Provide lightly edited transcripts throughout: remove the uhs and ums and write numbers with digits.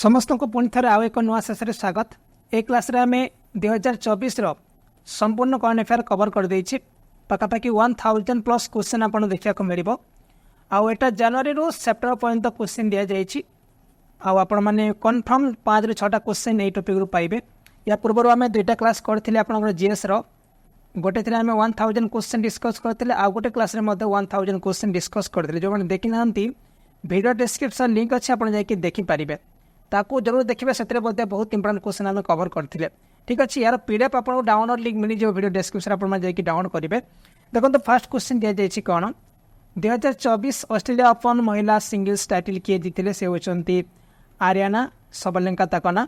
समस्त को पुणी थे आउ एक नुआ शेष में स्वागत। ए क्लास रे आम 2024 संपूर्ण करंट अफेयर कवर कर देछि। पखापाखि 1000+ क्वेश्चन आपन देखा मिल आटा जनवरी रू सेप्टेम्बर पर्यंत क्वेश्चन दि जाइए। आपण मैंने कन्फर्म 5 ରୁ 6टा क्वेश्चन यही टॉपिक रू पाइबे। या पूर्व आम 2टा क्लास करथिले आपनकर जीएस रो गोटे थे आम 1000 क्वेश्चन डिस्कस करथिले आ गोटे क्लास रे मध्ये 1000 क्वेश्चन डिस्कस करथिले। जो मैंने देखि नांती वीडियो डिस्क्रिप्शन लिंक अच्छे आपन जाके देखि पारिबे, ताकू जरूर देखिए। से बहुत इंपोर्टेंट क्वेश्चन आम कवर करथिले। ठीक अच्छे, यार पीडीएफ आपको डाउनलोड लिंक मिल जाए वीडियो डिस्क्रिप्शन आप डाउनलोड करेंगे। देखो तो फर्स्ट क्वेश्चन दि जाइए कौन 2024 ऑस्ट्रेलिया ओपन महिला सिंगल्स टाइटल किए जीते से होती आर्याना सबलेंका ताकना।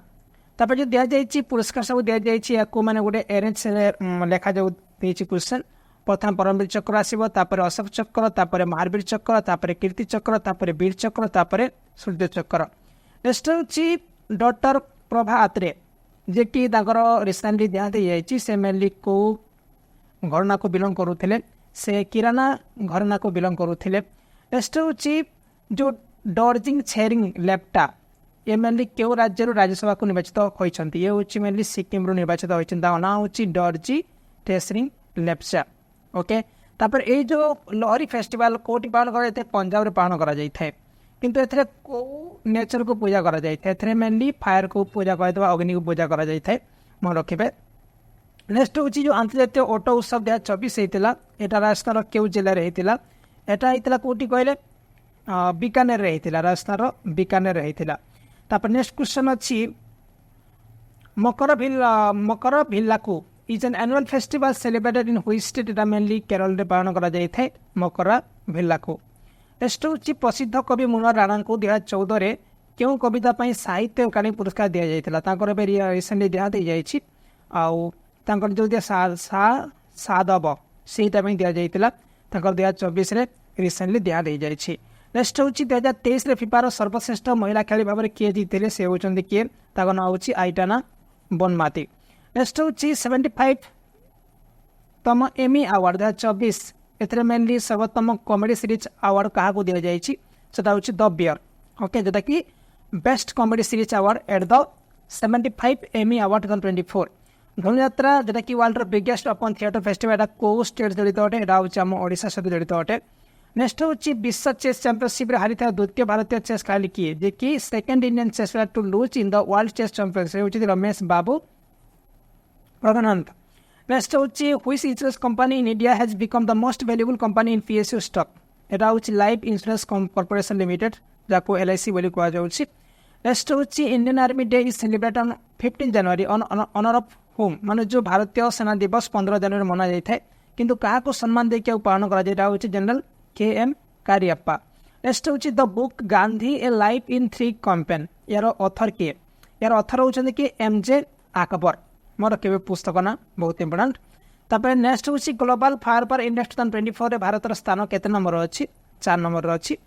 तापर जो दि जाइए पुरस्कार सब दि जाइए मैंने गोटे एरेंज लेखा जो क्वेश्चन। प्रथम परमवीर चक्र आसो, अशोक चक्र, तापर महावीर चक्र, तापर कीर्ति चक्र, तापर वीर चक्र, तापर सूर्य चक्र। नेक्स्ट हूँ डॉक्टर प्रभा आत्रे जे कि रिसेंटली देहांत हो से मेनली को घरना को बिलोंग करुले, से किराना घरना को बिलोंग करुले। नेक्स्ट हूँ जो डॉर्जिंग छेरिंग लेप्टा ये मेनली क्यों राज्य राज्यसभा को निर्वाचित होती। ये हूँ मेनली सिक्किम निर्वाचित होती। ना हूँ डॉर्जी टेसरिंग लेप्चा। ओके, तापर ये जो लहरी फेस्टिवल कोटी पालन कर पंजाब पालन कर किंतु एथरे को नेचर को पूजा करा जाए थे। मेनली फायर को पूजा कर अग्नि को पूजा करा जाए थे, मन रखिए। नेक्स्ट हूँ जो अंतर्जातीय ऑटो उत्सव 2024 होता है। राजस्थान क्यों जिले में होता है? कौटी कहले बीकानेर होता, राजस्थान बीकानेर होता। तापर नेक्स्ट क्वेश्चन अच्छी Makaravilakku is an annual festival celebrated in which state? एटा मेनली केरल में पालन करा जाए थे मकर भिल्लाकू। नेक्स्ट हूँ प्रसिद्ध कवि मुन्ना राणा को 2014 में क्यों कविता साहित्य अकादमी पुरस्कार दि जाता रिसेंटली देहांत हो जो सादव से दि जाता 2024 में रिसेंटली देहांत हो जाए। नेक्स्ट हूँ 2023 फिफार सर्वश्रेष्ठ महिला खेली भाव में किए जीते से होती किए ना हूँ आइटाना बनमाती। नेक्स्ट हूँ 75तम एमी अवार्ड 2024 एथरे मेनली सर्वोत्तम कॉमेडी सीरीज अवार्ड क्या दि जाए हूँ द बियर। ओके, जोटा कि best comedy series award at the 75 Emmy award 2024। Dhanuyatra जोटा कि world biggest open theatre festival को स्टेट जड़ित अटे, हूँ आम ओडिशा सहित जड़ित अटे। नेक्स्ट हूँ विश्व चेस चैंपियनशिप हारी था द्वितीय भारतीय चेस खेलाड़ी किए जे कि second Indian chess player to lose in the world chess championship Ramesh Babu Praggnanandhaa. Next हूँ which insurance company in India has become the most valuable company in PSU stock? एटा हूँ लाइफ इंश्योरेंस कॉर्पोरेशन लिमिटेड जाको LIC बोली कहा जाउछि। Next हूँ Indian army day is celebrated on 15 January on honour of whom, माने जो भारतीय सेना दिवस 15 जनवरी मना जाए थे किंतु क्या सम्मान देके पालन करा जाए जनरल KM कारियप्पा। नेक्स्ट हूँ the book Gandhi A life in 3 campaign, यार ऑथर किए? यार ऑथर होउछन कि MJ अकबर, मोर केवे पुस्तक ना बहुत इंपोर्टेंट। तापर नेक्स्ट हूँ ग्लोबल फायर पावर इंडेक्स 2024 रे भारत स्थान केते नंबर अच्छी? 4 नंबर अच्छी।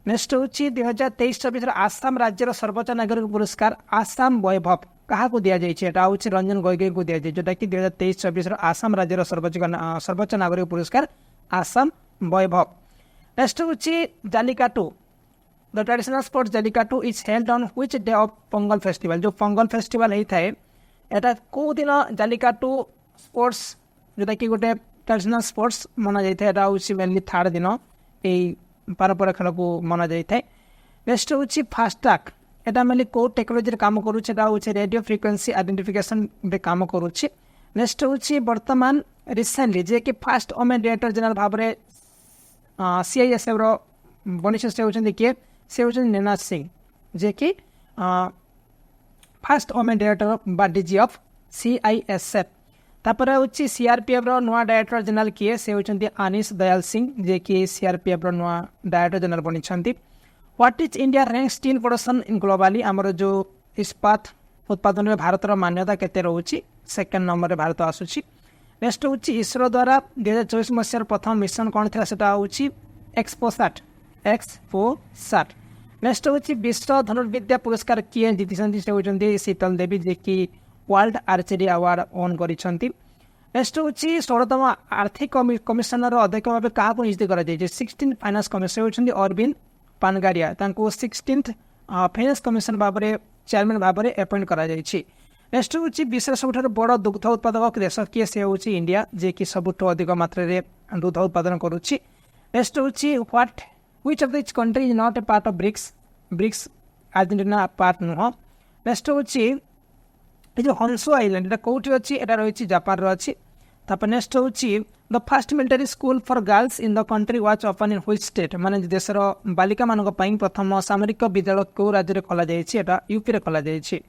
नेक्स्ट हूँ 2023-24 आसाम राज्यर सर्वोच्च नागरिक पुरस्कार आसाम वैभव क्या दि जाए? हूँ रंजन गोगोई को दि जाए, जोटा कि 2023-24 आसाम राज्यर सर्वोच्च नागरिक पुरस्कार आसाम वैभव। नेक्स्ट हूँ Jallikattu the traditional sports Jallikattu is held on which day of Pongal festival? जो पोंगल फेस्टिवल होता है एटा को दिन जालिकाटू स्पोर्ट्स जोटा कि गोटे ट्रेडिशनल स्पोर्ट्स मना जाए हूँ मेनली 3rd दिन यही पारंपरिक खेल को मना जाए। नेक्स्ट हूँ फास्टैग एटा मेनली को टेक्नोलोजी काम करूँ रेडियो फ्रिक्वेंसी आइडेंटिफिकेशन काम करुच्ची। नेक्स्ट हूँ बर्तमान रिसेंटली जे कि फर्स्ट वुमेन डायरेक्टर जनरल भाव में CISF बनी से होती किए? से होती नैना सिंह जे कि फर्स्ट वुमेन डायरेक्टर बा DG ऑफ CISF। तापर हूँ CRPF नुआ डायरेक्टर जनरल किए? से होती अनिश दयाल सिंह जे कि CRPF नुआ डायरेक्टर जनरल बनी। What is India rank steel production in globally? आमर जो इस्पात उत्पादन में भारतर मान्यता केते रोची? 2nd नंबर में भारत आसूची। नेक्स्ट हूँ इसरो द्वारा 2024 मसीहार प्रथम मिशन कौन था? सेटा हूँ एक्सपोसाट। नेक्स्ट हूँ विश्व धनुर्विद्या पुरस्कार किए जीति? से होती शीतल देवी जे कि वर्ल्ड आर्चरी अवार्ड ओन करिसेंती। नेक्स्ट हूँ 16तम आर्थिक कमिशनर अध्यक्ष भाव क्या नियुक्ति कर 16th फाइनान्स कमिशनर होती अरविंद पानगारिया, 16th फाइनान्स कमिशनर भाव में चेयरमैन भाव में अपॉइंट करा जायछि। नेक्स्ट हूँ विश्व सबुठ बड़ दुग्ध उत्पादक देश किए से हूँ इंडिया जे कि सबुठ अधिक मात्रा दुग्ध उत्पादन करुच्ची। नेक्स्ट हूँ what which of this country is not a part of BRICS BRICS Argentina part नुह। नेक्स्ट हूँ जो हंसो आइलैंड एटा कौटी अच्छी एटा रही जापान अच्छी। तापर नेक्स्ट हूँ the first military school for girls in the country was open in which state माने देशर बालिका मानक पई प्रथम सामरिक विद्यालय को राज्य रे खोला जायछि एटा यूपी रे खोला जायछि।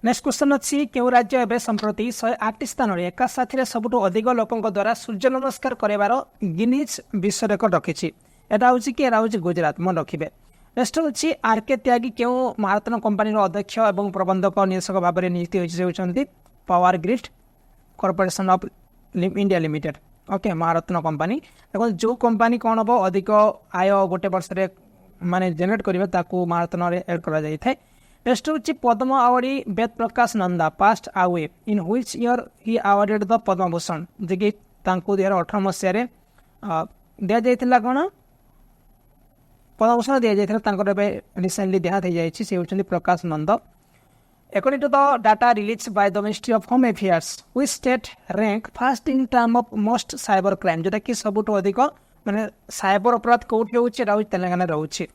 नेक्स्ट क्वेश्चन अच्छी क्यों राज्य एवं संप्रति 108 स्थान में एका साथी सबुठ अधिक लोकों द्वारा सूर्य नमस्कार करार गिनीज विश्व रेकर्ड रखी। एटा हूँ कि एटा हूँ गुजरात मन रखिए। नेक्स्ट हूँ आरके त्यागी क्यों महारत्न कंपानी अध्यक्ष और प्रबंधक निदेशक भाव में नियुक्ति होती power grid corporation of India limited. Okay Maharatna company देखो जो कंपानी कौन हम अधिक आय गोटे वर्ष माने जेनेट करें महारत्न एड कर। नेक्स्ट हूँ Padma awardee Ved Prakash Nanda passed away in which year he awarded the Padma Bhushan जे कि 2018 मसीह दि जाइथिला कौन पद्म भूषण दि जाइथिला रिसेंटली देहात हो जाइछि से होचंदी प्रकाश नंद। According to the data released by the Ministry of Home Affairs, which state rank first in term of most cyber crime जोटा कि सबुठ अधिक माने साइबर अपराध कोठी होछि तेलंगाना रहउछि।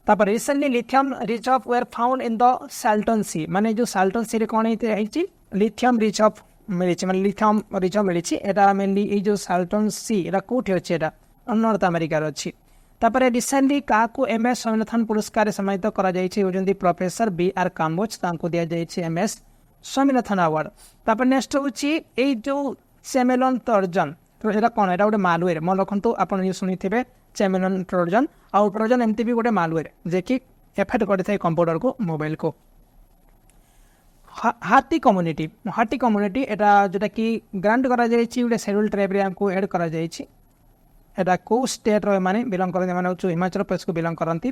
तापर recently lithium reserve were found in the Salton Sea माने जो साल्टन सी रे कोन हेछि लिथियम रिजर्व मिलिछि माने लिथियम रिजर्व मिलिछि एटा मेनली ए जो साल्टन सी एटा कोठी अछि एटा नॉर्थ अमेरिका रे अछि। तापर रिसेंटली काकू एमएस स्वामीनाथन पुरस्कार सम्मानित करा जायछि होजंदी प्रोफेसर बीआर काम्बोज तांको दिया जायछि एमएस स्वामीनाथन अवार्ड। तापर नेक्स्ट होछि ए जो चेमेलन ट्रोजन तो एटा कोन एटा गोटे मालवेयर मन रखंतु आपण ये सुनिथिबे चेमेलन ट्रोजन आउ ट्रोजन एमती भी गोटे मालवेयर जे कि एफेक्ट करथाय कंप्यूटर को मोबाइल को। हाथी कम्युनिटी एटा जोटा कि ग्रांट करा जायछि गोटे शेड्यूल ट्राइब रे हमको ऐड करा जायछि। एटा को स्टेट रो माने बिलोंग करते माने हिमाचल प्रदेश को बिलोंग करती।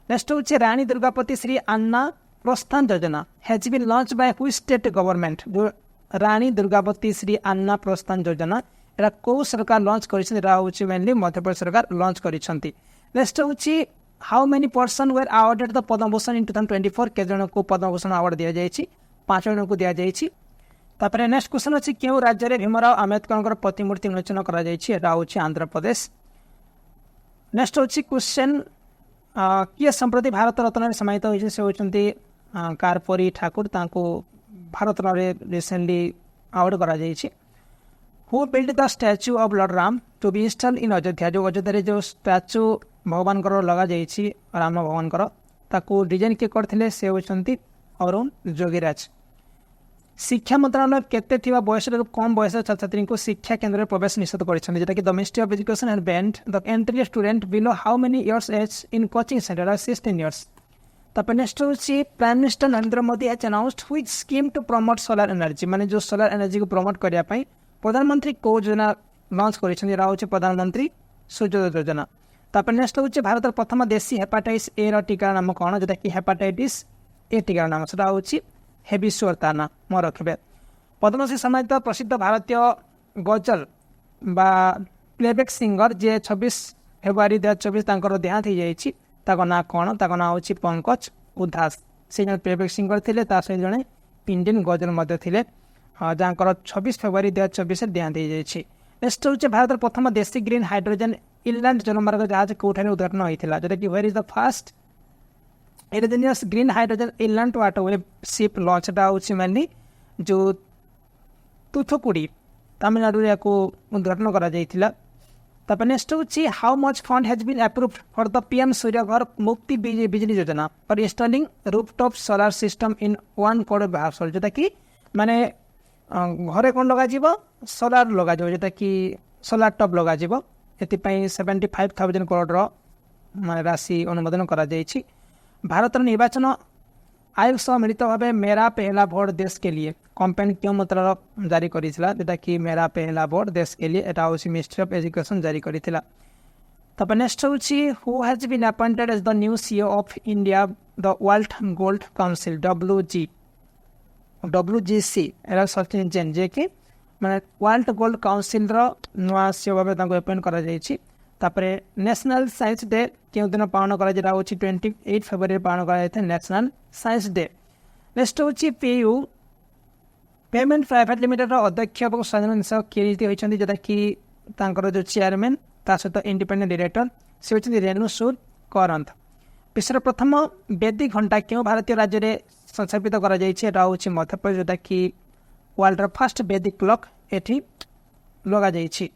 नेक्स्ट हूँ रानी दुर्गापति श्री अन्ना प्रोत्साहन योजना has been launch by which state government जो रानी दुर्गापति श्री अन्ना प्रोत्साहन योजना एटा को सरकार लॉन्च करिसें मेनली मध्य प्रदेश सरकार लॉन्च करिसेंती। नेक्स्ट हूँ how many person were awarded the Padma Bhushan in 2024 के जन को पद्म भूषण अवार्ड दिया जायछि 5 जन को दिया जायछि। तापर नेक्स्ट क्वेश्चन अच्छी क्यों राज्य में भीमराव आंबेडकर प्रतिमूर्ति उन्मोचन कर आंध्र प्रदेश। नेक्स्ट हूँ क्वेश्चन किए संप्रति भारत रत्न सम्मानित होती से होती कार्परी ठाकुर तांको भारत रत्न रिसेंटली अवार्ड करा जायछि। Who build the statue of lord Ram to be installed in Ayodhya जो अयोध्या जो स्टैच्यू भगवान लगा जायछि राम भगवान ताकू डिजाइन किए करथिले से होचंती अरुण जोगीराज। शिक्षा मंत्रालय केते थिबा बयस कम बयस छात्र छात्री को शिक्षा केंद्र में प्रवेश निषेध करिसेंती जेटा कि the ministry of education has banned the entry student below how many years age in coaching centre are 16 years. तापर नेक्स्ट होची prime minister Narendra Modi has announced which scheme to promote solar energy माने जो सोलर एनर्जी को promote करिया पई प्रधानमंत्री को योजना लॉन्च करिसेंती रा होची प्रधानमंत्री सूर्योदय योजना। तापर नेक्स्ट होची भारत प्रथम देशी हेपाटाइटिस ए रो टीका नाम कोन जेटा कि हेपाटाइटिस ए टीका नाम सेटा होची हेबिस्वर ना मन रखिए। पद्मश्री सम्मानित प्रसिद्ध भारतीय गजल बा प्लेबैक सिंगर जे 26 फेब्रुआरी 2024 देहांत हो जाइए ना कौन ना हूँ पंकज उदास से जन प्लेबैक सिंगर थे सहित जड़े इंडियन गजल थे जहाँ 26 फेब्रुआरी 2024 देहांत हो जाइए। नेक्स्ट हूँ भारत प्रथम देशी ग्रीन हाइड्रोजन इनलैंड जलमार्ग जहाज कौठार उद्घाटन होता जोटा कि where is the first indigenous green hydrogen inland waterway ship launch हूँ मेनली जो तुथुकुड़ी तमिलनाडु या उद्घाटन कर। नेक्स्ट हूँ how much fund has been approved for the PM Surya Ghar Mukti Bijli Yojana for installing rooftop solar system in 1 crore household जोटा कि माने घरे कौन लग सोलार लग जोटा कि सोलार टॉप लग एपाई 75,000 करोड़ माने राशि अनुमोदन करा जायछि। भारत निर्वाचन आयोग सह मिलित भाव मेरा पहला वोट देश के लिए कंपेन क्यों मतलब जारी करिथिला जेटा कि मेरा पहला वोट देश के लिए एटा होछि मिनिस्ट्री ऑफ एजुकेशन जारी करिथिला। तब नेक्स्ट होछि who has been appointed as the new CEO of India the world gold council WGC एरा सचिन जैन जे कि माने वर्ल्ड गोल्ड काउंसिल रो नुआ सीईओ भाबे तांको अपॉइंट करा जायछि। तापर नेशनल साइंस डे क्यों दिन पालन करा 28 फेब्रुआरी पालन करा नेशनल साइंस डे। नेक्स्ट हूँ पेयू पेमेंट प्राइवेट लिमिटेड अध्यक्ष और साधारण निशाक किए होती जोटा कि जो चेयरमैन ता सहित इंडिपेंडेंट डायरेक्टर से होती रेणु सूद करंत। विश्वर प्रथम वैदिक घंटा क्यों भारतीय राज्य में संस्थापित कर मध्य प्रदेश जोटा कि वर्ल्ड फर्स्ट वैदिक क्लॉक एठी लगा जाइए।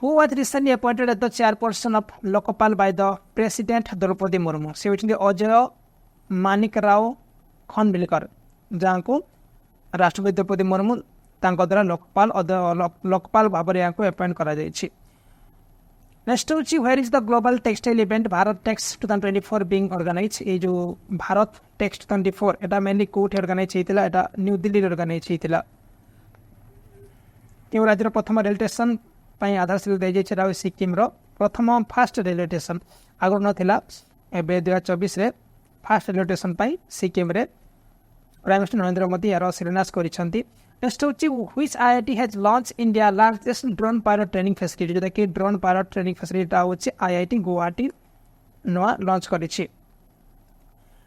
Who was recently appointed as the chairperson of Lokpal by the president Droupadi Murmu से होती अजय मानिक राव खनविलकर जहाँ को राष्ट्रपति द्रौपदी मुर्मू द्वारा लोकपाल भाव में यहाँ अपॉइंट करा जाइए। नेक्स्ट हूँ where is the global textile event Bharat Tex 2024 being organise. ये जो भारत टेक्स 2024 एटा मेनली कोठी ऑर्गेनाइज होता एटा न्यू दिल्ली ऑर्गेनाइज होता। क्यों राज्य प्रथम रेलवे स्टेशन आधारशिला दी जाए सिक्किम प्रथम फास्ट रेलवे स्टेशन आगुरी नाला एवं 2024 फास्ट रेलवे स्टेशन सिक्किम रे प्राइम मिनिस्टर नरेंद्र मोदी यार शिलान्यास करिसेंती। नेक्स्ट हूँ which IIT has launch India largest drone pilot training facility जोटा कि ड्रोन पायलट ट्रेनिंग फैसिलिटी हूँ आईआईटी गुवाहाटी नुआ लॉन्च करिछि।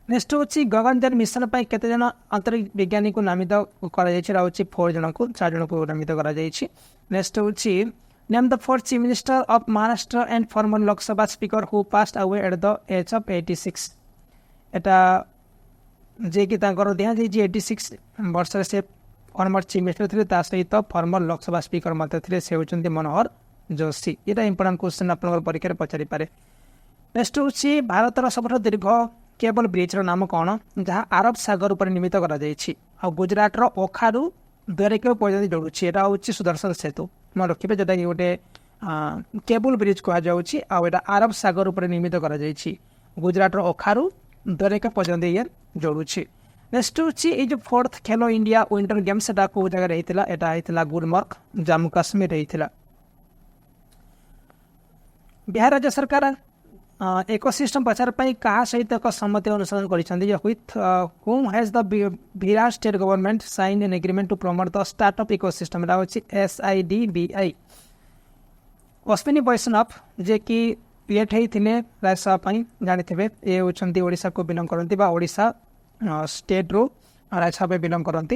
नेक्स्ट हूँ गगनयान मिशन केते जन अंतरिक्ष विज्ञानी को नामित कर 4 जन को 4 जन को नामित कर। नेक्स्ट हूँ name the 4th chief minister of Maharashtra and former Lok Sabha speaker who passed away at the age of 86। एटा जे कि दिया 86 वर्ष से फॉर्मर चीफ मिनिस्टर थे सहित फॉर्मर लोकसभा स्पीकर मत थे से होती मनोहर जोशी। यहाँ इंपोर्टाट क्वेश्चन आप परीक्षा पचारि पारे। नेक्स्ट हूँ भारतर सबुठ दीर्घ केबल ब्रिजर नाम कौन जहाँ अरब सागर उपर निर्मित कर गुजरात ओखारू द्वारिका पर्यटन जोड़ुଛି। यहाँ हूँ सुदर्शन सेतु मन रखिए जोटा कि गोटे केबल ब्रिज कहुटा अरब सागर उपर निर्मित कर गुजरात ओखारू द्वारिका पर्यटन ये जोड़ुଛି। नेक्स्ट हूँ ये जो 4th खेलो इंडिया विंटर गेम्स कौ जगह होता गुलमर्ग जम्मू काश्मीर होता। बिहार राज्य सरकार इकोसिस्टम प्रचार क्या सहित एक सम्मति अनुसरण with whom has the Bihar state government signed an agreement to promote the startup ecosystem SIDBI। Ashwini Vaishnaw जे कि पीएट होते राज्यसभा जानी ये होती ओडिशा को बिलोंग करती ओडिशा स्टेट रू राज्यसभा बिलोंग करती।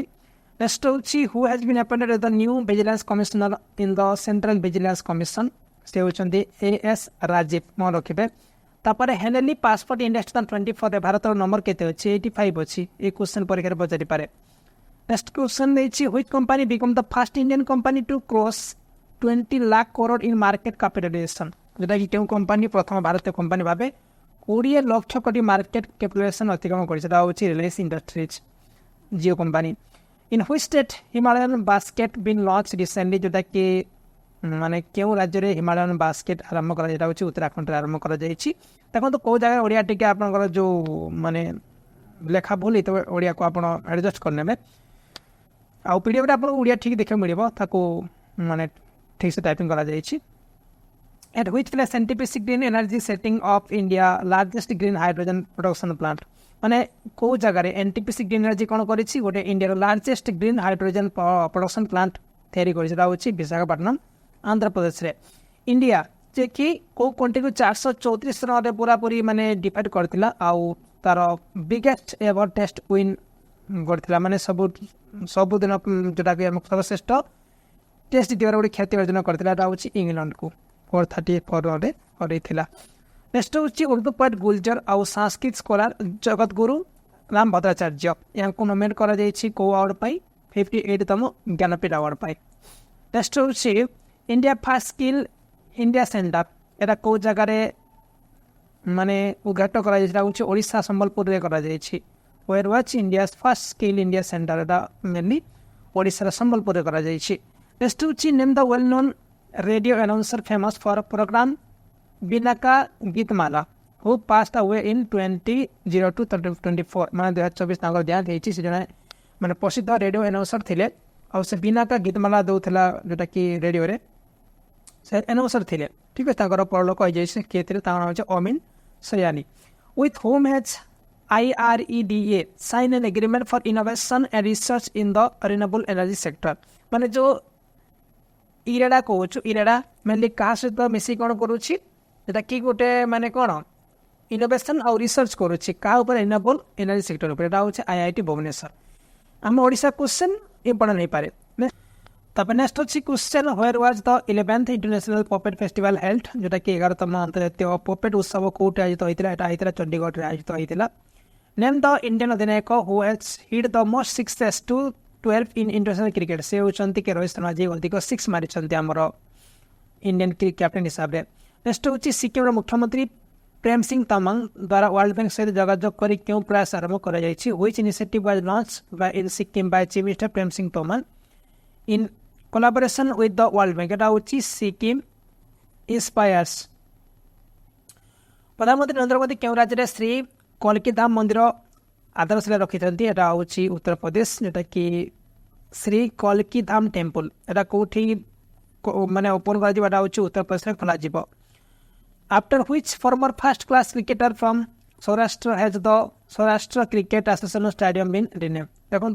नेक्स्ट हूँ who has been appointed as the new vigilance commissioner in the central vigilance commission से होती AS राजीव मन रखिए। तापर Henley passport index 2024 Bharat number केते अच्छी 85 अच्छी ये क्वेश्चन परीक्षा पचारि पारे। Next question which company become the first Indian company to cross 20 lakh crore in market capitalisation जोटा कि क्यों कंपनी प्रथम भारतीय कंपनी भाव 20 लाख कोटी मार्केट कैपिटलाइजेशन अतिक्रमण कर Reliance Industries Jio company. In which state Himalayan basket been launch recently जोटा कि माने क्यों राज्य में हिमालयन बास्केट आरंभ कर उत्तराखंड आरंभ कर देखो कौ जगह ओडिया टिके आपनकर जो माने लेखा भूल तो ओडिया को आप एडजस्ट करने आउ पीडीएफ आप ओडिया ठीक देखा मिले ताको माने ठीक से टाइपिंग करा जाइए। At which place NTPC green energy setting of India largest green hydrogen production plant माने कौ जगह एनटीपीसी ग्रीन एनर्जी कौन कर गोटे India largest green hydrogen production plant तैयारी कर विशाखापट्टनम आंध्र प्रदेश रे। इंडिया जे कि कौ कंट्री को 434 रन पूरापूरी माने डिफाइट करथिला आउ तार बिगेस्ट एवर टेस्ट विन करथिला माने सबुदिन जोटा कि सर्वश्रेष्ठ टेस्ट जीतबार गोटे ख्याति अर्जन करथिला इंग्लैंड को 434 रन करथिला। नेक्स्ट हूँ उर्दू पोएट गुलजार आउ संस्कृत स्कॉलर जगत गुरु राम भद्राचार्य यहाँ को नोमिनेट कर कौ अवार्ड 58तम ज्ञानपीठ अवार्ड। नेक्स्ट हूँ India first skill India centre एटा कौ जगह माने उद्घाटन कर ओडिशा संबलपुर रे करा जायछि। Where was India first skill India centre एटा मेनली ओडिशा संबलपुर रे करा जायछि। नेक्स्ट हूँ name the well known radio announcer famous for programme Binaca Geetmala who passed away in 2002-24 माने 2024 देहांत होती से जने माने प्रसिद्ध रेडियो अनाउंसर थिले और से बिनाका गीतमाला दौला जोटा कि रेडियो रे से अनाउंसर थिले ठीक है परलोक हो किए थे Amin Sayani. With whom has IREDA sign an agreement for innovation and research in the renewable energy sector माने जो इरेडा कहूँ इरेडा मेनली क्या सहित मिसी कौन करुच्ची जोटा कि गोटे माने कौन इनोवेशन और रिसर्च करुच्ची क्या रिन्यूएबल एनर्जी सेक्टर उपर हूँ IIT भुवनेश्वर आम ओडिशा क्वेश्चन इम्पोर्टेंट हो पारे। तब नेक्स्ट अच्छी question where was the 11th international puppet festival held जोटा कि 11तम अंतर्जातीय पपेट उत्सव कौटे आयोजित होता है चंडीगढ़ में आयोजित होता। नेम द इंडियन अधिनायक who has hit the most sixes to 12 in international cricket से होती कि रोहित शर्मा जी अधिक 6 मारी आमर इंडियन कैप्टेन हिसाब से। नेक्स्ट हूँ सिक्किम मुख्यमंत्री प्रेम सिंह तमांग द्वारा वर्ल्ड बैंक सहित जोगाजोग कर क्यों प्रयास आरंभ कर which initiative was launch by in Sikkim by chief minister Prem Singh Tamang in collaboration with the world bank एटा हूँ सिक्किम इंस्पायर्स। प्रधानमंत्री नरेंद्र मोदी क्यों राज्य में श्री कल्की धाम मंदिर आधारशिला रखी एटा हूँ उत्तर प्रदेश जोटा कि श्री कल्की धाम टेम्पल एटा कौटी माने ओपन कर उत्तर प्रदेश में खोल। After which former first class cricketer from Saurashtra has the Saurashtra cricket association stadium been rename. देखो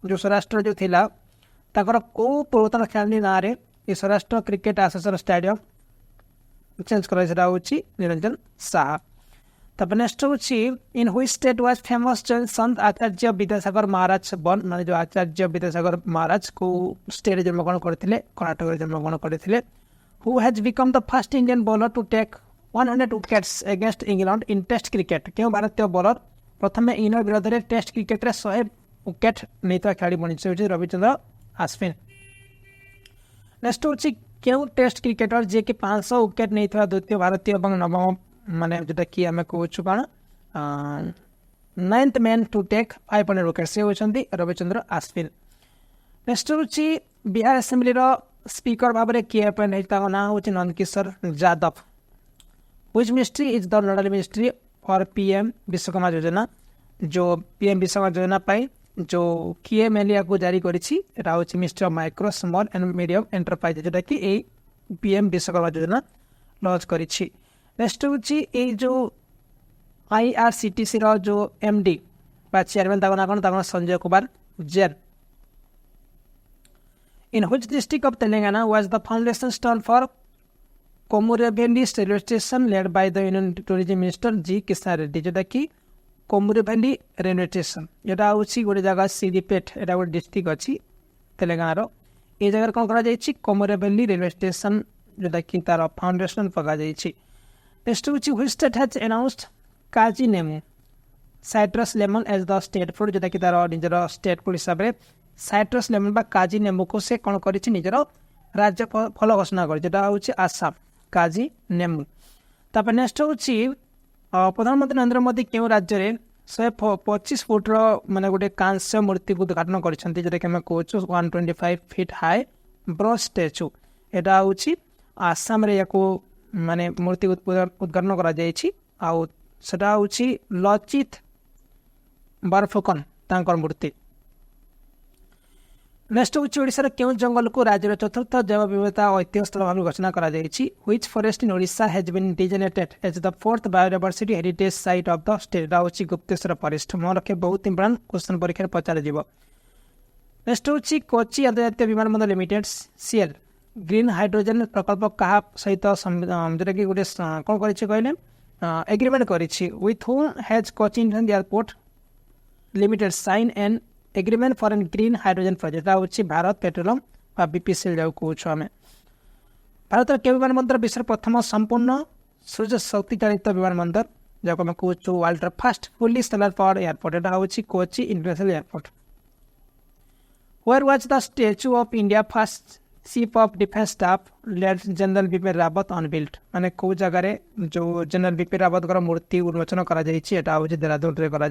जो सौराष्ट्र जो थिला ताकर को पूर्वतन खेलाड़ी ना रे ये Saurashtra cricket association stadium change कर निरंजन साहा। तब नेक्स्ट हूँ in which state was famous संत आचार्य विद्यासागर महाराज बन मान जो आचार्य विद्यासागर महाराज को स्टेट जन्मग्रहण करते कर्नाटक जन्मग्रहण करते। Who has become the first Indian bowler to take 100 wickets against England in test cricket क्यों भारतीय बॉलर प्रथम इंग्लैंड विरोध में टेस्ट क्रिकेट रे 100 विकेट नहीं खेलाड़ी बनी रविचंद्र अश्विन। नेक्स्ट हूँ क्यों टेस्ट क्रिकेटर जी कि 500 विकेट नहीं द्वितीय भारतीय और नवम माने जोटा कि आम कहूँ कौन 9th man to take 500 wicket से होती रविचंद्र अश्विन। नेक्स्ट हूँ बिहार असेंबली स्पीकर भाव में किए ना हूँ Nandkishore Yadav. Which ministry is the nodal ministry for PM Vishwakarma Yojana जो PM विश्वकर्मा योजना पाई जो किए मेलिया को जारी करी ministry of micro small and medium enterprise जोटा कि PM विश्वकर्मा योजना लॉन्च करी। नेक्स्ट हूँ जो IRCTC जो MD बा चेयरमैन ना कौन Sanjay Kumar Jain. In which district of Telangana was the foundation stone for Komuravelli railway station laid by the union tourism minister G Kishan Reddy जोटा कि कोमुरेभेली रेलवे स्टेशन यहाँ हूँ गोटे जगह सिरीपेट एटा गोटे डिस्ट्रिक्ट अच्छी तेलंगाना ये जगह कौन कर कोमुरेभेली रेलवे स्टेशन जोटा कि तार फाउंडेशन पका। नेक्स्ट हूँ which state has announced Kaji Nemu citrus lemon as the state food जोटा कि तार निजर स्टेट फूड हिसाब से साइट्रस लेमन बा काजी नेमू को से कौन कर निजर राज्य फल घोषणा कर आसाम काजी नेमू। तापर नेक्स्ट हूँ प्रधानमंत्री नरेंद्र मोदी क्यों राज्य में 125 फुट माने गोटे कांस्य मूर्ति को उद्घाटन करते जोटा कि कहूँ 125 फीट हाई ब्रोंज स्टैचू एटा हूँ आसाम रे या माने मूर्ति उद्घाटन करा हूँ लचित बरफुकन तांकर मूर्ति। नेक्स्ट हूँ ओडिशार क्यों जंगल को राज्य चतुर्थ जैव विविधता ऐतिह्य स्थल भाव घोषणा करा which forest in Odisha has been designated as the 4th biodiversity heritage site of the state हूँ गुप्तेश्वर फॉरेस्ट मन रखे बहुत इंपोर्टेंट क्वेश्चन परीक्षा पचार। नेक्स्ट हूँ कोची अंतर्जातीय विमानबंदर लिमिटेड CL ग्रीन हाइड्रोजन प्रकल्प क्या सहित जोटा कि गोटे कौन कहले एग्रीमेंट करी with whom has Kochi international airport limited sign and agreement for an green hydrogen project हूँ भारत पेट्रोलियम BPCL जो कहूँ आम भारत के विमानबंदर विश्व प्रथम संपूर्ण सूर्य शक्ति चालित विमानबंदर जहाँ आम कहूँ world first fully solar power airport यहाँ हूँ Kochi international airport. Where was the statue of India first chief of defence staff late general Bipin Rawat unveiled माने कौ जगार जो जनरल बिपिन रावत मूर्ति उन्मोचन करा देहरादून में करा।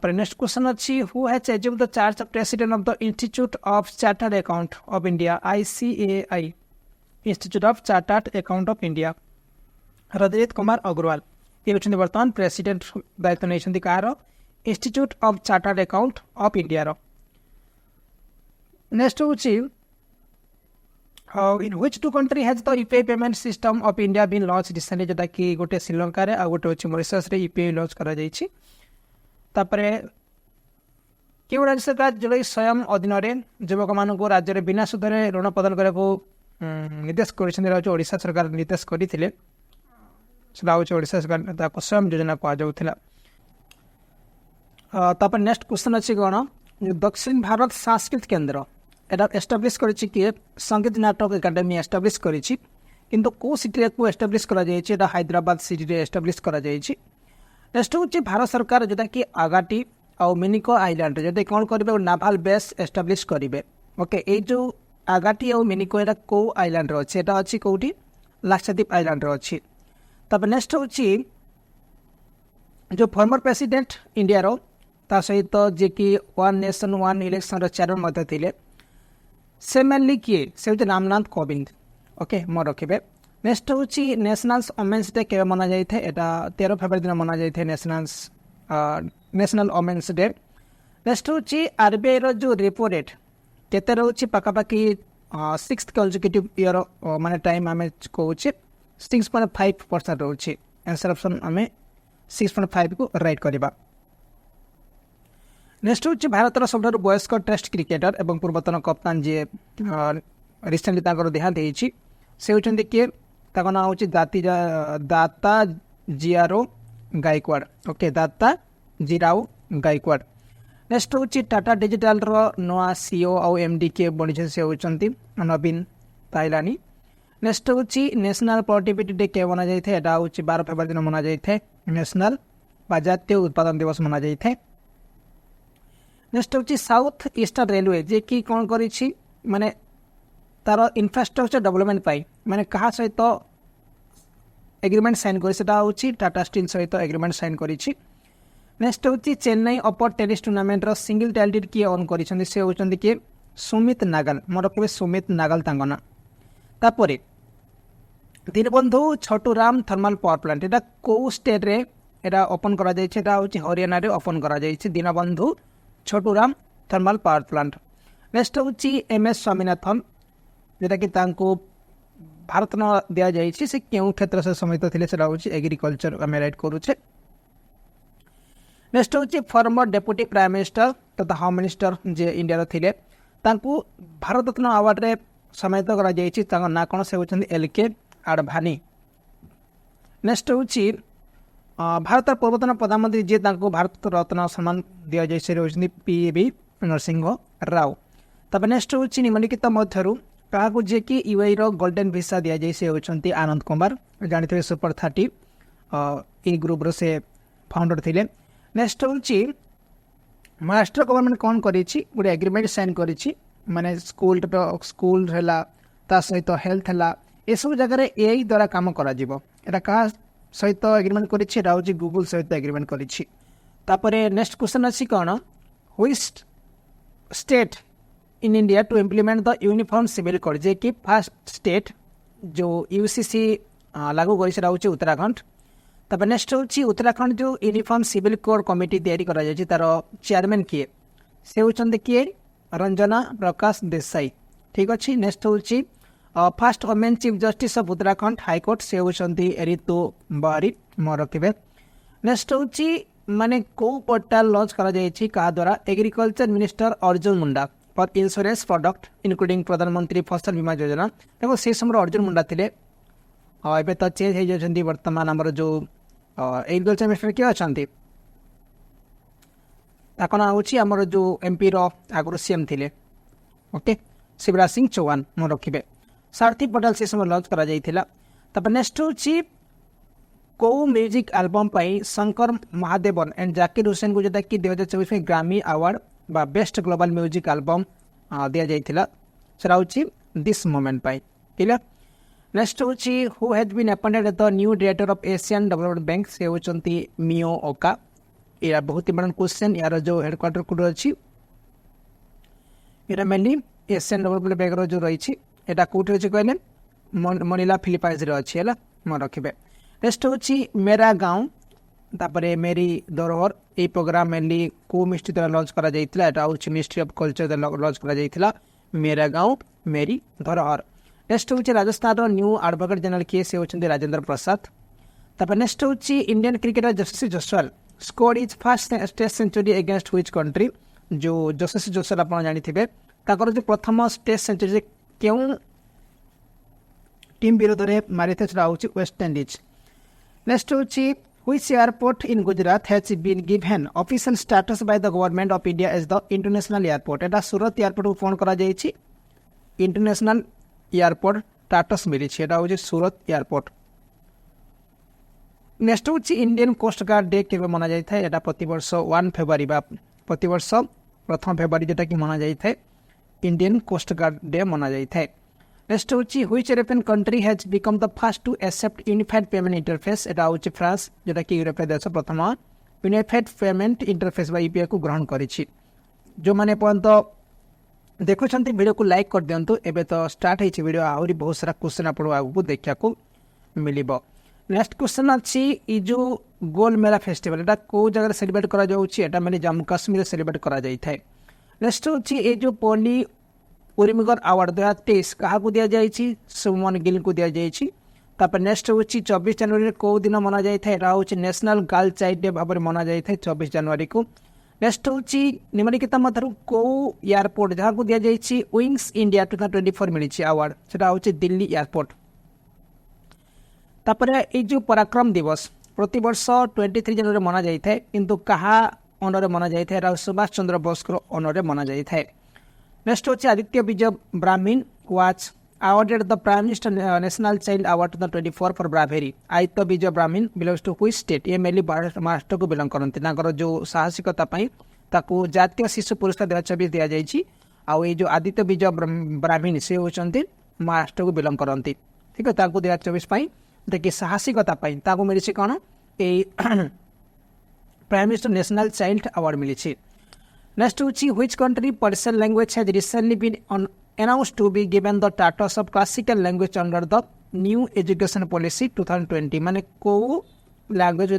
नेक्स्ट क्वेश्चन अच्छी who has assumed the charge of president of the institute of chartered account of India ICAI institute of chartered account of India रजनीत Kumar Agrawal ये होती बर्तमान प्रेसिडेंट दायित्व नहीं कह institute of chartered account of India. Next हूँ in which two country has the UPI payment system of India been launch recently जोटा कि गोटे श्रीलंका रे आ गोटे होची मॉरिशस रे UPI लॉन्च करा जायछि। तापरे क्यों राज्य सरकार जो स्वयं अधीन युवक मान राज्य बिना सुधरे ऋण प्रदान करने को निर्देश कर ओडिशा सरकार निर्देश करते सेटा होची ओडिशा सरकार स्वयं योजना कह जाउथिला। तापर नेक्स्ट क्वेश्चन अच्छी कौन दक्षिण भारत सांस्कृतिक केन्द्र एटा एस्टाब्लिश करिछि कि संगीत नाटक एकाडेमी एस्टाब्लिश करिछि किंतु को सिटी को एस्टाब्लिश करा जायछि एटा हैदराबाद सिटी रे एस्टाब्लिश करा जायछि। नेक्स्ट होछि भारत सरकार जोटा कि आगाटी और मिनिको आइलैंड जोटा कौन करेंगे नाभाल बेस एस्टाब्लिश करेंगे। ओके ये जो आगाटी और मिनिको एटा को आइलैंड रे अछि एटा अछि कोठी लाक्षाद्वीप आइलैंड रे अछि। तब नेक्स्ट होछि जो फॉर्मर प्रेसिडेंट इंडिया रो ता सहित जे कि वन नेशन वन इलेक्शन रो चेयरमैन मध्य थिले से मेनली किए से होछि रामनाथ कोविंद। ओके मन रखिबे। नेक्स्ट होछि नेशनल वुमेन्स डे केबे मना जाय थे एटा 13 फरवरी दिन मना जाय थे नेशनल वुमेन्स डे। नेक्स्ट होछि आरबीआई रो जो रेपो रेट केते रहउछि पाखापाखि 6th कंसेक्यूटिव ईयर माने टाइम आमे कहउछि 6.5% रहउछि। आंसर ऑप्शन आमे 6.5 को राइट करबा। नेक्स्ट होछि भारतर सबठारु वयस्क टेस्ट क्रिकेटर एवं पूर्वतन कप्तान जे रिसेंटली ताकर देहांत हेछि से होछन्ती के ताको नाम होछि दाता जियारो गायकवाड़। ओके दाता जिराव गायकवाड़। नेक्स्ट होछि टाटा डिजिटल रो नवा सीईओ और एमडी के बनिछे से होछन्ती नवीन ताइलानी। नेक्स्ट होछि नेशनल प्रोडक्टिविटी डे के मना जायथे एटा होछि 12 फरवरी दिन मना जायथे नेशनल बाजात्य उत्पादन दिवस मना जायथे। नेक्स्ट होछि साउथ ईस्टर्न रेलवे जे कि कोन करिछि माने तार इंफ्रास्ट्रक्चर डेवलपमेंट पाई माने कहा सहित एग्रीमेंट साइन करि सेटा होछि टाटा स्टील सहित एग्रीमेंट साइन करिछि। नेक्स्ट होछि चेन्नई ओपन टेनिस टूर्नामेंट रो सिंगल टाइटल किए ऑन करिसंती से होछन्ती के सुमित नागल मोर कबे सुमित नागल तांगना। तापरे Deenbandhu Chhoturam thermal power plant एटा को स्टेट रे एटा ओपन करा जायछि एटा होछि हरियाणा रे ओपन करा जायछि Deenbandhu Chhoturam thermal power plant. Next होछि एमएस स्वामीनाथन जेटा कि तांको भारत न दिया जायछि से केउ क्षेत्र से समित थिले सेटा होछि एग्रीकल्चर आमे राइट करूछे। नेक्स्ट होछि फॉर्मर डेप्यूटी प्राइम मिनिस्टर तथा होम मिनिस्टर जे इंडिया रो थिले तांको भारत रत्न अवार्ड रे सम्मानित करा जायछि तांको ना कोन से होछन्ती एलके आडवाणी। नेक्स्ट होछि भारत पूर्वतन प्रधानमंत्री जे तांको भारत रत्न सम्मान दिया जाय से होछन्ती पीवी नरसिंह राव। तब नेक्स्ट होछि निम्नलिखित मध्यरु काहाकू जे कि यूएई रो गोल्डन वीसा दिया जाय से होछन्ती आनंद कुमार जानिथे सुपर 30 ई ग्रुप रो से फाउंडर थिले। नेक्स्ट होछि महाराष्ट्र गवर्नमेंट कोन करिछि गुड एग्रीमेंट साइन करिछि माने स्कूल हला ता सहित हेल्थ हला ए सब जगह रे एआई द्वारा काम करा जिवो एटा का सहित एग्रीमेंट करिछि एटा होछि गूगल सहित एग्रीमेंट करिछि। तापरे नेक्स्ट क्वेश्चन अछि कोन which state in India to implement the uniform civil code जे कि फर्स्ट स्टेट जो यूसीसी लागू करि सेटा होछि उत्तराखंड। तब नेक्स्ट होछि उत्तराखंड जो यूनिफॉर्म सिविल कोड कमिटी तैयारी करा जायछि तार चेयरमैन किए से होछन्ते किए रंजना प्रकाश देसाई। ठीक अछि। नेक्स्ट होछि first women chief justice of Uttarakhand high court से होछन्ती ऋतु बारी मोर रखिबे। नेक्स्ट होछि माने को पोर्टल लॉन्च करा जायछि का द्वारा agriculture minister Arjun Munda for insurance product including प्रधानमंत्री फसल बीमा योजना। देखो से समय अर्जुन मुंडा थिले एबे तो चेंज हो जाछन्ती वर्तमान हमर जो एग्रीकल्चर मिनिस्टर के अछन्ती ताको ना होछि हमर जो एमपी रो आगुर सीएम थिले। ओके शिवराज सिंह चौहान मोर रखिबे। सारथी पोर्टल से समय लॉन्च करा जायथिला। तब नेक्स्ट होछि को music album pi Shankar Mahadevan and Zakir Hussain को जेटा कि 2024 में ग्रामी अवार्ड बा बेस्ट ग्लोबल म्यूजिक एल्बम दिया जायथिला सेरा होछि दिस मोमेंट पाई। क्लियर। नेक्स्ट होछि who has been appointed the new director of Asian development bank से होछन्ती मियो ओका। या बहुत ही बड़ा क्वेश्चन यार जो हेडक्वार्टर कोड अछि एरा मेनली एशियन डेवलपमेंट बैंक रो जो रही छी एटा कोठे अछि कहले मनीला फिलिपाइंस रे अछि हला मन रखिबे। नेक्स्ट होछि मेरा गांव तापरे मेरी धरोहर ए प्रोग्राम मेनली को मिनिस्ट्री द्वारा लॉन्च करा जायतिला एटा होछि मिनिस्ट्री ऑफ कल्चर द्वारा लॉन्च करा जायतिला मेरा गांव मेरी धरोहर। नेक्स्ट होछि राजस्थान रो न्यू एडवोकेट जनरल के से होछन्ती राजेंद्र प्रसाद। तापर नेक्स्ट होछि Indian cricketer Jaspreet Jaiswal scored is first test century against which country. जो जसप्रीत जसवाल आपण जानि थिबे ताकर जो प्रथम टेस्ट सेंचुरी केउ टीम विरोध रे मारिथे सेटा होछि वेस्ट इंडीज। नेक्स्ट होची which airport in Gujarat has been given official status by the government of India as the international airport. एटा सूरत एयरपोर्ट को फोन करा जायछि इंटरनेशनल एयरपोर्ट स्टेटस मिली छि। एटा होची सूरत एयरपोर्ट। नेक्स्ट होची इंडियन कोस्ट गार्ड डे केबे मना जाय थाए। एटा प्रति वर्ष 1 फेब्रुआरी बा प्रति वर्ष 1 फेब्रुआरी जेटा कि मना जाय थाए इंडियन कोस्ट गार्ड डे मना जाय थाए। नेक्स्ट होची which European country has become the first to accept unified payment interface. एटा होची फ्रांस जेटा कि यूरोपीय देश प्रथम यूनिफाइड पेमेंट इंटरफेस बा यूपीआई को ग्रहण करिछि। जो माने पर्यंत देखो वीडियो को लाइक कर दिंतु। एबे तो स्टार्ट होइछि वीडियो आहुरी बहुत सारा क्वेश्चन आपन आगु देखिया को मिलिबो। नेक्स्ट क्वेश्चन अछि ई जो गोल मेला फेस्टिवल एटा को जगह सेलिब्रेट करा जाउछि। एटा माने जम्मू कश्मीर सेलिब्रेट करा जाई थाए। नेक्स्ट होछि ए जो पोली उरिमगर अवार्ड 2023 क्या दिया जाइए सुमन गिल को दिया जाइए। तापर नेक्स्ट हूँ 24 जनवरी कौ दिन मना जाए हूँ नेशनल गर्ल चाइल्ड डे भाव में मना जाए 24 जनवरी को। नेक्स्ट हूँ निम्नलिखित मध्य कौ एयरपोर्ट जहाँ को दिया जाइए विंग्स इंडिया 2024 मिली अवार्ड से हूँ दिल्ली एयरपोर्ट। तापर ये जो पराक्रम दिवस प्रति वर्ष 23 जनवरी मना जाए किंतु कहा अनर मना जाए सुभाष चंद्र बोस अनर मना जाए। नेक्स्ट होची आदित्य विजय ब्राह्मण was awarded the Prime Minister National Child Award 2024 for bravery। Aditya विजय ब्राह्मण बिलोंग्स टू व्हिच स्टेट। ये मेनली महाराष्ट्र को बिलोंग करते नागर जो साहसिकता ताकू जातीय शिशु पुरस्कार 2024 दिया जाइए। आउ ये जो आदित्य विजय ब्राह्मण से होचंती महाराष्ट्र को बिलोंग करती। ठीक है ताकू 2024 देखिए साहसिकता ताकू मिली कौन ए prime minister national child award मिली। नेक्स्ट होची which country Persian language has recently been announced to be given the status of classical language under the new education policy 2020। माने को लैंग्वेज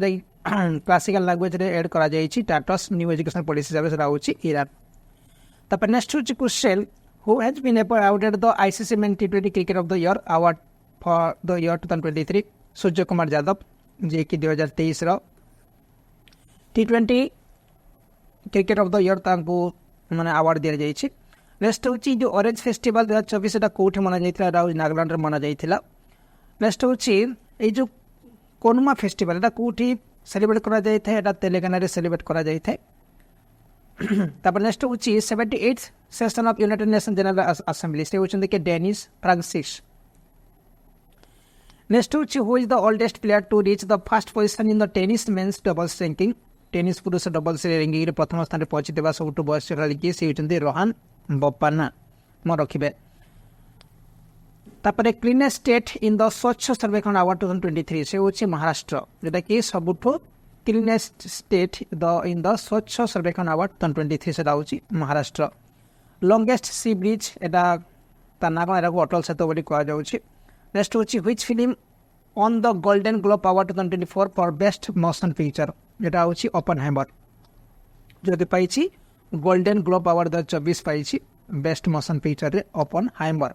क्लासिकल लैंग्वेज रे ऐड करा जाइछि status new education policy हिसाब से राउछि ईरान। तापर नेक्स्ट होची question who has been awarded the ICC men टी20 cricket of the year award for the year 2023। Surya Kumar Yadav जे कि 2023 रो टी20 क्रिकेट ऑफ द ईयर तांको माने अवार्ड दिया जाइछि। नेक्स्ट होची जो ऑरेंज फेस्टिवल 2024 एटा कोठे मना जाइथिला नागालैंड रे मना जाइथिला। नेक्स्ट होची ए जो कोनमा फेस्टिवल एटा कोठी सेलिब्रेट करा जाइथे एटा तेलंगाना रे सेलिब्रेट करा जाइथे। तापर नेक्स्ट होची 78th session of United Nation General Assembly से होचंदे के डेनिस फ्रांसिस। नेक्स्ट होची who is the oldest player to reach the first position in the tennis men's doubles ranking. Tennis पुरुष डबल्स रैंकिंग रे प्रथम स्थान रे पहुंचीबा सबटु बयस्क खेलाड़ी के से होचंदे रोहन बोपाना मन रखिबे। तापर क्लीनेस्ट स्टेट इन द स्वच्छ सर्वेक्षण अवार्ड 2023 से होची महाराष्ट्र जेटा कि सबुठो क्लीनेस्ट स्टेट इन द स्वच्छ सर्वेक्षण अवार्ड 2023 से होची महाराष्ट्र। लॉन्गेस्ट सी ब्रिज एटा ताना कोन एरा को अटल सेतु बोली कहा जाउची। नेक्स्ट होची which film on the golden globe award 2024 for best motion picture जेटा होची ओपेनहाइमर जो कि पाइची गोल्डन ग्लोब अवार्ड 2024 पाइछि बेस्ट मोशन पिक्चर रे ओपेनहाइमर।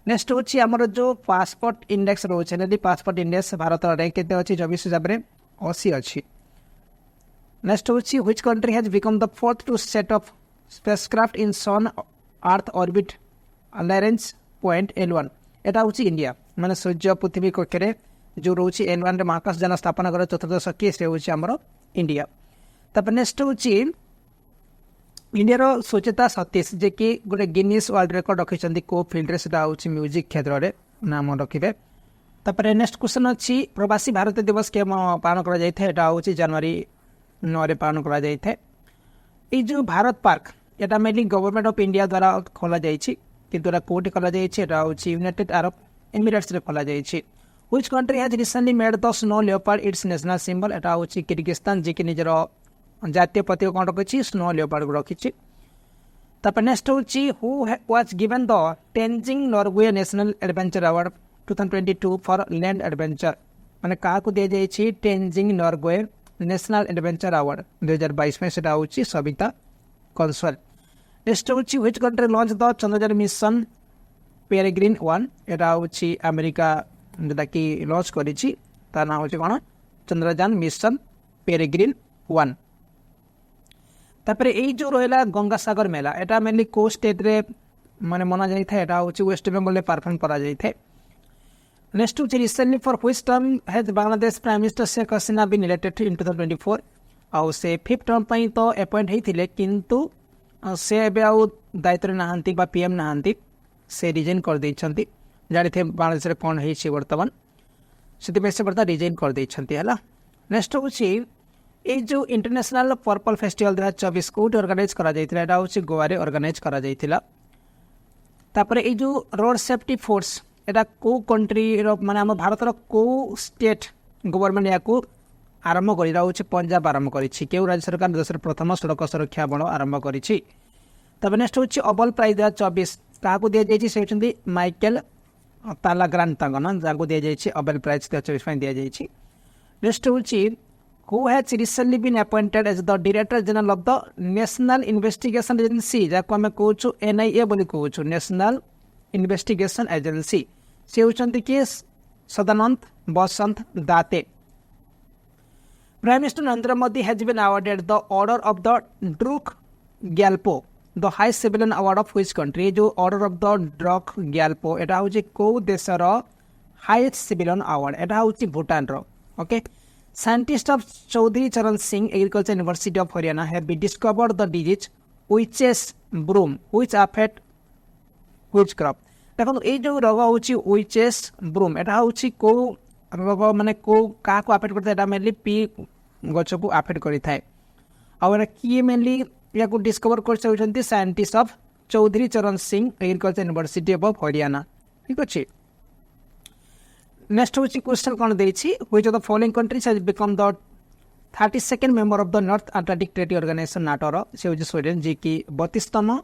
नेक्स्ट होची हमर जो पासपोर्ट इंडेक्स रोचे नदी पासपोर्ट इंडेक्स भारत रैंक केते अछि 24 हिसाब रे 80 अछि। नेक्स्ट होची which country has become the fourth to set off spacecraft in sun earth orbit alliance point L1। एटा होची इंडिया माने सूर्य पृथ्वी कक्षरे जो रोची L1 रे महाकाश यान स्थापना करे चतुर्थ शक्ति से होची हमर इंडिया। तब नेक्स्ट होची इंडिया रो सुचेता सतीश जे कि गोटे गिनीज वर्ल्ड रेकर्ड रखिछंदी को फील्ड रे सेटा होची म्यूजिक क्षेत्र रे नाम रखिबे। तापर नेक्स्ट क्वेश्चन अछि प्रवासी भारतीय दिवस के पालन करा जाय थे एटा होची जनवरी 9 रे पालन करा जाय थे। ए जो Bharat park Etah mainly government of India द्वारा खोला जाय छी किंतु एटा कोठी खोला जाय छी एटा होची यूनाइटेड अरब एमिरेट्स रे खोला जाय छी। Which country has recently made the snow leopard it's national symbol एटा होची किर्गिस्तान जे कि निजर जातीय प्रतीक कौन रखी स्नो लेपर्ड को रखी। तापर नेक्स्ट होची who was given the Tenzing Norway national adventure award 2022 for land adventure माने का को दे जाय छी Tenzing Norway national adventure award 2022 में सेटा होची सविता कंसल। नेक्स्ट होची which country launch the Chandrayaan mission peregrine 1 एटा होची अमेरिका जेटा कि लॉन्च करिछि तार नाम होची कोन चंद्रयान मिशन पेरेग्रीन 1। तापर ए जो रहला गंगासागर मेला एटा मेनली को स्टेट रे माने मना जाई था एटा होची वेस्ट बंगाल रे परफॉर्म करा जाई थे। Next, recently for which term has Bangladesh Prime Minister Sheikh Hasina been elected in 2024? आउ से फिफ्थ टर्म पर तो अपॉइंट होते किंतु से आउ दायित्व नहांती बा पीएम नहांती से रिजाइन कर देइछंती जानि थे बांग्लादेश रे कोन हेछि वर्तमान सेति से बर्ता रिजाइन कर देइछंती हला। नेक्स्ट होछि ए जो इंटरनेशनल पर्पल फेस्टिवल 2024 कोट ऑर्गेनाइज करा जायतिला एटा होछि गोवा रे ऑर्गेनाइज करा जायतिला। तापर ए जो रोड सेफ्टी फोर्स एटा को कंट्री रो माने हम भारत रो को स्टेट गवर्नमेंट याकू आरंभ कर पंजाब आरंभ कर राज्य सरकार देशर प्रथम सड़क सुरक्षा बल आरंभ कर। नेक्स्ट हूँ ओबल प्राइज 2024 क्या दि जाइए से होती माइकेल तालाग्रांट जहाँ दि जाइए ओबल प्राइज 2024 दि जाइए। नेक्स्ट हूँ who has recently been appointed as the director general of the national investigation agency जहाँ आम कहूँ NIA बोली कहूँ नेशनल इन्वेस्टिगेशन एजेंसी से होती किए सदानंद बसंत दाते। Prime Minister Narendra Modi has been awarded the Order of the Druk Gyalpo, the highest civilian award of which country? जो Order of the Druk Gyalpo एटा होची को देशर highest civilian award एटा होची भूटान रो। Okay Scientists of Chaudhary Charan Singh Agriculture University of Haryana have discovered the disease witch's broom which affect which crop? देखो ए जो रोग होची witch's broom एटा होची को रोग माने को का को अफेक्ट करता एटा मेनली पी गछ को अफेक्ट करि थाए और किए मेनली या को डिस्कवर कर होचंती scientist of Chaudhary Charan Singh agriculture university of Haryana. ठीक अछि। नेक्स्ट होची क्वेश्चन कोन देछि which of the following countries has become the 32nd member of the North Atlantic treaty organisation नाटोर से होची स्वीडन जे कि 32तम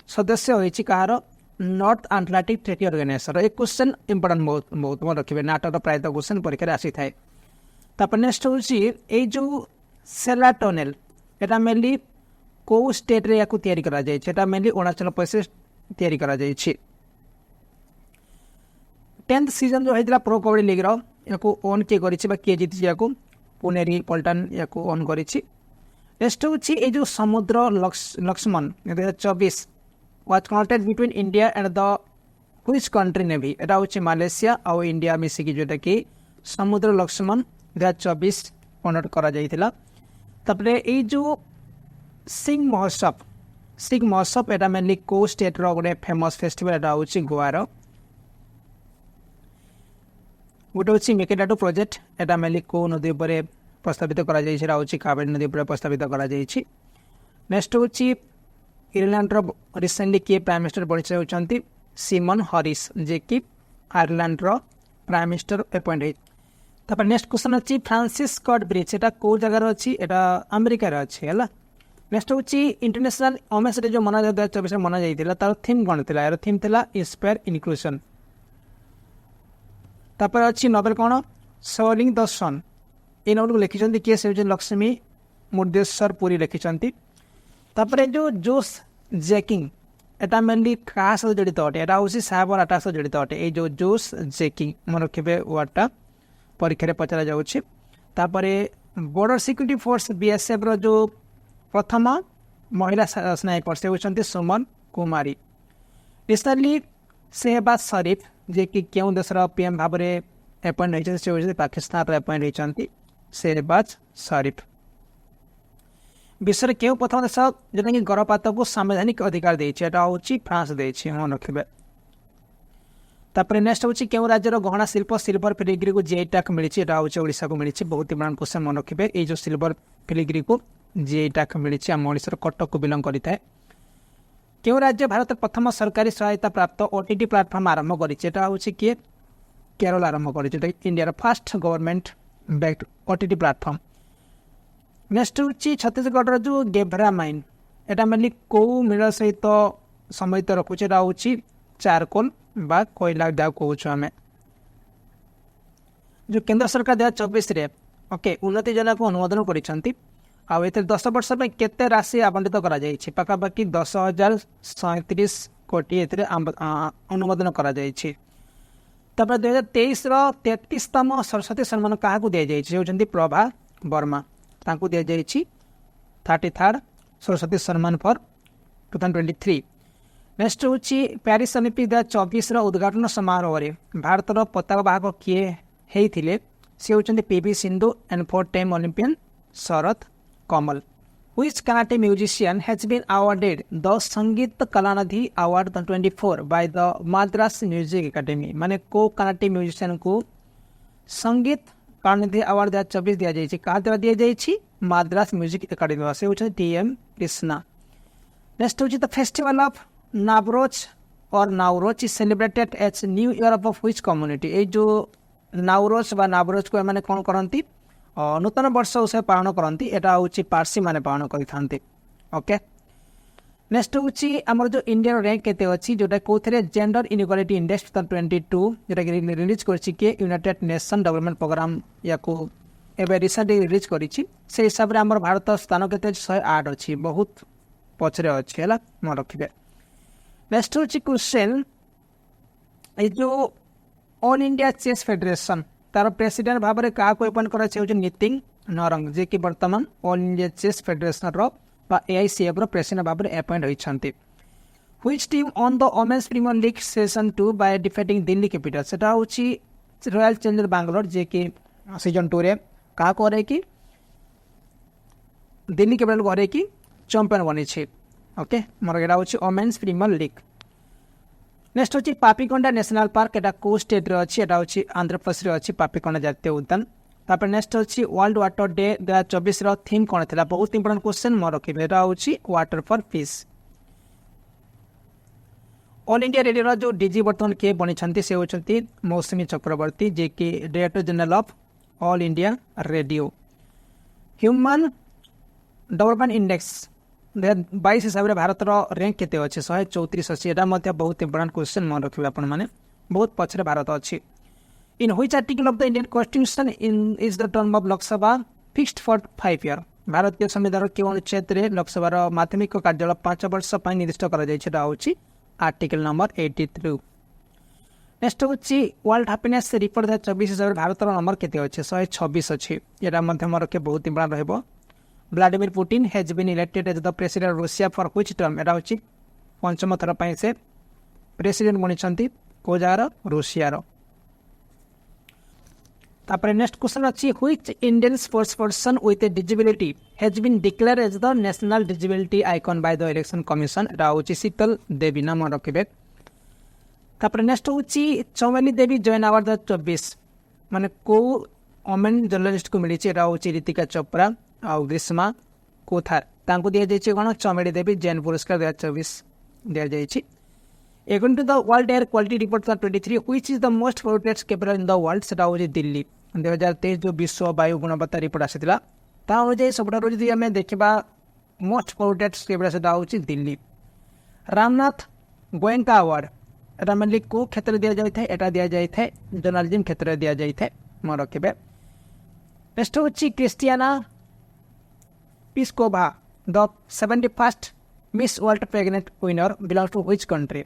सदस्य होइछि कहार नॉर्थ अटलांटिक ट्रेडी ऑर्गेनाइजेशन। एक क्वेश्चन इंपोर्टेंट बहुत मन रखिबे नाटोर प्राय द क्वेश्चन परीक्षा रे आसी थाए। तापर नेक्स्ट होची ए जो सेलाटोनेल एटा मेनली को स्टेट रे याकू तयारी करा जाय छै एटा मेनली अरुणाचल प्रदेश तयारी करा जाय छै। 10th सीजन जो हैदरा प्रो कबड्डी लीग रो याकू ओन के करिछि बा के जीति याकू पुनेरी पल्टन याकू ओन करिछि। नेक्स्ट होची ए जो समुद्र Lakshman 2024 was connected between India and the which country navy? एटा होची मालेशिया और इंडिया मिसी की जोटा कि समुद्र लक्ष्मण 2024 कनेक्ट करा जाइथिला। तपरे ए जो सिंह महोत्सव एटा मेनली को स्टेट रो गोटे फेमस फेस्टिवल एटा होची गोवा रो। गोटे होची मेकेडाटो प्रोजेक्ट एटा मेनली को नदी ऊपर प्रस्तावित करा जाइछि एटा होची कावेरी नदी ऊपर प्रस्तावित करा जाइछि। नेक्स्ट होची आयरलैंड रो रिसेंटली किए प्राइम मिनिस्टर बनी होचंती सिमन हरिस जे कि आयरलैंड रो प्राइम मिनिस्टर अपॉइंट है। तापर नेक्स्ट क्वेश्चन अछि फ्रांसिस स्कॉट ब्रिज एटा को जगह रो अछि एटा अमेरिका रो अछि हला। नेक्स्ट होची इंटरनेशनल वुमेन्स डे जो मना 2024 मना जाइतिला तार थीम कोन थिला यार थीम थिला इंस्पायर इनक्लूजन। तापर अछि नोबेल कोन सोलिंग द सन ए नोबेल को लिखिचंती के से लक्ष्मी मुर्देश्वर पुरी लिखिचंती। तापर जो जोश जैकिंग एटा मेनली का सह जड़ित अटे एटा होसी साबर आटा सह जड़ित अटे ए जो जोश जैकिंग मन रखिबे वाटा परीक्षा रे पचरा जाउछि। तापर बॉर्डर सिक्योरिटी फोर्स BSF रो जो प्रथम महिला स्नाइपर से होचंती सुमन कुमारी। रिसेंटली शहबाज शरीफ जे कि केउ देशर PM भाव रे अपॉइंट होइछ से होइछ पाकिस्तान रे अपॉइंट होइछंती शहबाज शरीफ। विश्व के प्रथम देश जोटा कि गर्भपात को संवैधानिक अधिकार देछि एटा होछि फ्रांस देछि मन रखिबे। तापर नेक्स्ट होछि केउ राज्यर गहना शिल्प सिल्वर फिलिग्री को जीआई टैग मिलिछि एटा होछि ओडिसा को मिलिछि बहुत इम्पोर्टेंट क्वेश्चन मन रखिबे। ए जो सिल्वर फिलिग्री को जीआई टैग मिलिछि हम ओडिसा कटक को बिलोंग करिताय। केउ राज्य भारत प्रथम सरकारी सहायता प्राप्त OTT प्लेटफॉर्म आरंभ करिछि एटा होछि कि केरल आरंभ करिछि India first government backed OTT platform. Next होची छत्तीसगढ़ जो गेभरा माइन एटा मेनली को मिल सहित समित रखुचे एटा होची चारकोल बा कोयला जा कहूछु हमें जो केंद्र सरकार 2024 रे ओके उन्नति योजना को अनुमोदन करिसंती आ एते 10 वर्ष में केते राशि आवंटित करा जाय छै पाका बाकी 10,037 कोटी एते अनुमोदन करा जाय छै। तब 2023 रो 33तम सरस्वती सम्मान काहा को दे जाय छै होचंती प्रभा वर्मा तांको दे जाय छी 33rd सरस्वती सम्मान फॉर 2023। नेक्स्ट हूँ प्यारिस ओलंपिक 2024 उद्घाटन समारोह में भारत पताका बाहक किए होते सी होती PV Sindhu and 4 time Olympian Sharad Kamal. Which Karate musician has been awarded the संगीत Kalanidhi award 24 by the Madras Music Academy. माने को कराटे म्यूजिशियन को संगीत कलानिधि अवार्ड 2024 दिया जाइए. कहाँ द्वारा दिया जाइए? माद्रास म्यूजिक एकेडमी से होती टीएम कृष्णा. नेक्स्ट होची द फेस्टिवल ऑफ नावरोज और Navroz is celebrated as new year of which community. ये जो नावरोज व नावरोज को मैंने कौन करती नूतन वर्ष उसे पालन करती. यहाँ हूँ पार्सी मैंने पालन करते. ओके. नेक्स्ट हूँ आमर जो इंडिया रैंक केते अच्छी जोटा कौन जेंडर इनइक्वालिटी इंडेक्स 2022 जोटा कि रिलीज कर यूनाइटेड नेशन डेवलपमेंट प्रोग्राम या एवं रिसेंटली रिलीज कर हिसाब से आम भारत स्थान के 108 अच्छी बहुत पचरे अच्छी है मन रखिए. नेक्स्ट हूँ क्वेश्चन ये जो ऑल इंडिया चेस फेडरेशन तार प्रेसिडेंट भाव में क्या अपॉइंट कर नितिन नरंग जे कि बर्तमान all India chess federation AICF president भाव में अपॉइंट होती. Which team won the women's premier league season 2 by defeating Delhi capitals. सेटा हूँ रॉयल चैलेंजर बैंगलोर जे कि सीजन 2 रे क्या करे कि दिल्ली कैपिटल करे कि चैंपियन बनी. ओके मोर यहाँ हूँ वोमेन्स प्रीमियर लीग. नेक्स्ट हूँ पापीकोंडा नेशनल पार्क एटा को स्टेट रे अच्छी एटा हूँ आंध्र प्रदेश रे अच्छी पापीकोंडा जातीय उद्यान. तापर नेक्स्ट हूँ वर्ल्ड वाटर डे 2024 थीम कौन था बहुत इंपोर्टेंट क्वेश्चन मन रखिए. यहाँ हूँ water for piece. All India radio जो डीजी बर्तमान किए बनी से होती मौसुमी चक्रवर्ती जे कि director general of all India radio. Human development index 2022 हिसाब से भारत रैंक केते अच्छे 134 अच्छी. यहाँ बहुत इंपोर्टेंट क्वेश्चन मन रखिए आपण मैंने बहुत पछरे भारत अच्छी. In which article of the Indian constitution in is the term of Lok Sabha fixed for 5 year. भारतीय संविधान के अनुच्छेद में लोकसभा माध्यमिक कार्यालय 5 वर्ष निर्दिष्ट कर आर्टिकल नंबर 83. नेक्स्ट हूँ वर्ल्ड हैप्पीनेस रिपोर्ट 2024 हिसाब से भारत नंबर केते अच्छे 126 अच्छी. यहाँ मन रखे बहुत इंपोर्टेंट रहा. Vladimir Putin has been elected as the president रूसिया फॉर व्हिच टर्म. यहाँ हूँ पंचम थर पर से प्रेसिडेंट बनी को जार रूसियार. तापर नेक्स्ट क्वेश्चन अच्छी which Indian sports person with a disability has been declare as the national disability icon by the election commission. यहाँ हूँ शीतल देवी नाम रखिए. तापर नेक्स्ट हूँ चौमेली देवी जैन अवार्ड 2024 माने को वोमेन जर्नलिस्ट को मिली. यहाँ हूँ ऋतिका चोप्रा आउ ग्रीष्मा कोथार तांको दिया जाइए कौन चौमेली देवी जैन पुरस्कार 2024 दिया जाइए. According to the World Air Quality Report 2023, which is the most polluted capital in the world? सेटा हूँ दिल्ली. 2023 जो विश्व वायु गुणवत्ता रिपोर्ट आसाला अनुजाई सबुठ जी आम देखा मोस्ट पोल्यूटेड कैपिटल से हूँ दिल्ली. रामनाथ गोयंका अवार्ड एटा मेनली को क्षेत्र दि जाए एटा दि जाए जर्नालिज्म क्षेत्र दि जाए मन रखिए. नेक्स्ट हूँ Krystyna Pyszkova the 71st Miss World pageant winner belongs to which country.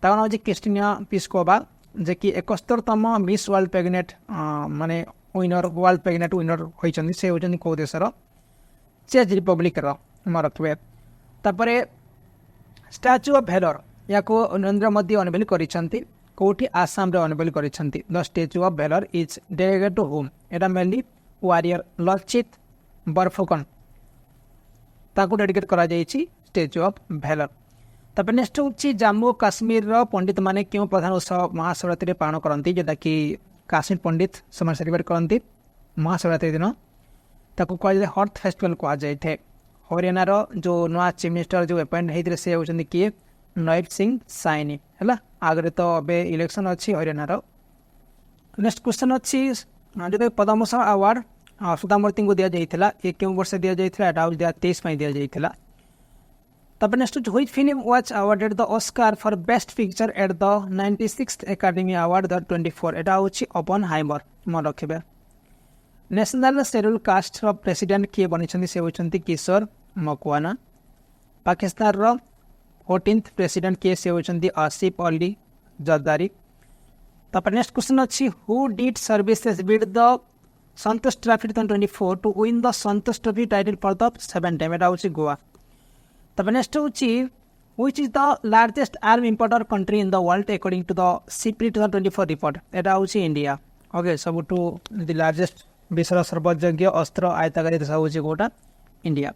तार हूँ क्रिस्टियाना पिस्कोवा जे कि 71तम मिस वर्ल्ड प्रेगनेंट माने विनर वर्ल्ड प्रेगनेंट विनर होती से होती कौ देशर चेक रिपब्लिक मन रखिए. तापर स्टाच्यू ऑफ भेलोर या को नरेंद्र मोदी अनवेल करोटी आसाम अनवेल कर. The statue of valour is dedicated to whom. एटा मेनली वारियर लचित बरफुकन ताको डेडिकेट करा जाइछि स्टाच्यू ऑफ भेलोर. तापर नेक्स्ट हूँ जम्मू काश्मीर पंडित माने क्यों प्रधान उत्सव महाशिवरात्रि पालन करती जोटा कि काश्मीर पंडित समाज सेलिब्रेट करती महाशिवरात्रि दिन ताको कह हर्थ फेस्टिवल कहुए. हरियाणार जो नुआ चीफ मिनिस्टर जो अपॉइंट होते से होती किए नईब सिंह साइनी है. आगे तो अबे इलेक्शन अच्छी हरियाणार. नेक्स्ट क्वेश्चन अच्छी जो पद्मभूषण अवार्ड सुधामूर्ति को दि जाता ये क्यों वर्ष दि जाता 2023 में दि जाता. तब next which film was awarded the Oscar for best picture at the 96th academy award 2024. एटा हूँ ओपेनहाइमर मन रखिए. नेशनल शेड्यूल कास्ट प्रेसिडेंट किए बनी से होती किशोर मकवाना. पाकिस्तान 14th प्रेसिडेंट किए से होती आसिफ अली जरदारी. तब नेक्स्ट क्वेश्चन अच्छी who did services with the Santosh trophy 2024 to win the Santosh trophy title for the 7th time. एटा हूँ गोवा. तब नेक्स्ट हूँ which is the largest arm importer country in the world according to the CPRI 2024 report एटा होची India okay सबुठू the largest विश्व सर्वोच्च अस्त्र आयतकारी देश होची कोटा इंडिया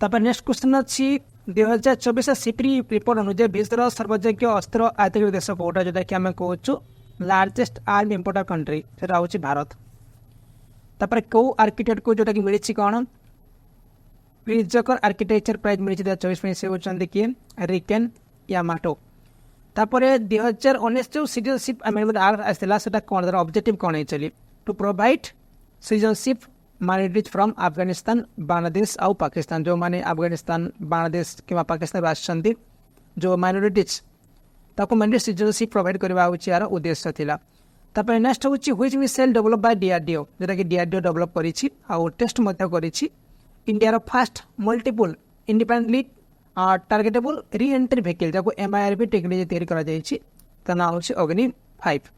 तापर नेक्स्ट क्वेश्चन अछि 2024 CPRI रिपोर्ट अनुसार विश्व सर्वोच्च अस्त्र आयतकारी देश कोटा जोटा कि हम कहूछु लार्जेस्ट आर्म इंपोर्टर कंट्री सेटा होची भारत तापर को आर्किटेक्ट को जोटा कि मिलिछि कोन प्रिजकर आर्किटेक्चर प्राइज मिली 2024 से होचंदी कि रिकेन यामाटो तापरे 2019 जो सिटीजनशिप अमेंडमेंट एक्ट आसला सेटा कोन दर ऑब्जेक्टिव कोन चली to provide citizenship minorities from Afghanistan Bangladesh और पाकिस्तान जो माने अफगानिस्तान बांग्लादेश किंवा पाकिस्तान राष्ट्रंदी जो माइनॉरिटीज ताको माने सिटीजनशिप प्रोवाइड करबा होची यार उद्देश्य थिला तापरे नेक्स्ट होची which missile develop by DRDO जेटा कि डीआरडीओ डेवलप करिछि और टेस्ट मध्य करिछि India first multiple independently targetable re entry vehicle जाको एमआईआरबी टेक्नोलॉजी तैयारी करा जायछि ता नाम होछि अग्नि 5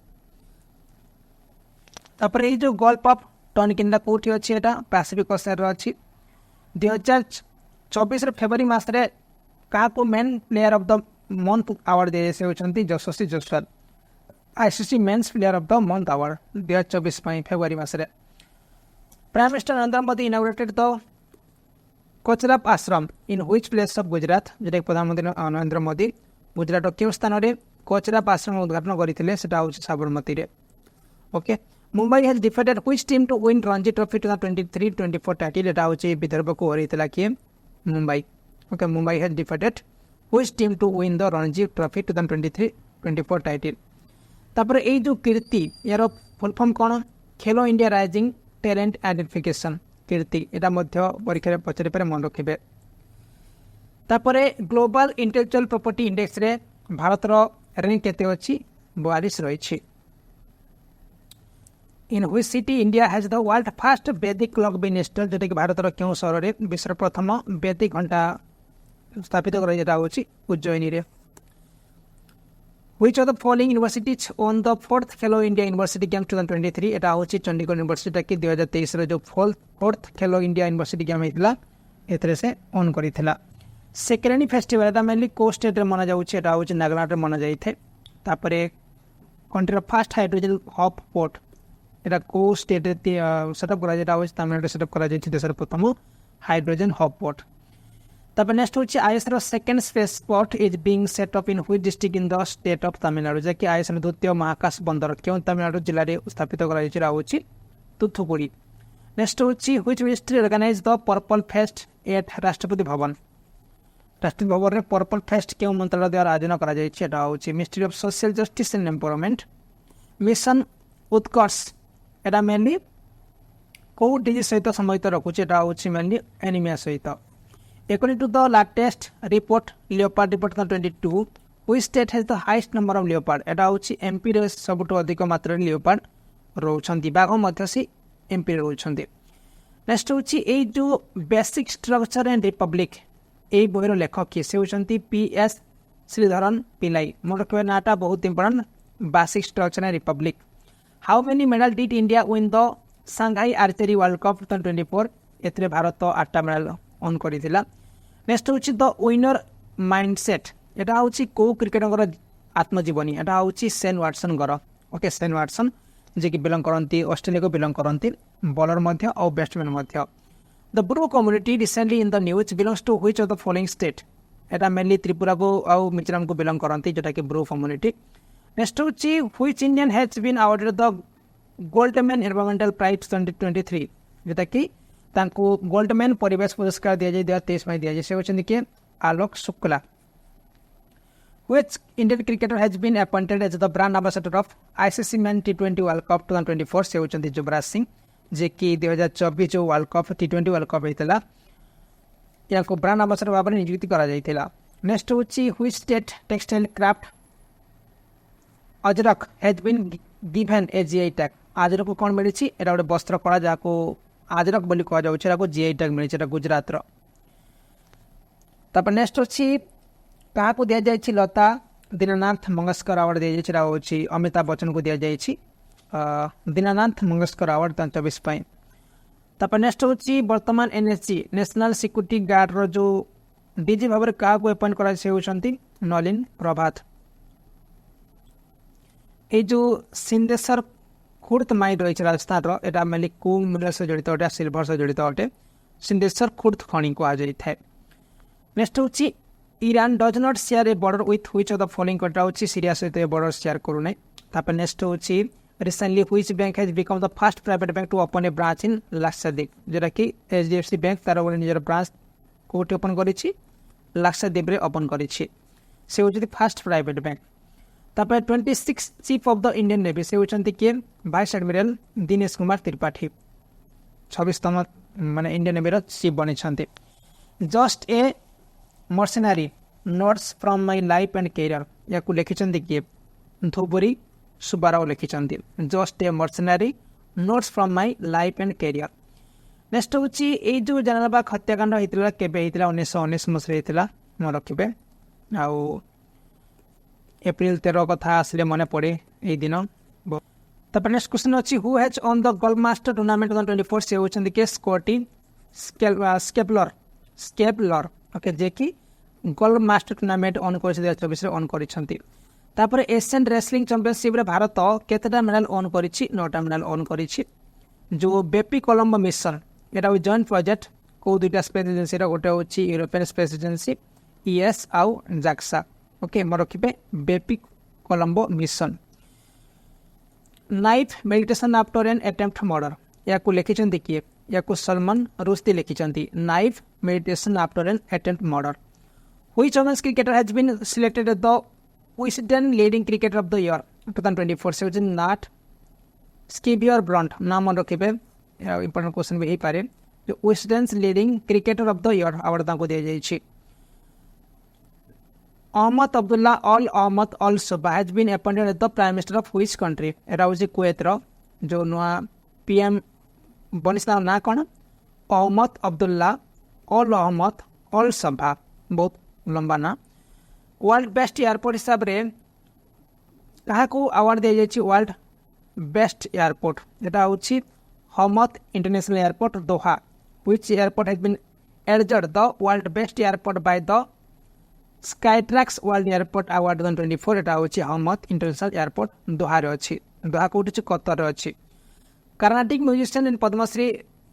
तापर ए जो गल्फ ऑफ टनकिंदा कोठी अछि एटा पैसिफिक ओशन रो अछि 2024 रे फेब्रुआरी मास रे का को men player of the month award दे से होचंती Yashasvi Jaiswal ICC men's player of the month award 2024 पई फेब्रुआरी मास रे prime minister Narendra Modi inaugurated the Kochrab ashram in which place of Gujarat जेटा प्रधानमंत्री नरेंद्र मोदी गुजरात के स्थान रे कोचराप आश्रम उद्घाटन करथिले सेटा होछि साबरमती रे okay Mumbai has defeated which team to win Ranji trophy 2023-24 title एटा होछि विदर्भ को हरैतला कि Mumbai okay Mumbai has defeated which team to win the Ranji trophy 2023-24 title तापर ए जो कीर्ति यार फुल फॉर्म कोन Khelo India rising talent identification Kirti एटा मध्य परीक्षा रे पचरे पर मन रखिबे तापरे ग्लोबल इंटेलेक्चुअल प्रॉपर्टी इंडेक्स रे भारत रो रैंक केते अछि 42 रही छी in which city India has the world first वैदिक क्लॉक बीन इंस्टॉल्ड जेटा कि भारत रो केउ शहर रे विश्व प्रथम वैदिक घंटा स्थापित करै जेटा होछि उज्जयिनी रे Which of the following universities on the 4th Hello India University Games 2023 एटा होछि चंडीगढ़ यूनिवर्सिटी कि 2023 रे जो 4th Hello India University Game हेतला एतरे से ऑन करिथिला सेकेंडरी फेस्टिवल एटा मेनली को स्टेट रे मना जाउछि एटा होछि नागालैंड रे मना जाइथे तापरे country row first hydrogen hub port एटा को स्टेट रे सेटअप करा जेटा होछि तमिलनाडु रे सेटअप करा जाइछि देशर प्रथम हाइड्रोजन हब पोर्ट तापर नेक्स्ट होछि आईएस रो second space spot is being set up in which district in the state of Tamil Nadu जे कि आईएस रो द्वितीय महाकाश बंदर क्यों तमिलनाडु जिल्ला रे स्थापित करा जाइछि रा होछि तुथुकुडी नेक्स्ट होछि which ministry organise the purple fest at Rashtrapati Bhavan रे पर्पल फेस्ट क्यों मंत्रालय द्वारा आयोजन करा जाइछि एटा होछि ministry of social justice and empowerment mission Utkarsh एटा मेनली को डिजीज सहित संबंधित रखुछि एटा होछि मेनली एनीमिया सहित According to the latest report, leopard report 22, which state has the highest number of leopard? एटा होछि एमपी रे सबटो अधिक मात्रा रे leopard रहउछन्ती बाघ मध्य से एमपी रे रहउछन्ती नेक्स्ट होछि ए जो बेसिक स्ट्रक्चर एंड रिपब्लिक ए बोइरो लेखक के से होछन्ती पीएस श्रीधरन पिलाई मोर के नाटा बहुत important basic structure and republic how many medal did India win the Shanghai archery world cup 2024 एतरे भारत 8टा मेडल ऑन करिथिला नेक्स्ट होछि द विनर माइंडसेट एटा होछि को क्रिकेटर आत्मजीवनी एटा होछि सेन वाटसन गर ओके सेन वाटसन जे कि बिलोंग करंती ऑस्ट्रेलिया को बिलोंग करंती बॉलर मध्य और बैट्समैन मध्य the Bru community recently in the news belongs to which of the following state एटा मेनली त्रिपुरा को और मिजोरम को बिलोंग करंती जेटा कि ब्रू कम्युनिटी नेक्स्ट होछि which Indian has been awarded the Goldman environmental prize 2023 जेटा कि तांको गोल्डमैन परिवेश पुरस्कार दिया जाय 2023 में दिया जाय से होचंदी के Alok Shukla which Indian cricketer has been appointed as the brand ambassador of ICC men टी20 वर्ल्ड कप 2024 से होचंदी युवराज सिंह जे कि 2024 जो वर्ल्ड कप टी20 वर्ल्ड कप हेतला याको ब्रांड एम्बेसडर भाबरे नियुक्ति करा जायतिला नेक्स्ट होची which state textile craft Ajrak has been given a GI tag Ajrak को कोन मिलिछि एटा गोटे वस्त्र कला जाको आजरक बोली कह जाऊँ जीआई टैग मिली गुजरात तापर नेक्स्ट अच्छी क्या दि जाए लता दीनानाथ मंगेशकर अवार्ड दि जाए अमिताभ बच्चन को दि जाए दीनानाथ मंगेशकर अवार्ड 2024 तापर नेक्स्ट हूँ वर्तमान एनएसजी नेशनल सिक्यूरिटी गार्ड रो जो डीजी भाव में क्या अपॉइंट कर नलिन प्रभात। ये जो सिंदेश्वर खुर्द माइन रही राजस्थान यहाँ मेनली को मिनरल से जड़ित अटे सिल्वर से जड़ित अटे सिंदेश्वर खुर्द खनि कहुए। नेक्स्ट हूँ Iran does not share a border with which of the following country हूँ सीरिया सहित बॉर्डर शेयर करूना। तापर नेक्स्ट हूँ recently which bank has become the first private bank to open a branch in Lakshadweep जोटा कि HDFC bank तार गोटे निजर ब्रांच कौटी ओपन करी लाक्षाद्वीप रे ओपन करी से हूँ फर्स्ट प्राइवेट बैंक। तापर 26 chief of the Indian navy से होती किए वाइस एडमिरल दिनेश कुमार त्रिपाठी 26तम माने इंडियन नेवी चीफ बनी। Just a mercenary notes from my life and career या लिखिं किए धुबुरी सुब्बाराव लिखिं just a mercenary notes from my life and career. Next हूँ ये जो जानबाग हत्याकांड होता केवे 1919 मसीहा मन रखिए आउ एप्रिल 13 कथा आसले मन पड़े ये दिन। तापर नेक्स्ट क्वेश्चन अच्छी who has on the golf master tournament 2024 से होती के स्कॉटी स्केपलर ओके जे कि गोल्फ मास्टर टूर्नामेंट ऑन कर 2024 ऑन कर। एशियन रेसलिंग चैंपियनशिप रे भारत केतेटा मेडल ऑन करी 9टा मेडल ऑन करी। जो बेपी कोलंबो मिशन यहाँ जॉइंट प्रोजेक्ट को दुईटा स्पेस एजेंसी गोटे हूँ यूरोपियन स्पेस एजेंसी ES आउ जाक्सा ओके मन रखिए Bepi Colombo mission. Knife meditation after an attempt murder या लिखिं किए या सलमान रुश्दी लिखिं knife meditation after an attempt murder. Which women's cricketer has been selected the Wisden leading cricketer of the year 2024 से होती नाट स्कीबियर ब्रंट नाम मन रखिए इंपोर्टेंट क्वेश्चन भी हो पारे। जो Wisden leading cricketer of the year award दी जाइए। Ahmad Abdullah Al Sabah has been appointed the prime minister of which country एरा हूँ कुवैत जो नुआ PM बनी ना कौन अहमद अब्दुल्ला अल सुबा बहुत लंबा ना। वर्ल्ड बेस्ट एयरपोर्ट हिसाब से क्या अवार्ड दी जाइए वर्ल्ड बेस्ट एयरपोर्ट यहाँ हूँ Hamad international airport Doha which airport has been adjudged the world best airport by the Skytrax world airport award 2024 यहाँ हूँ हमद इंटरनेशनल एयरपोर्ट दोहार अच्छी दोहा कौटी कतर अच्छी। Carnatic musician in Padmashri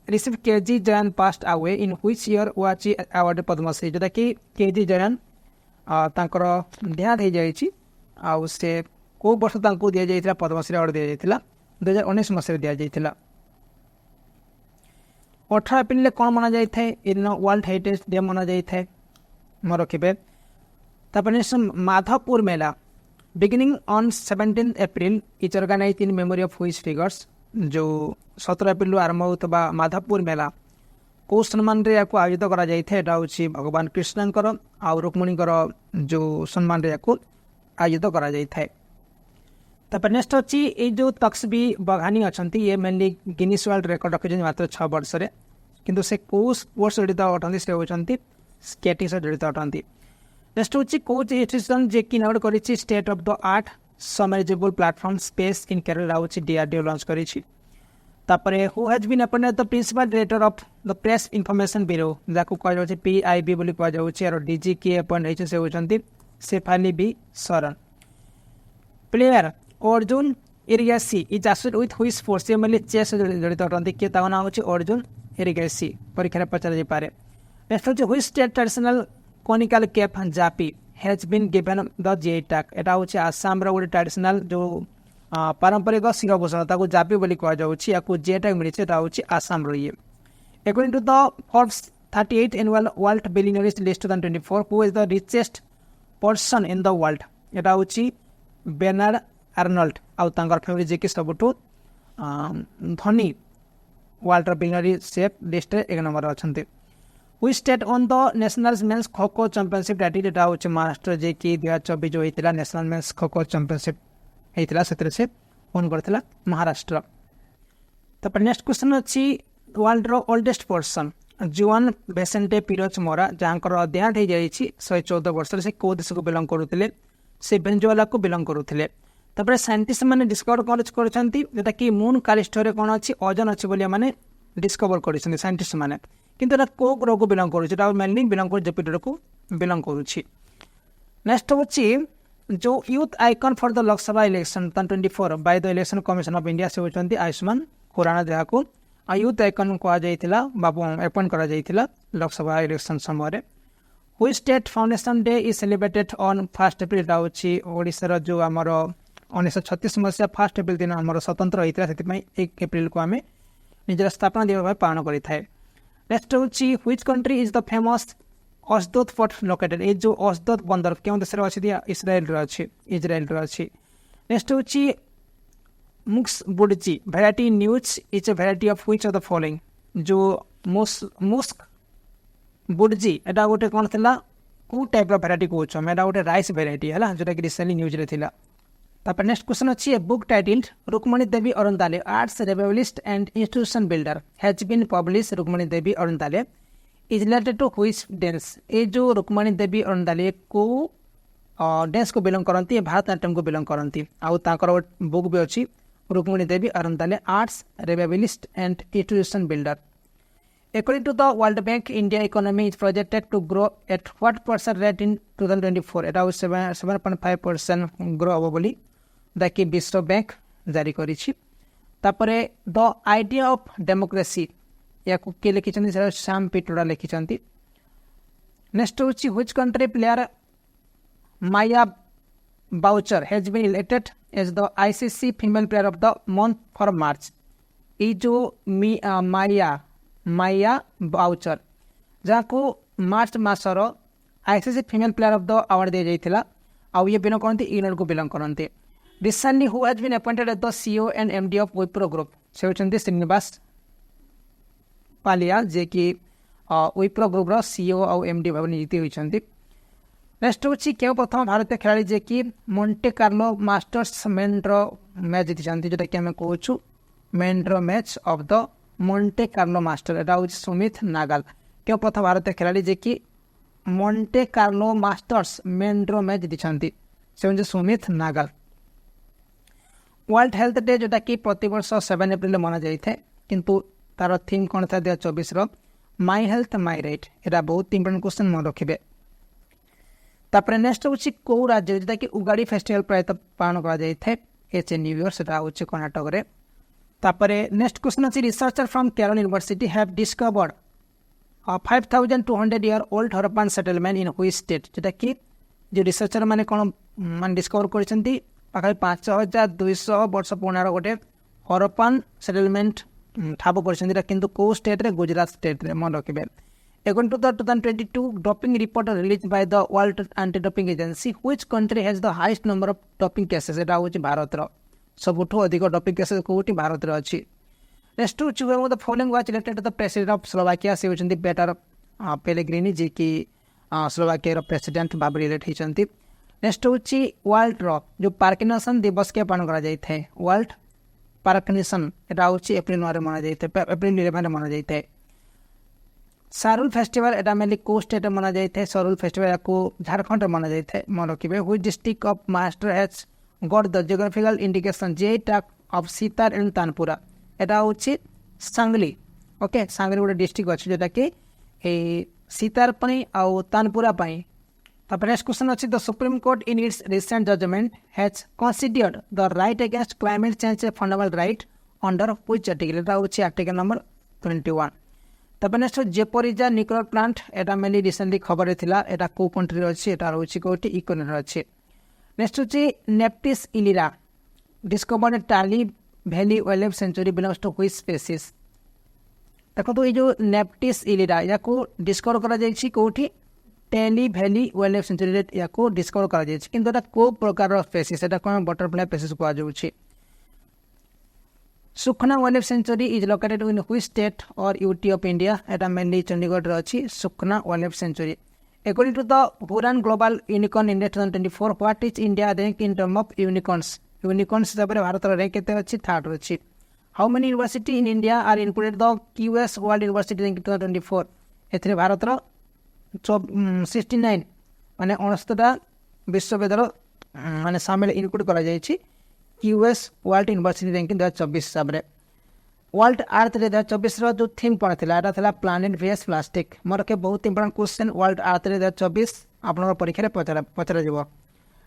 receive KG Jayan passed away in which year was award Padmashri जोटा कि KG जयन तांकर देहांत हो जाइए आउ से को वर्ष दि जाता पद्मश्री अवार्ड दि जाता 2019 मसीह दि जाता। 18 एप्रिल कौन मना जाए ये दिन वर्ल्ड हेरिटेज डे मना जाए मन रखिए। Madhavpur Mela beginning on 17 April is organised in memory of which figures जो 17 एप्रिल आरंभ होता माधवपुर मेला को सम्मान रे याको आयोजित करा जाइए एटा हूँ भगवान कृष्णकर आउ रुक्मिणीकर जो सम्मान रे याको आयोजित करा जाइए। तापर नेक्स्ट अच्छी ये जो तक्सबी बघानी अच्छा ये मेनली गिनीज वर्ल्ड रेकर्ड रखी मात्र 6 वर्ष किंतु से कौ स्पोर्ट्स जड़ित अटंती से होती स्केटिंग से जड़ित अटंती। नेक्स्ट हूँ कोच इंस्टीट्यूशन जे कि इनॉग्रेट करी state of the art submersible platform space in Kerala हूँ DRDO लॉन्च करी। तापर who has been appointed the principal director of the press information bureau जहाँ कहुचे PIB बोली कहुचे और DG किए अपॉइंट होती से होती Shefali B Sharan. Player Arjun Erigaisi is associated with which sports ये मेनली चेस जड़ित अटंती किए ना हूँ अर्जुन इरिगासी परीक्षा पचार जापे। नेक्स्ट हूँ which state traditional conical cap japi has been given the GI tag यहाँ हूँ आसाम गोटे ट्रेडिशनल जो पारंपरिक शिरभूषण जापी बोली कहुचे GI टैग मिली हूँ आसाम ये। According to the Forbes 38 annual world billionaires list 2024 who is the richest person in the world यहाँ हूँ बेनार्ड आर्नल्ड आउ फैमिली जी सबुठ धनी वर्ल्ड बिलियनियर सेफ लिस्ट 1 नंबर अच्छा। Which state won the national men's kho kho championship title यहाँ हूँ महाराष्ट्र जे कि 2024 जो होता national men's kho kho championship होता से फोन करता महाराष्ट्र। तापर नेक्स्ट क्वेश्चन अच्छी वर्ल्ड ओल्डेस्ट पर्सन जुआन बेसेंटे पिरोज मोरा जहाँ देहांत हो जाइए 114 वर्ष से कौ देश को बिलंग करुले से वेनेजुएला को बिलंग करुले। तापर साइंटिस्ट मैंने डिस्कवर करता कि मून कालिस्टर कौन अच्छी ओजन अच्छी बोली मैंने डिस्कवर कर साइंटिस्ट मैंने किंतु कौ ग्रह को बिलंग कर मेनली बिलंग कर जुपिटर को बिलंग करुछि। नेक्स्ट होछि जो youth icon for the Lok Sabha election 2024 by the election commission of India से होचंती आयुष्मान खुराना जहाको यूथ आइकन कहा जाइथिला बाबू अपॉइंट करा जाइथिला लोकसभा इलेक्शन समय। Which state foundation day is celebrated on 1 April होछि ओडिसा जो हमर 1936 मसीहा 1 एप्रिल दिन हमर स्वतंत्र होइतिला सेति 1 एप्रिल को हमें निजर स्थापना दिवस भाव पालन करि थाए। नेक्स्ट होछि which country is the famous Ashdod fort located ए जो अस्दोद बंदर केउ देश रे अछि दिया इस्राएल रे अछि। नेक्स्ट होछि मुक्स budgie variety news is a variety of which of the following जो मुस्क बुडजी एटा गोटे कोन थिला को टाइप रो वैरायटी कोछ हम एटा गोटे राइस वैरायटी हला जोटा कि रिसेंटली न्यूज रे थिला। तापर नेक्स्ट क्वेश्चन अछि a book titled Rukmini Devi Arundale arts revivalist and institution builder has been published. Rukmini Devi Arundale is related to which dance ए जो रुक्मणी देवी अरुणदाले को डांस को बिलोंग करंती भारतनाट्यम को बिलोंग करंती आउ ताकर बुक भी अछि Rukmini Devi Arundale arts revivalist and institution builder. According to the World Bank, India economy is projected to grow at what % rate in 2024? It was 7.5% grow बोली दाकि विश्व बैंक जारी करिछि। तापरे द आइडिया ऑफ डेमोक्रेसी या के लिखिछन्ति सर सैम पिटोरा लिखिछन्ति। नेक्स्ट होछि which country player Maia Bouchier has been elected as the ICC female player of the month for March. ई जो माया बाउचर जाको मार्च मासर ICC female player of the award दे जाइथिला आउ ये बिलोंग करंती इंग्लैंड को बिलोंग करंती। Recently who has been appointed as the CEO and MD of Wipro group से होचंती श्रीनिवास पालिया जे कि विप्रो ग्रुप रो सीईओ और एमडी भाव नियुक्ति होइछंती। नेक्स्ट होछि केउ प्रथम भारतीय खिलाड़ी जे कि Monte Carlo Masters main draw match जितिछंती जेटा कि हम कहूछु main draw match of the Monte Carlo master एटा होछि सुमित नागल। केउ प्रथम भारतीय खिलाड़ी जे कि Monte Carlo Masters main draw match जितिछंती से होछि Sumit Nagal. World health day जोटा कि प्रति वर्ष 7 एप्रिल मना जाई थे किंतु तार थीम कोन था 2024 रो माय हेल्थ माय राइट एटा बहुत इंपोर्टेंट क्वेश्चन मन रखिबे। तापर नेक्स्ट होछि को राज्य जोटा कि उगाड़ी फेस्टिवल प्राय पालन करा जाई थे एच न्यू ईयर सेटा होछि कर्नाटक रे। तापर नेक्स्ट क्वेश्चन अछि researcher from Kerala university have discovered 5200 year old Harappan settlement in which state जोटा कि जो रिसर्चर माने कोन मान डिस्कवर करछंती पाखा 5200 वर्ष पुराना गोटे हरप्पन सेटलमेंट ठाब करछंती किंतु को स्टेट रे गुजरात स्टेट रे मन रखिबे। According to the 2022 doping report released by the World Anti-Doping Agency, which country has the highest number of doping cases? एटा होछि भारत रो सबुठो अधिक डोपिंग केसेस कोठी भारत रे अछि। Next to choose the following was elected the president of Slovakia से होछंती Peter Pellegrini जे कि Slovakia रो प्रेसिडेंट भाबरे इलेक्ट हिचंती। नेक्स्ट होछि वर्ल्ड रो जो पार्किंसन दिवस के पालन करा जाय थे वर्ल्ड पार्किंसन एटा होछि अप्रैल 9 रे मना जाय थे अप्रैल 11 रे मना जाय थे। सारुल फेस्टिवल एटा मेनली को स्टेट मना जाय थे सारुल फेस्टिवल को झारखंड रे मना जाय थे मन रखिबे। Which district of Maharashtra has got the geographical indication जे tag of sitar and tanpura एटा होछि सांगली। ओके सांगली गोटे डिस्ट्रिक्ट अछि जेटा कि ए सीतार पई आ तानपुरा पई। तापर नेक्स्ट क्वेश्चन अछि the Supreme Court in its recent judgement has considered the right against climate change a fundamental right under which article एटा होछि आर्टिकल नंबर 21। तापर नेक्स्ट जेपोरिजा न्यूक्लियर प्लांट एटा मेनली रिसेंटली खबर थिला एटा को कंट्री रे अछि एटा होछि कोठी इकोनॉमी रे अछि। नेक्स्ट होछि Neptis ilira discovered Tale valley wildlife sanctuary belongs to which species. देखो तो ये जो नेप्टिस इलिरा या को डिस्कवर करा जायछि कोठी Tale valley wildlife sanctuary रे या को डिस्कवर करा जायछि किंतु एटा को प्रकार स्पीशीज एटा कोन बटरफ्लाई स्पीशीज को आजौछि। Sukhna wildlife sanctuary is located in which state और यूटी ऑफ इंडिया एटा मेनली चंडीगढ़ रे अछि Sukhna wildlife sanctuary. According to the Huron Global Unicorn Index 2024, what is India rank in terms of unicorns? Unicorns हिसाब रे भारत रो rank केते अछि third अछि। How many university in India are included the QS World University Rank 2024? एथरे Bharat रो 69 माने 69टा विश्वविद्यालय माने शामिल include करा जाय छी QS World University Ranking 2024 हिसाब रे। वर्ल्ड अर्थ 2024 जो थीम कौन थी एटा प्लानेट vs प्लास्टिक मोर के बहुत इंपोर्टेंट क्वेश्चन वर्ल्ड अर्थ 2024 आपन परीक्षा पचरा जीव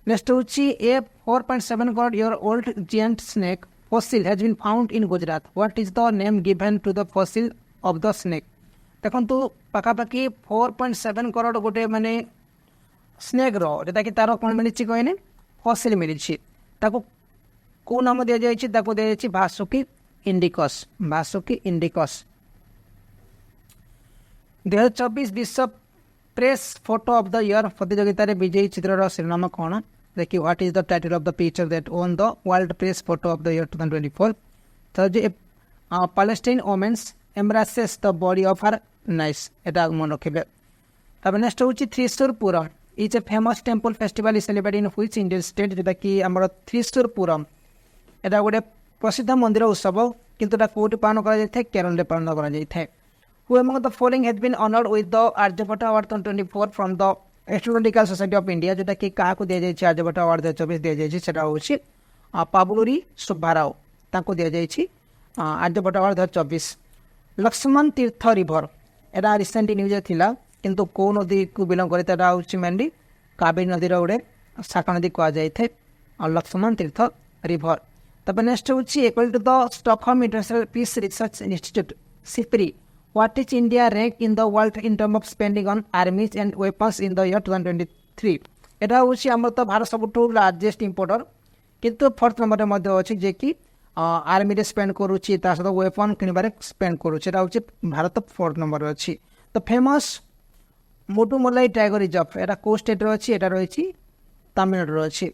नेक्स्ट हूँ a 4.7 crore year old giant snake fossil has been found in Gujarat what is the name given to the fossil of the snake देखो पाखापाखि 4.7 करोड़ गोटे माने स्नेक रोटा कि तार कौन मिली कहने फॉसिल मिली कौ नाम दि जाए भासुकी इंडिकस 2024 विश्व press photo of the year प्रतियोगिता विजयी चित्र शिरोनाम कौन देखिए what is the title of the picture that won the world press photo of the year 2024 तो जो Palestine women's embraces the body of her niece एटा मन रखिबे तब नेक्स्ट होची Thrissur Pooram is a famous temple festival is celebrated in which Indian state जोटा कि हमर थ्रीसुरपुरम एटा गोटे प्रसिद्ध मंदिर उत्सव किंतु कौटी पालन कर केरल पालन कर Who among the following has been honored with the Aryabhatta Award 2024 from the Astronomical Society of India जोटा कि क्या दि जाए आर्यभट्ट अवार्ड 2024 दि जाए सेटा हूँ पाबुलुरी सुब्बाराव तांको दि जाए आर्यभट्ट अवार्ड 2024 लक्ष्मण तीर्थ रिभर एटा रिसेंट न्यूज थिला किंतु कौ नदी को बिलंग करे हूँ मेनली कावेरी नदी गोटे शाखा नदी कह जाए लक्ष्मण तीर्थ रिभर तब नेक्स्ट हूँ equal to the Stockholm International Peace Research Institute SIPRI What is India ranked in the world in terms of spending on armies and weapons in the year 2023? एटा हूँ आम तो भारत सब लार्जेस्ट इंपोर्टर किंतु fourth number में अच्छे जे कि army spend करुच्ची सहित weapon किणवे spend करुच्चा हूँ भारत फोर्थ नंबर अच्छी तो फेमस मोटुमलाई टाइगर रिजर्व एटा को स्टेट अच्छी एटा रही तमिलनाडु अच्छी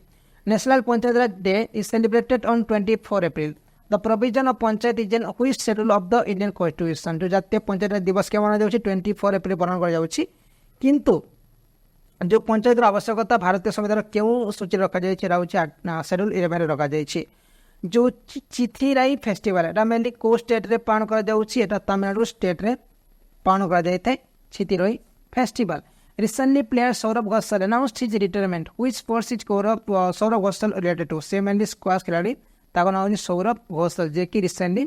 national panchayat day is celebrated on 24 April the provision of panchayat is an which schedule of the Indian constitution जो जातीय पंचायत दिवस के मना जाऊँगी 24 एप्रिल पालन कर किंतु जो पंचायत आवश्यकता भारतीय संविधान क्यों सूची रखा जाए शेड्यूल 11 रखा जाए जो चिथिराई फेस्टिवल एटा मेनली को स्टेट रे पालन कर तमिलनाडु स्टेट रे पालन कर Chithirai festival recently player Saurav Ghosal announced his retirement which sports is Saurav Ghosal related to से मेनली स्क्वाश खिलाड़ी ताको नाम हूँ सौरभ घोषाल जे कि रिसेंटली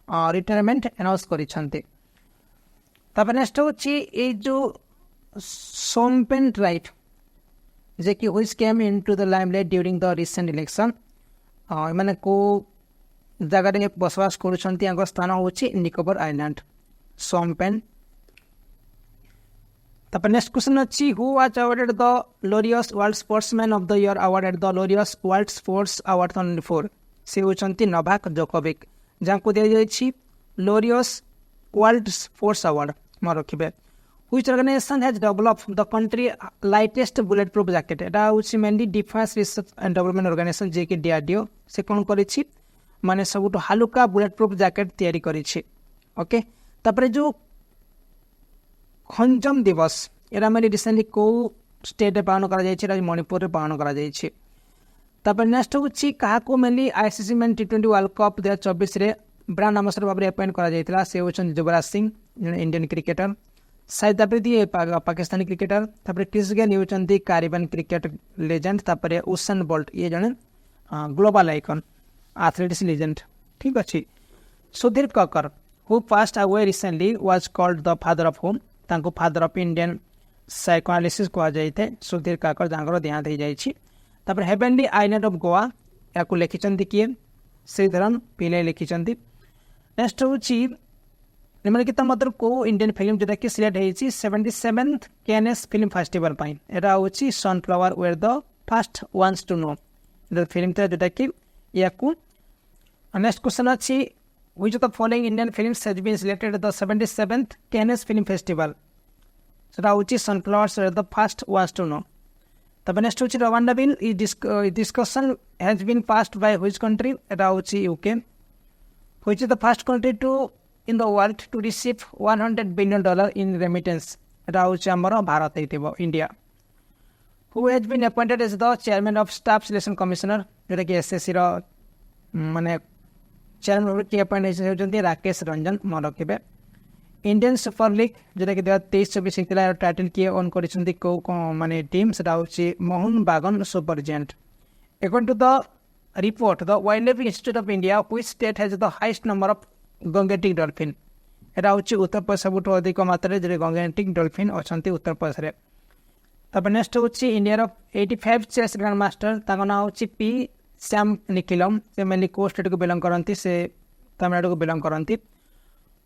रिटायरमेंट अनाउंस करिसेंते तब नेक्स्ट हूँ ये जो सोमपेन राइट जे कि which came into the limelight during the recent election माने को जगह बसवास कर स्थान हूँ निकोबर आइलैंड सोमपेन तब नेक्स्ट क्वेश्चन अच्छी who was awarded the Laureus world sportsman of the year award at the Laureus world sports award 2024 से होती नोवाक जोकोविक जहाँ दि जाए लोरियस वर्ल्ड स्पोर्ट्स अवार्ड मन रखिए which organisation has develop the country lightest bullet proof jacket एटा हूँ mainly defence research and development organisation जे कि DRDO से कौन करी माने सब हालुका बुलेट प्रूफ जैकेट तैयारी करी ओके तापर जो खंजम दिवस एरा मेरी रिसेंटली को स्टेट पालन कर मणिपुर पालन कर नेक्स्ट हूँ क्या mainly ICC men T20 world cup 2024 brand ambassador भाव में अपॉइंट कर से होती Yuvraj Singh Indian cricketer Shahid Afridi Pakistani cricketer Chris Gayle होती Caribbean cricket legend Usain Bolt ये जड़े ग्लोबल आइकन एथलेटिक्स लेजेंड ठीक अच्छे Sudhir Kakar who passed away recently was called the father of home तांको फादर ऑफ इंडियन साइकोएनालिसिस कह जाए सुधीर कक्कर जहाँ देहांत हो जाए हेवेनली आइलैंड ऑफ गोवा या लिखिं किए श्रीधरन पिले लिखिं नेक्स्ट हूँ निम्नलिखित मध्य को इंडियन फिल्म जोटा कि सिलेक्ट होती 77th कैनेस फिल्म फेस्टिवल एटा हूँ sunflower were the first ones to know film था जोटा कि या नेक्स्ट क्वेश्चन अच्छी which of the following Indian films has been selected the 77th Cannes film festival सेटा हूँ sunflowers were the first ones to know तब next हूँ Rwanda bill discussion has been passed by which country एटा हूँ UK which is the first country to in the world to receive $100 billion in remittance एटा हूँ आमर भारत हो India who has been appointed as the chairman of staff selection commissioner जोटा कि SSC माने chairman किए अपॉइंट होती राकेश रंजन मन रखिए इंडियन सुपर लीग जोटा कि 2023-24 होता टाइटल किए ऑन कर माने टीम से हूँ Mohun Bagan super giant according to the report the wildlife institute of India which state has the highest number of Gangetic dolphin एटा हूँ उत्तर प्रदेश सबुठ अधिक मात्रा जो गंगेटिक डॉल्फिन अच्छा उत्तर प्रदेश में। तब नेक्स्ट हूँ इंडिया 85 चेस ग्रांड मास्टर ना हूँ पी श्याम निखिलम से मेनली को स्टेट को बिलोंग करती से तमिलनाडु को बिलोंग करती।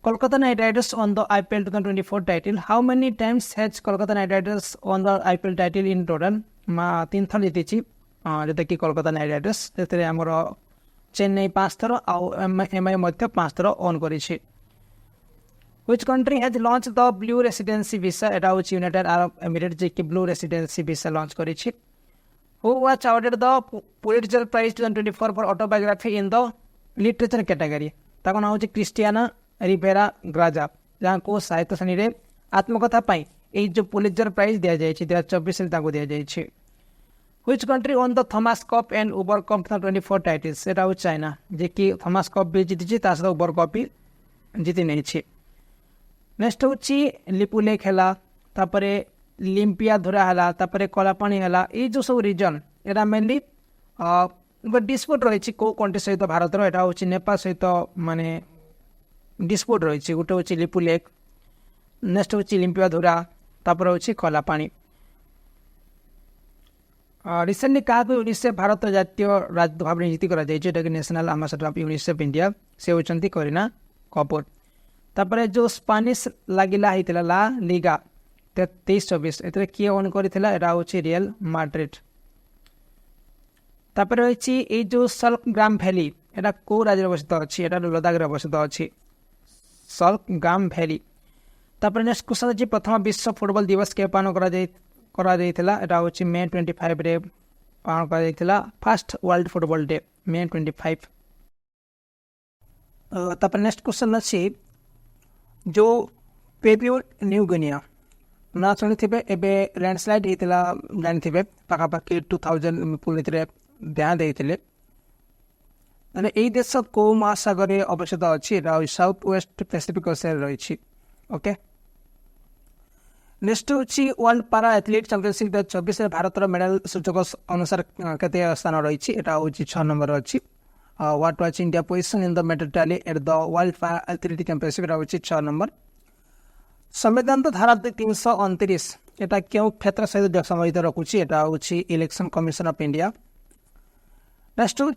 Kolkata night Riders on the IPL 2024 title how many times has Kolkata night Riders on the IPL title in total 3 थर जीति जोटा कि कोलकाता नाइट राइडर्स से आमर चेन्नई 5 थर आउ MI 5 थर ऑन करी। Which country has launched the blue residency visa? एटा हूँ यूनाइटेड अरब एमिरेट जे कि ब्लू रेसिडेंसी वीसा लॉन्च करी। Who was awarded the Pulitzer Prize 2024 for autobiography in the literature category? ताको ना हूँ क्रिस्टियाना रिवेरा ग्राजा जहाँ को साहित्य श्रेणी रे आत्मकथा पाई ए जो पुलित्जर प्राइज दिया जाए 2024 रे ताको दिया जाए। Which country won the Thomas Cup and Uber Cup 2024 titles? एटा हूँ चाइना जे कि थॉमस कप भी जीति ता सहित उबर कप भी जीति नहीं। नेक्स्ट हूँ लिपु लेक है तापरे लिम्पिया धुरा है कलापाणी है ये जो सब रिजन यहाँ मेनली डिस्प्यूट रही कौ कंट्री सहित भारत यहाँ हूँ नेपाल सहित माने डिस्प्यूट रही गोटे हूँ लिपु लेक नेक्स्ट हूँ लिम्पिया धुरा तापर हूँ कलापाणी। रिसेंटली क्या यूनिसेफ भारत जातीय राजदूत भाव नियुक्ति कराई national ambassador of UNICEF India से होती करीना कपूर। तापर जो स्पानिश लागिला होता ला लीगा 23-24 ए किए ओन करथिला एटा होची रियल मैड्रिड। तापर होची ए जो सल्कग्राम वैली एटा को राज्य अवस्थित अछि एटा लद्दाख रे अवस्थित अछि सल्कग्राम वैली। तापर नेक्स्ट क्वेश्चन अछि प्रथम विश्व फुटबॉल दिवस के पालन करा जायतिला एटा होची मे 25 रे पालन करा जायतिला फर्स्ट वर्ल्ड फुटबॉल डे मे 25। तापर नेक्स्ट क्वेश्चन अछि जो पेपियो न्यू गिनिया ना शुणी थे एबे लैंडस्लाइड होता जानी थे पाखापाखि 2000 पुणी ध्यान देते मैंने यही देश को महासागर अवस्थित अच्छी साउथ वेस्ट पैसिफिक ओशन रही। ओके नेक्स्ट हूँ वर्ल्ड पारा एथलीट चैंपियनशिप 2024 भारत मेडल सूचक अनुसार केते स्थान रही हूँ 6 नंबर अच्छी। What was India position in the medal tally at the world पारा एथलेटिक चैंपियनशिप हूँ 6 नंबर। संविधान धारा 329 एटा क्यों क्षेत्र सहित संबंधित रखुची एटा हूँ election commission of India. Next हूँ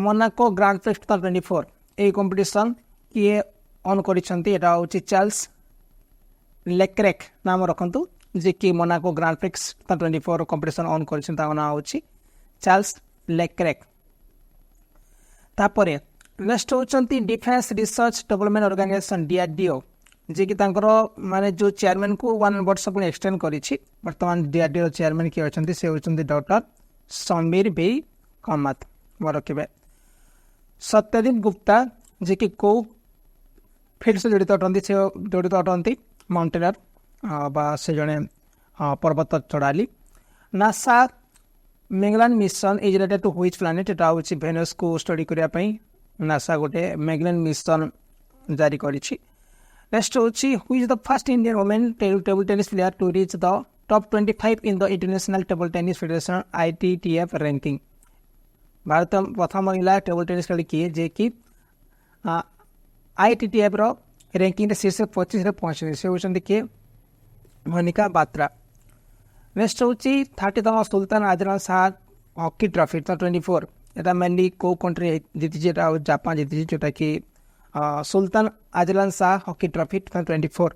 मोनाको ग्रांड प्रिक्स 2024 ए कंपटीशन किए ऑन करिसेंती एटा हूँ चार्ल्स लेक्रेक नाम रखंतु जे कि Monaco Grand Prix 2024 competition won करिसेंती ता नाम हूँ चार्ल्स लेक्रेक। तापरे नेक्स्ट होचंती defence research development organisation DRDO जे कि माने जो चेयरमैन को 1 वर्ष पुणी एक्सटेंड करिछि। वर्तमान DRDO चेयरमैन किए अछंती से होचंती डॉक्टर समीर बी कामत मोर रखिबे। सत्यदीप गुप्ता जे कि को फील्ड से जड़ित अटंती माउंटेनर बा से जने पर्वत चढ़ाली। NASA Magellan mission is related to which planet एटा हूँ वेनस को स्टडी करिया पई नासा गोटे मैगेलन मिशन जारी करिछि। नेक्स्ट हूँ who is the first Indian women table tennis player to reach the top 25 in the international table tennis federation ITTF ranking. Bharat प्रथम महिला टेबल टेनिस खेल किए जे कि ITTF रो रैंकिंग शीर्ष 25 पहुंचे से होती किए मोनिका बात्रा। नेक्स्ट हूँ 30तम सुल्तान आजलान शाह हॉकी ट्रॉफी 2024 एटा मेनली को कंट्री जीति जापान जीति जोटा कि सुल्तान आजलान शाह हॉकी ट्रॉफी 2024।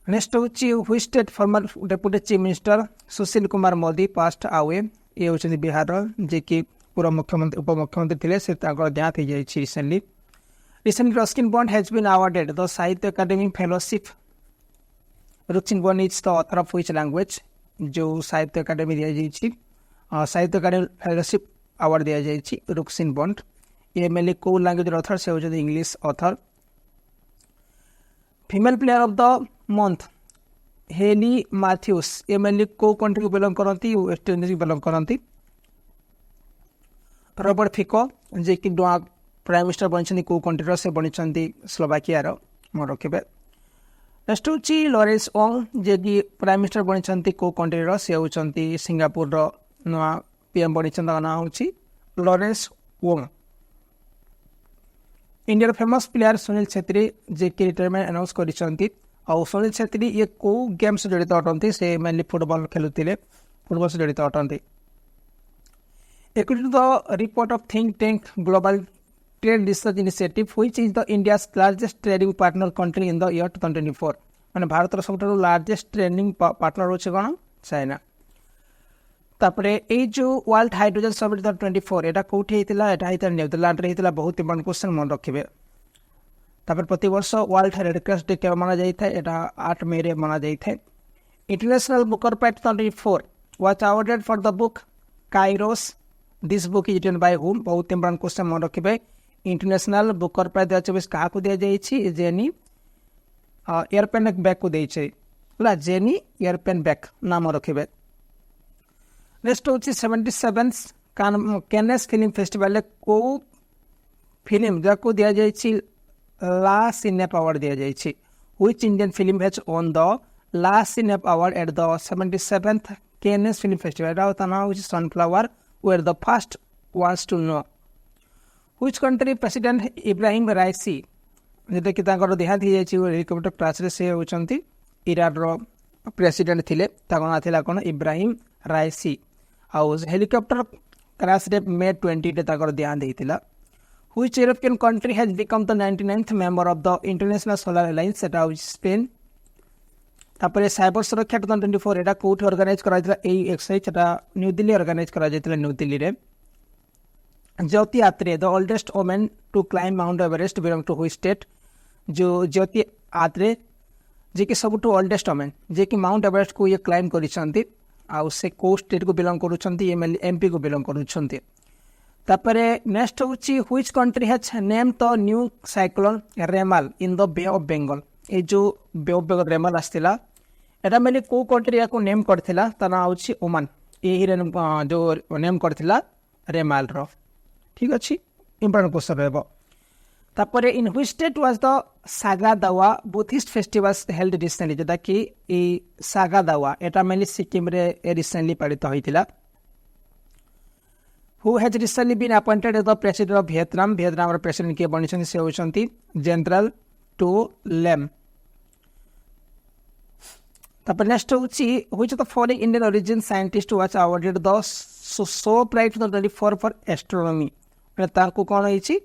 नेक्स्ट हूँ which state farmer deputy chief minister Sushil Kumar Modi past आवे ये होती बिहार जे कि पूर्व मुख्यमंत्री उपमुख्यमंत्री थे से देहांत हो जाए recently. Ruskin Bond has been awarded the Sahitya Akademi fellowship. Ruskin Bond is the author of which language जो साहित्य अकादमी दिया जाए साहित्य अकादमी फेलोशिप अवार्ड दिया जाए रस्किन बॉन्ड ये मेनली को लैंग्वेज ऑथर से होती English author. Female player of the month Hayley Matthews ये मेनली को कंट्री को बिलोंग करती वेस्ट इंडीज को बिलोंग करती। रॉबर्ट फिको जे कि प्राइम मिनिस्टर बनी को कंट्री से बनी स्लोवाकिया मन रखिए। नेक्स्ट हूँ लॉरेंस ओंग जे कि प्राइम मिनिस्टर बनी को कंट्री से होती सिंगापुर नुआ PM बनी ना हूँ Lawrence Wong. India famous player Sunil Chhetri जे कि रिटायरमेंट अनाउंस करिसंती और सुनील छेत्री ये को गेम से जड़ित अटंती से मेनली फुटबॉल खेलुतिले फुटबॉल से जड़ित अटंती according to the report of think tank global trade research initiative which is the India's largest trading partner country in the year 2024 माने भारत सबठारु लार्जेस्ट ट्रेडिंग पार्टनर होचे कोन चाइना तापरे ए जो वर्ल्ड हाइड्रोजन समिट 2024 एटा कोठी हेतिला एटा हेतिला New Zealand रे हेतिला बहुत important question मन रखिबे तापर प्रति वर्ष वर्ल्ड रेड क्रॉस डे के माना जाई था एटा 8 मई रे माना जाई था International Booker Prize 2024 was awarded for the book Kairos this book is written by whom बहुत इंपोर्टेंट क्वेश्चन मन रखिबे इंटरनेशनल बुकर प्राइज 2024 काहा को दिया जाई छी जेनी एयरपेन बैक को देई छै ला जेनी एयरपेन बैक नाम रखिबे नेक्स्ट होची 77 कैनस फिल्म फेस्टिवल को फिल्म जाको दिया जाई छी ला सिनेप अवार्ड दिया जाई छी which Indian film has won the La Cinef award at the 77th Cannes film festival दा नाम होची sunflower were the first ones to know which country president Ebrahim Raisi जेटा कि ताकर देहांत हो जाई हेलीकॉप्टर क्रैश रे से होचंती इरान रो प्रेसिडेंट थिले ताको ना थिला कोन इब्राहिम राइसी आउ हेलीकॉप्टर क्रैश रे मे 20 रे ताकर देहांत हेतिला which European country has become the 99th member of the International Solar Alliance सेटा इज स्पेन तापरे साइबर सुरक्षा 2024 एटा कोठ ऑर्गेनाइज करा दिला ए एक्सरसाइज सेटा न्यू दिल्ली ऑर्गेनाइज करा जायतिला न्यू दिल्ली रे Jyoti Atre the oldest woman to climb Mount Everest belong to which state जो ज्योति आत्रे जे कि सबटू ओल्डेस्ट वुमन जे कि माउंट एवरेस्ट को ये क्लाइम करिसंती आउ से को स्टेट को बिलोंग करूछंती एमपी को बिलोंग करूछंती तापरे नेक्स्ट होची which country has name the new cyclone Remal in the Bay of Bengal ए जो बे ऑफ बंगाल रेमाल आस्तिला एटा मेले को कंट्री को नेम करथिला तना होची ओमान ए जो नेम करथिला रेमाल रो ठीक अछि इंपोर्टेंट क्वेश्चन रहबो तापरे in which state was the Saga Dawa Buddhist festivals held recently जेटा कि ए सागा दावा एटा मेनली सिक्किम रे रिसेंटली पालित होइतिला who has recently been appointed as the president of Vietnam रो प्रेसिडेंट के बनिसन से होचंती जनरल टू लेम तापर नेक्स्ट होची which of the following Indian origin scientist was awarded the Shaw prize 2024 for astronomy ताको कोन होईची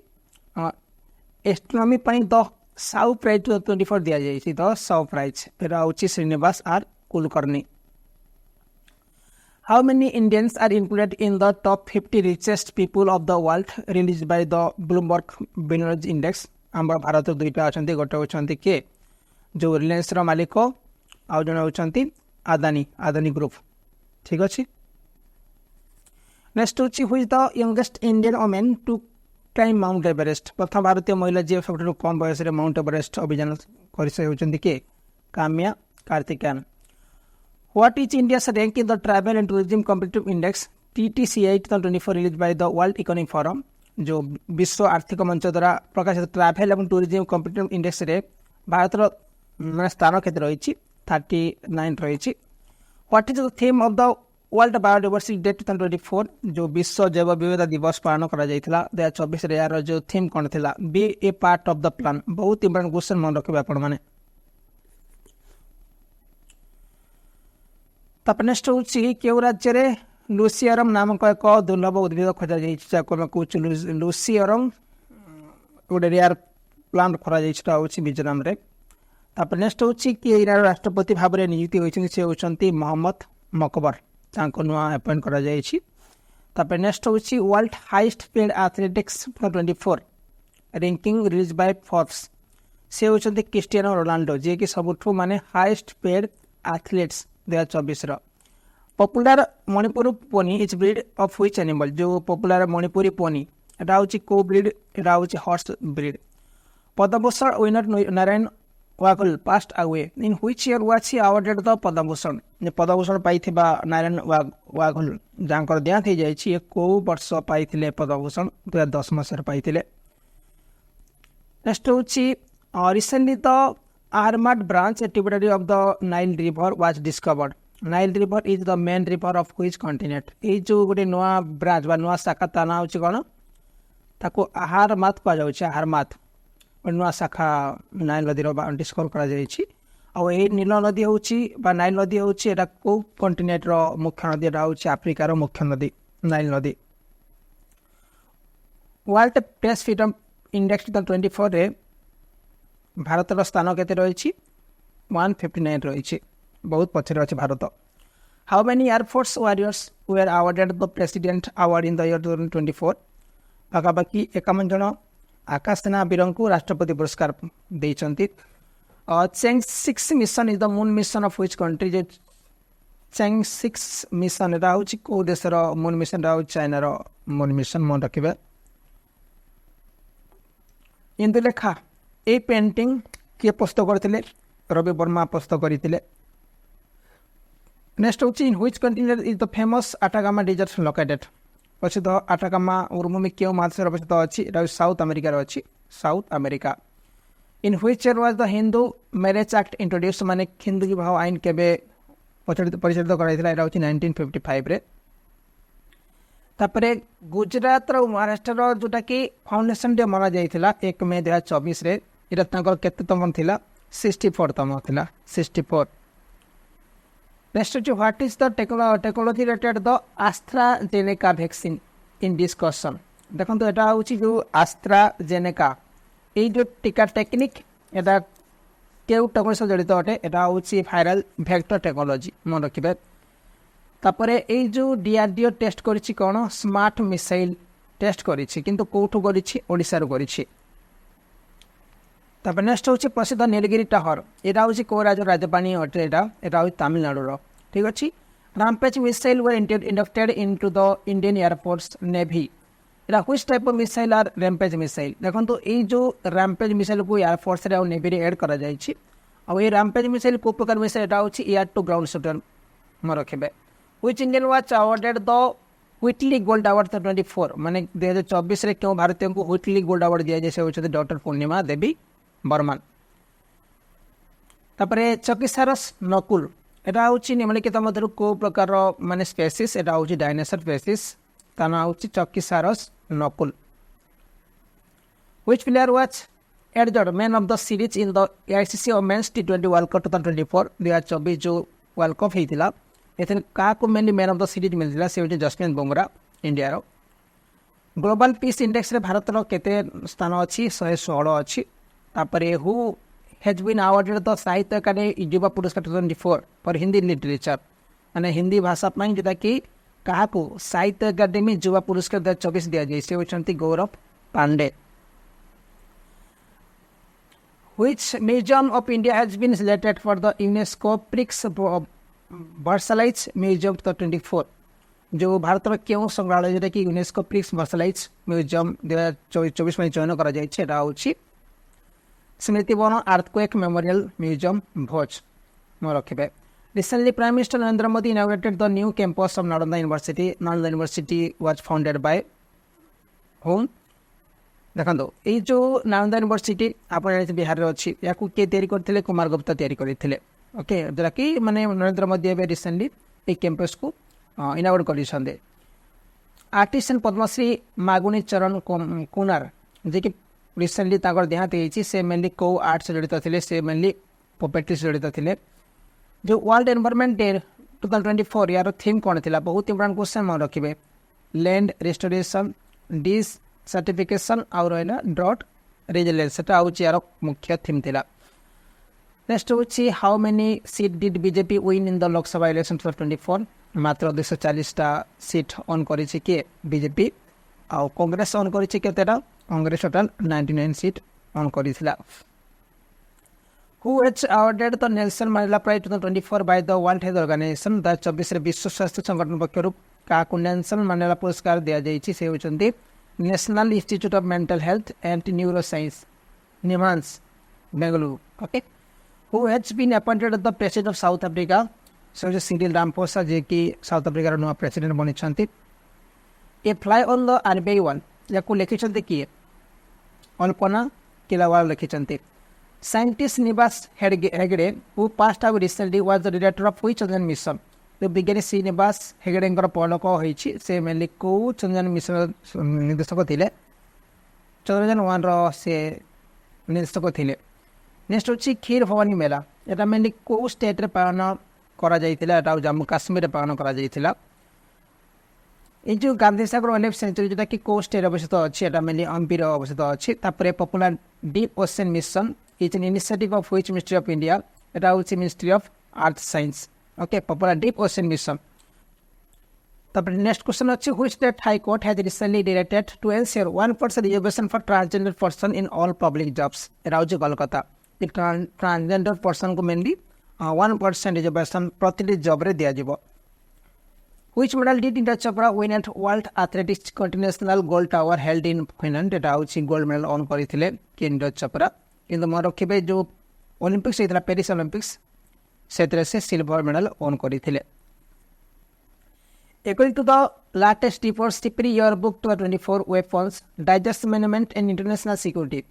एस्ट्रोनॉमी पई द साउ प्राइज 2024 दिया जाई द साउ प्राइज एरा होची Srinivas R Kulkarni how many Indians are included in the top 50 richest people of the world release by the Bloomberg billionaire index आम भारत दुईटा अछंती गोटे होचंती के जो रिलायंस रो मालिक आउ जने होचंती आदानी ग्रुप ठीक अछि नेक्स्ट होची who is the youngest Indian woman to climb Mount Everest प्रथम भारतीय महिला जे सबठु कम बयस रे माउंट एवरेस्ट अभियान करिसे होचंती के Kamya Karthikeyan what is India's rank in the travel and tourism competitive index TTCI 2024 released by the World Economic Forum जो विश्व आर्थिक मंच द्वारा प्रकाशित ट्रैवल एवं टूरिज्म कॉम्पिटिटिव इंडेक्स रे भारत रो माने स्थान केते रहिछि 39 रहिछि what is the theme of the world biodiversity day 2024 जो विश्व जैव विविधता दिवस पालन करा जायतिला 2024 रे यार जो थीम कोन थिला be a part of the plan बहुत इंपोर्टेंट क्वेश्चन मन रखबे आपण माने तापर नेक्स्ट होची केउ राज्य रे लुसियरम नामक एक दुर्लभ उद्भिद खोजा जायछि जाको हम कुछ लुसियरम गोटे रेयर प्लांट खोजा जायछि ता होछि मिजोरम रे तापर नेक्स्ट होछि कि इरान राष्ट्रपति भाव रे नियुक्ति होइछन से होचंती मोहम्मद मकबर तांको नुआ अपॉइंट करा जायछि तापर नेक्स्ट होछि world highest paid athletics 2024 ranking release by Forbes से होचंती क्रिस्टियानो रोनाल्डो जे कि सबठु माने हाईएस्ट पेड एथलीट्स 2024 रो popular Manipur pony is breed of which animal जो पॉपुलर मणिपुरी पोनी एटा होची को ब्रीड एटा होची horse breed Padma Bhushan winner Narayan Vaghul passed away in which year was he awarded the Padma Bhushan ने पद्मभूषण पाइथिबा नारायण वागल जांकर देहांत हे जाय छी को वर्ष पाइथिले पद्मभूषण 2010 मसर पाइथिले नेक्स्ट होची recently the armored branch a tributary of the Nile river was discovered Nile river is the main river of which continent ए जो गोटे नवा ब्रांच बा नवा शाखा ताना होची कोन ताको आहार मात को जाउची आहार मात नुआ शाखा नाइल नदी डिस्कवर करा नील नदी हूँ नाइल नदी हूँ एटा को कंटिनेंट मुख्य नदी हूँ आफ्रिकार मुख्य नदी नाइल नदी। वर्ल्ड प्रेस फ्रीडम इंडेक्स 2024 रे भारत स्थान केते रही 159 रही बहुत पछरे अच्छे Bharat. How many air force warriors were awarded the president award in the year 2024 पाखापाखि 51 जन आकाश सेना वीर को राष्ट्रपति पुरस्कार देइछंती। Chang'e 6 mission is the moon mission of which country जे चेंग 6 मिशन एटा होची को देशर मून मिशन रा चाइना रो मून मिशन मन रखिबे। इंदुलेखा ए पेंटिंग किए पुस्तक करथिले रवि वर्मा पुस्तक करथिले। नेक्स्ट होची in which country is the famous Atacama desert located प्रसिद्ध अटाकामा मरुभूमि क्यों महादेश अवस्थित अच्छी साउथ अमेरिकार अच्छी South America. In which year was the Hindu marriage act introduce माने हिंदू विवाह आईन केबे परिचालित कराइथिला एटा होची 1955 रे। तापरे गुजरात रो महाराष्ट्र रो जोटा कि फाउंडेशन डे मना जाइथिला 1 मई 2024 रे एटा तांकर केतेतम थिला 64 तम थिला 64। नेक्स्ट जो what is the technology related the AstraZeneca vaccine in discussion देखो तो एटा होची जो एस्ट्राजेनेका ये जो टीका टेक्निक एटा केउ टेक्नोलॉजी से जड़ित अटे एटा होची वायरल वेक्टर टेक्नोलॉजी मन रखिबे। तापरे ए जो डीआरडीओ टेस्ट करिछि कोन स्मार्ट मिसाइल टेस्ट करिछि किंतु कोठु करिछि ओडिसा रो करिछि। तापर नेक्स्ट होची प्रसिद्ध नीलगिरी टावर एटा होची को राजधानी अटे एटा होची तमिलनाडु रो ठीक अछि। Rampage missile were inducted into the Indian air force navy Etah which type of missile are rampage missile देखो तो ये जो रैम्पेज मिसाइल को एयरफोर्स रे और नेवी रे ऐड करा जायछि। और ये रैम्पेज मिसाइल को प्रकार मिसाइल एटा होची एयर टू ग्राउंड शूटर म रखिबे। Which Indian was awarded the Whitley Gold award 2024 माने 2024 रे क्यों भारतीय को व्हिटली गोल्ड अवार्ड दिया जैसे होचे डॉक्टर पूर्णिमा देवी बर्मन। तापरे चकिसारस नकुल एटा होची निम्नलिखित मध्यरु को प्रकार माने स्पेसीस एटा होची डायनासोर स्पेसीस ताना होची Chakisaurus nekul. Which player was adjudged man of the series in the ICC women's टी20 वर्ल्ड कप 2024 2024 जो वर्ल्ड कप हेतिला एथन का को mainly man of the series मिलथिला से होची जसप्रीत बुमराह इंडिया रो। ग्लोबल पीस इंडेक्स रे भारत रो केते स्थान अछि 116 अछि। तापरे who has been awarded the Sahitya Akademi युवा पुरस्कार 2024 फॉर हिंदी लिटरेचर माने हिंदी भाषा पई जेता कि कहा को साहित्य अकादमी युवा पुरस्कार 2024 दिया जाय से होचंती Gaurav Pandey. Which museum of India has been selected for the UNESCO Prix Versailles museum 2024 जो भारत में क्यों संग्रहालय जेटा कि यूनेस्को प्रिक्स वर्सलाइज म्यूजियम 2024 में चयन करा जाय छै एटा होची Smriti Van earthquake memorial museum Bhuj म रखिबे। Recently prime minister Narendra Modi inaugurated the new campus of Nalanda university. Nalanda university was founded by whom देखो ये जो नालंदा यूनिवर्सिटी आप बिहार में अच्छी या किए तैयारी करते कुमार गुप्त तैयारी करते ओके जोटा कि माने नरेंद्र मोदी एवं रिसेंटली ये कैंपस को इनागोरेट कर। आर्टिस्ट पद्मश्री मागुनी चरण कुनार जे कि रिसेंटली देहांत होती से मेनली को आर्ट से जड़ित थे से मेनली पोपेट्री से जड़ित थे। जो वर्ल्ड एनवायरनमेंट डे 2024 यार थीम कौन थी बहुत इंपोर्टेंट क्वेश्चन मन रखिए लैंड रेस्टोरेशन डिस सर्टिफिकेशन और रहा ड्रॉट रेजिलेंस यार मुख्य थीम थिला। नेक्स्ट होची how many seat did BJP win in the Lok Sabha election 2024 मात्र 240टा सीट ऑन करिछि के बीजेपी आ कांग्रेस ऑन करिछि केतेटा कांग्रेस टोटल 99 सीट ऑन करिथिला। Who has awarded the Nelson Mandela Prize 2024 by the World Health Organization 2024 विश्व स्वास्थ्य संगठन पक्षरु काकु नेल्सन मंडेला पुरस्कार दिया जाइछि से होचंती national institute of mental health and neuro science NIMHANS Bengaluru. Okay who has been appointed the president of South Africa so Cyril Ramaphosa जे कि साउथ अफ्रीका रो नुवा प्रेसिडेंट बनि छंती। A fly on the RBI one याकु लिखिछंती किए Alpana किलावाल लिखिछंती। Scientist Nibas Hegde, who passed away recently, was the director of which Chandrayaan mission? The beginning Nibas Hegde poloko hoichi se mainly ko Chandrayaan mission निर्देशक थिले। Chandrayaan 1 रो से निदेशक थे। Next हूँ खीर भवानी मेला, यहाँ मेनली कौ स्टेट पालन कर जम्मू काश्मीर पालन कर ये जो गांधी सागर वाइल्ड सेंचुरी जोटा कि कौ स्टेट अवस्थित अच्छी मेनली एमपी अवस्थित अच्छी। Popular deep ocean mission is an initiative of which ministry of India, एटा होची ministry of earth science. Okay, popular deep ocean mission. Next question अच्छी which state high court has recently directed to ensure 1% reservation for transgender person in all public jobs, एटा होची Kolkata. Transgender person को mainly 1% reservation प्रति job रे दिया जिवो। Which medal did Neeraj Chopra win at World Athletics Continental Gold Tower held in Finland? एटा होची gold medal on करथिले कि नीरज चोपड़ा। किंतु मन रखिबे जो ओलंपिक्स हेतला पेरिस ओलंपिक्स सेतरे से सिल्वर मेडल ऑन करथिले। According to the latest report Slippery Yearbook 2024 Weapons Digest Management and International Security,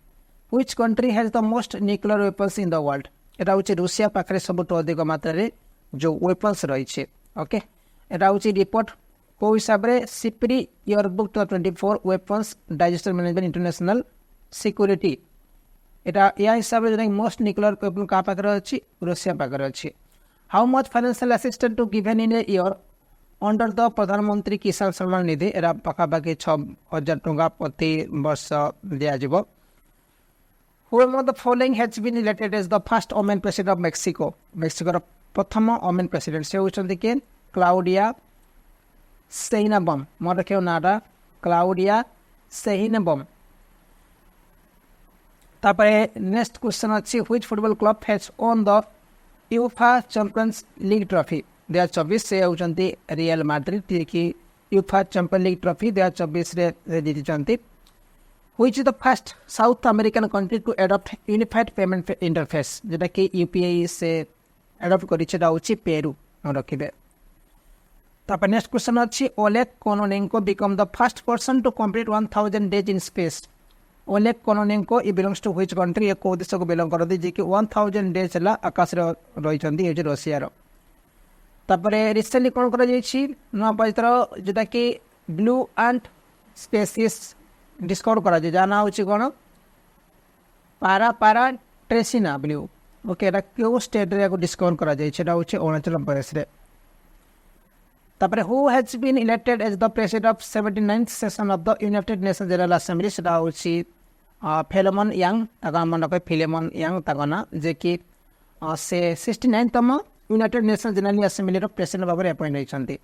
which country has the most nuclear weapons in the world? एटा होची Russia पाखरे सबुठ अधिक मात्रा रे जो वेपन्स रही छे। ओके, एटा होची रिपोर्ट को हिसाब रे Sipri yearbook 2024 weapons digester management international security, एटा या हिसाब रे मोस्ट न्यूक्लियर वेपन का पाखरे अछि, रूसिया पाखरे अछि। How much financial assistance to given in a year under the Pradhan Mantri Kisan Samman Nidhi, एटा पाखापाखि 6000 टंका प्रति वर्ष दिया जिवो। Who among the following has been elected as the first woman president of Mexico? Mexico प्रथम woman president से होचंती के क्लाउडिया सेइनाबम। मन रखियो नाटा क्लाउडिया सेइनाबम। तापरे नेक्स्ट क्वेश्चन अछि which football club has won the UEFA champions league trophy 2024 से होचंती real Madrid की UEFA champions league trophy 2024 रे जीतिचंती। Which is the first South American country to adopt unified payment interface, जेटा कि UPI से adopt करिछेटा होची Peru रखिबे। तापर next question अछि Oleg Kononenko become the first person to complete 1000 days in space. Oleg Kononenko he belongs to which country? ये को देश को belong करदी जे कि 1000 days ला आकाश रे रहिचंदी ए जे रशिया रो। तापर रिसेंटली कोन करा जायछि नवा पवित्र जेटा कि ब्लू एंट स्पेसिस डिस्कवर करा जाना होची कोन पारा ट्रेसिना ब्लू। ओके, एटा क्यों स्टेट रे को डिस्कवर करा जाय छेटा होची अरुणाचल प्रदेश रे। तापरे who has been elected as the president of 79th session of the United Nations General Assembly, सेटा होची फिलेमन यांग। ताका मन रखे फिलेमन यांग ताकना जे कि से 69 तम यूनाइटेड नेशंस जनरल असेंबली रो प्रेसिडेंट भाबरे अपॉइंट होइछंती।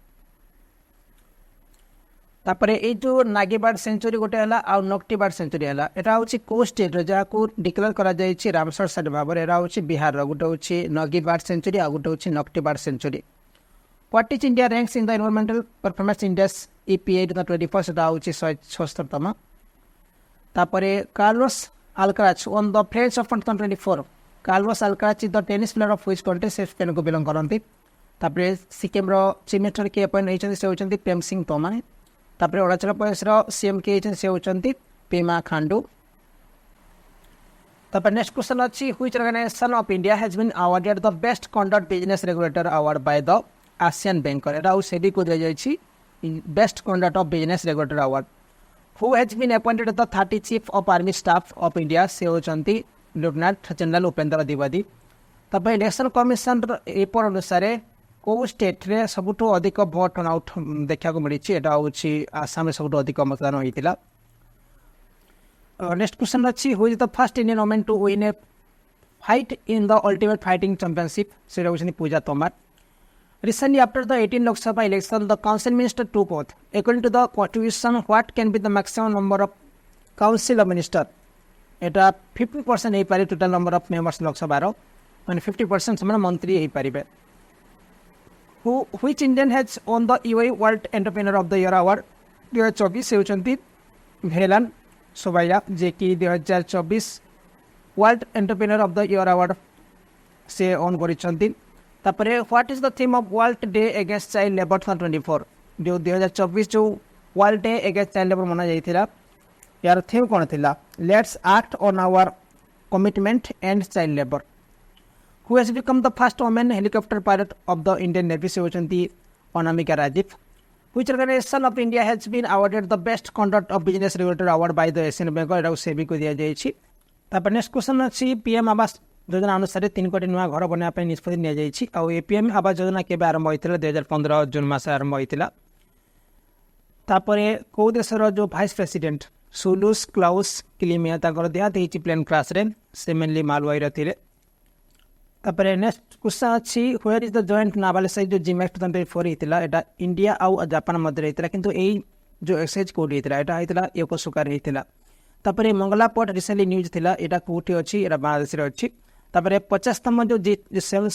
तापरे ए जो नागीबार्ड सेंचुरी गोटे हला आ नक्टीबार्ड सेंचुरी हला, एटा होची को स्टेट रो जा को डिक्लेयर करा जाय छि रामसर साइड भाबर। एरा होची बिहार रो गोटे होची नागीबार्ड सेंचुरी आ गोटे होची Nakti bird sanctuary. What is India ranks in the environmental performance index EPA 2021, एटा होची 176 तम। तापरे Carlos Alcaraz won the French Open 2024, Carlos Alcaraz is the tennis player of which country? से स्पेन को बिलोंग करंती। तापरे सिक्किम रो चीफ मिनिस्टर के अपॉइंट होइछन्ती से होइछन्ती प्रेम सिंह तोमाने। तापरे अरुणाचल प्रदेश रो सीएम के से होचंती पेमा खांडू। तापर नेक्स्ट क्वेश्चन अछि which organisation of India has been awarded the best conduct business regulator award by the ASEAN banker, एटा उ सेबी को दिया जायछि best conduct of business regulator award. Who has been appointed the 30 chief of army staff of India, से होचंती lieutenant general Upendra Dwivedi. तापर election commission report अनुसार को स्टेट रे सबुठ अधिक भोट टर्नआउट देखा को मिली, एटा होची आसाम रे सबुठ अधिक मतदान होइतिला। नेक्स्ट क्वेश्चन अछि who is the first Indian woman to win a fight in the ultimate fighting championship, सेटा होची Pooja Tomar. Recently after the 18 Lok Sabha election the council minister took oath. According to the constitution what can be the maximum number of council of minister? एटा 50% हे पारे total number of members Lok Sabha रो, माने 50% समान मंत्री हे पारिबे। Which Indian has won the UAE World Entrepreneur of the Year Award 2024 से होचंती Helen सोबाया, जे कि 2024 world entrepreneur of the year award से ऑन करिसंती। तापरे what is the theme of world day against child labour 2024, जो 2024 जो world day against child labour मना जाइथिला, यार थीम कोन थिला? Let's act on our commitment end child labour. Who has become the first woman helicopter pilot of the Indian Navy, से होचंती Anamika Rajiv. Which organization of India has been awarded the best conduct of business regulator award by the Asian Bank, एटा सेबी को दिया जायछि तापर next question अच्छी PM Awas Yojana अनुसार 3 कोटी नुआ घर बनवाई निष्पत्ति नि पीएम आवास योजना केवे आरंभ होता 2015 जून मास आरंभ होता तापर कौ देशर जो भाइस प्रेसिडेंट सुलुस क्लाउस क्लिमिया देहांत होती प्लेन क्रैश रे से मेनली मालवाई रे तापर नेक्स्ट क्वेश्चन अच्छी where is the joint novel exercise जो जिमैक्स 2024 होता एटा इंडिया आउ जापान मध्य होता किंतु यही जो एक्सरसाइज कोड होता एटा होता योकोसुकार होता तापर मंगला पोर्ट रिसेंटली न्यूज थिला एटा कोठी अछि एटा बांग्लादेश रे अछि तापर 50तम जो G7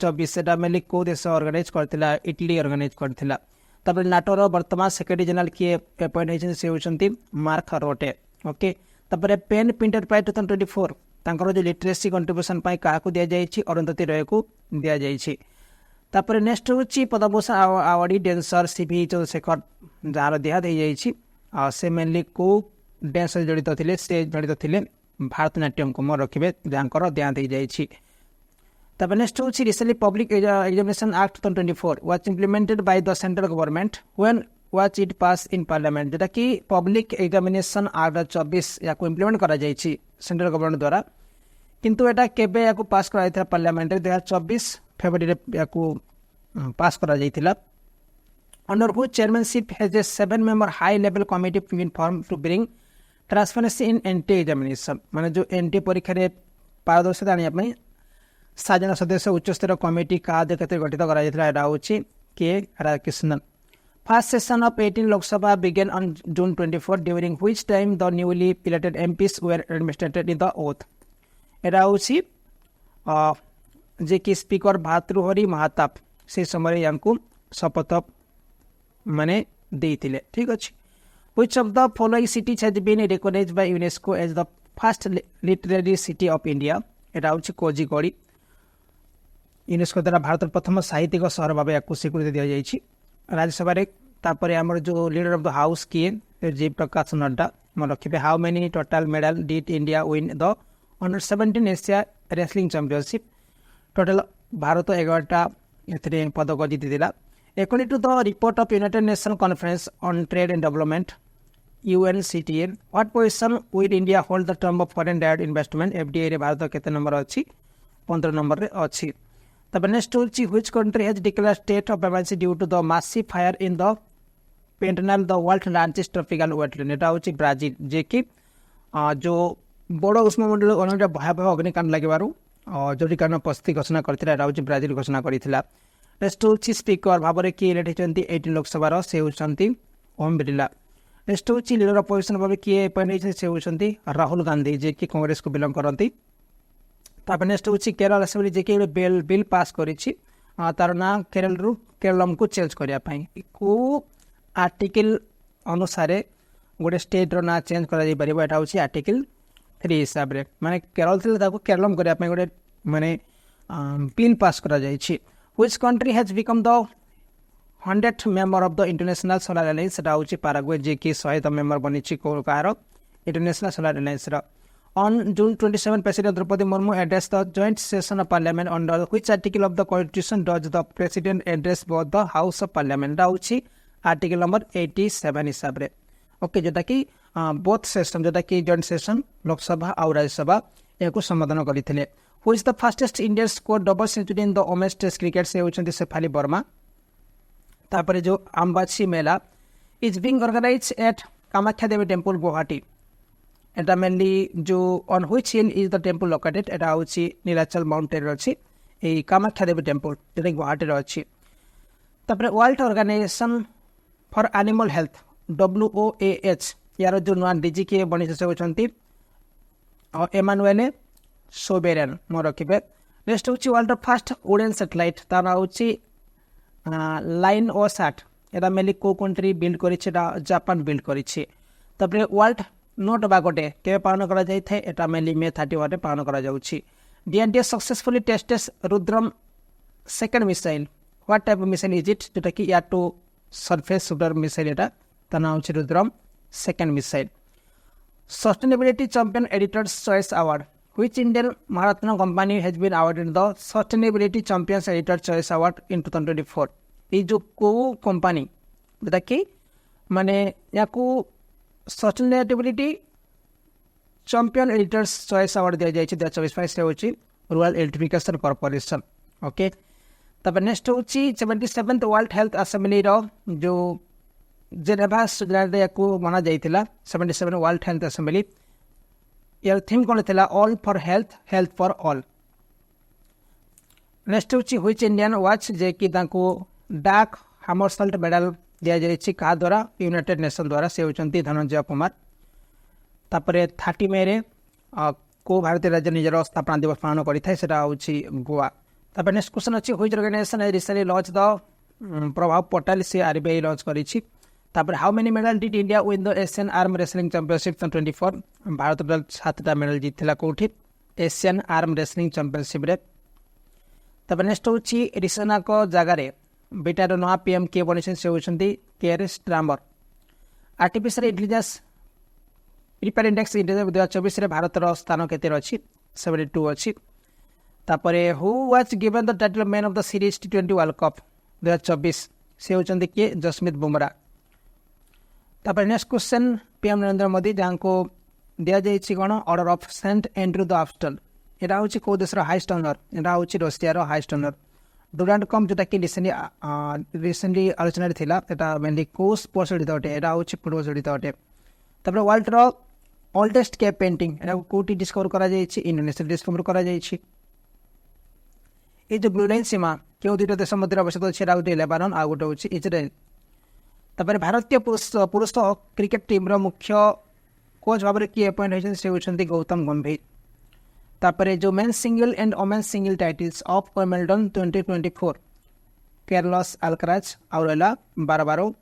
24 एटा मेनली को देश ऑर्गेनाइज करथिला इटली ऑर्गेनाइज करथिला तापर नाटो रो वर्तमान सेक्रेटरी जनरल के अपॉइंट होइछन से होइछंती मार्क रोटे ओके तापर पेन प्रिंटेड प्राइज 2024 तांकर जो लिटरेसी कंट्रीब्यूशन पाई काको दिया जायछि अरुंधति रॉय को दिया जायछि तापर नेक्स्ट होछि Padma Bhushan awardee dancer C V Chandrasekhar जार दिया दे जायछि आ से मेनली को डांस जड़ित थे से जड़ित थे भारतनाट्यम को मन रखिए जहाँ दिया दी जाइए तब नेक्स्ट हूँ recently public examination act 2024 was implemented by the central government when was it pass in parliament जोटा कि पब्लिक एग्जामिनेशन एक्ट 24 या इम्प्लीमेंट करा जाइए सेंट्रल गवर्नमेंट द्वारा किंतु एटा केबे या पास करा पार्लियामेंट 2024 फेब्रुआरी या पास करा जाइथिला under whose chairmanship has a 7-member high-level committee been formed to bring transparency in NT examination माने जो NT परीक्षा रे पारदर्शिता आनिया पई 7 जन सदस्य उच्चस्तर कमिटी का अध्यक्षता गठित करा जायतिला एटा होची के Radhakrishnan first session of 18 Lok Sabha began on June 24 during which time the newly elected MPs were administered in the oath एटा होची जे कि स्पीकर भातृहरि महाताप से समय यांकु शपथ माने देइतिले ठीक अछि which of the following cities has been recognised by UNESCO as the first literary city of India एटा होछि कोझिकोड यूनेस्को द्वारा भारत प्रथम साहित्यिक शहर भाव या स्वीकृति दिया जाइछि राज्यसभा रे तापर हमर जो लीडर ऑफ द हाउस किए जी प्रकाश नड्डा मन रखिबे how many total medal did India win the under 17 Asia wrestling championship total Bharat 11टा एथरे पदक जीतिला According to the report of United Nations Conference on Trade and Development, UNCTAD, what position will India hold the term of foreign direct investment FDI रे भारत केते number अछि 15 number रे अछि तब नेक्स्ट होछि which country has declared state of emergency due to the massive fire in the Pantanal the world largest tropical wetland एटा होछि Brazil जे कि जो बड़ उष्णमंडल अनेक भयावह अग्निकांड लागबारु जोटी कारण पस्ती घोषणा करथिला एटा होछि ब्राजील घोषणा करथिला नेक्स्ट होछि स्पीकर भाव में किए इलेक्ट होती 18 लोकसभा से होती ओम बिरला नेक्स्ट होछि लीडर अपोजिशन भाव किए अपॉइंट से होती राहुल गांधी जे कि कांग्रेस को बिलोंग करती तापर नेक्स्ट होछि केरल असेंबली जे कि बिल पास करिछि तार ना केरलम को चेंज करिया पई को आर्टिकल अनुसार गोटे स्टेट रो ना चेंज करा जाई परिबो एटा होछि आर्टिकल 3 हिसाब रे माने केरल थिले ताको केरलम करिया पई गोटे माने बिल पास करा जाइछि Which country has become the 100th member of the International Solar Alliance? एटा होछि पैराग्वे जे कि 100 मेंबर बनिछि कार इंटरनेशनल सोलर अलायंस रा On June 27 President Draupadi Murmu addressed the joint session of parliament under which article of the constitution does the president address both the house of parliament होछि article number 87 हिसाब रे okay जेटा कि both session जेटा कि joint session Lok Sabha और राज्यसभा एको संबोधन करिथिले Who is the fastest Indian score double century in the women's test cricket से होचंती शेफाली वर्मा तापर जो अंबाची मेला is being organized at Kamakhya Devi temple Guwahati Etah mainly जो on which hill is the temple located एटा होची Nilachal mountain रछि ए कामाख्या देवी टेम्पल जेटा गुवाहाटी रछि तापर World Organisation for Animal Health WOAH यार जो नवा डीजी के बनि से होचंती एमानुएल सोबेरियन mo रखिबे नेक्स्ट होची वर्ल्ड फर्स्ट वुडन सैटेलाइट तार नाम होची लाइन ओ सैट एटा मेनली को कंट्री बिल्ड करिछि एटा जापान बिल्ड करिछि तबरे वर्ल्ड नोट बागोटे के पालन करा जाय थे एटा मेनली मे 31 रे पालन करा जाउछि DND successfully tested Rudram second missile what type of missile is it जेटा कि या टू सरफेस शूटर मिसाइल एटा तार नाम होछि Rudram second missile sustainability champion editors choice award Which Indian Maharatna company has been awarded the Sustainability Champions Editor Choice Award in 2024? ये जो को company बता कि माने या को sustainability champion editors choice award दिया जाए 2024 हूँ रूरल इलेक्ट्रिफिकेशन कॉर्पोरेशन। ओके तब नेक्स्ट हूँ 77th वर्ल्ड हेल्थ असेंबली जो जेनेवा स्विट्जरलैंड को मना जाइथिला 77 वर्ल्ड हेल्थ असेंबली यार थीम कौन था all for health health for all. Next हूँ व्हिच इंडियन वॉच जे कि डाक हामरसल्ट मेडल दिया जाए क्या द्वारा यूनाइटेड नेशन द्वारा से होती धनंजय कुमार। तापर 30 मे रे को भारतीय राज्य निजर स्थापना दिवस पालन करता है गोवा। तापर नेक्स्ट क्वेश्चन अच्छी which organisation recently launch the Prabhav portal से आरबीआई लॉन्च करी। तापर how many medal did India win the Asian arm wrestling championship 24 Bharat दल 7टा मेडल जीतला कौटी एशियन आर्म रेसलिंग चैंपियनशिप रे। तापर नेक्स्ट हूँ रिसोना को जगार बेटार नवा पीएम किए बनी से होती Keir Starmer. Artificial intelligence prepare index 2024 Bharat स्थान केते अच्छी 72 अच्छी। तापर who was given the title man of the series T20 world cup 2024 से होती किए जसमीत बुमराह। तापर next question PM Narendra Modi जहाँ को दिया जाइए कौन order of Saint Andrew the apostle यहाँ हूँ कौ देशर हाइस्ट ऑनर यहाँ हूँ रशियार हाइस्ट ऑनर। डुरांड कप जोटा कि रिसेंटली आलोचना था मेनली कौ स्पोर्ट्स जड़ित अटे यहाँ हूँ फुटबल जड़ित अटे। तापर वर्ल्ड ओल्डेस्ट केव पेंटिंग यहाँ कौटी डिस्कवर करा इंडोनेशिया डिस्कवर करा ये जो ब्लू लाइन सीमा क्यों दुईटा देश मध्य अवस्थित अच्छे गोटे लेबानन आ गोटे हूँ इजराइल। तापर भारतीय पुरुष क्रिकेट टीम मुख्य कोच भाव में किए अपॉइंट होती से होती गौतम गंभीर। तापर जो men single and women's single titles of Wimbledon 2024 Carlos Alcaraz और रहा बारबारो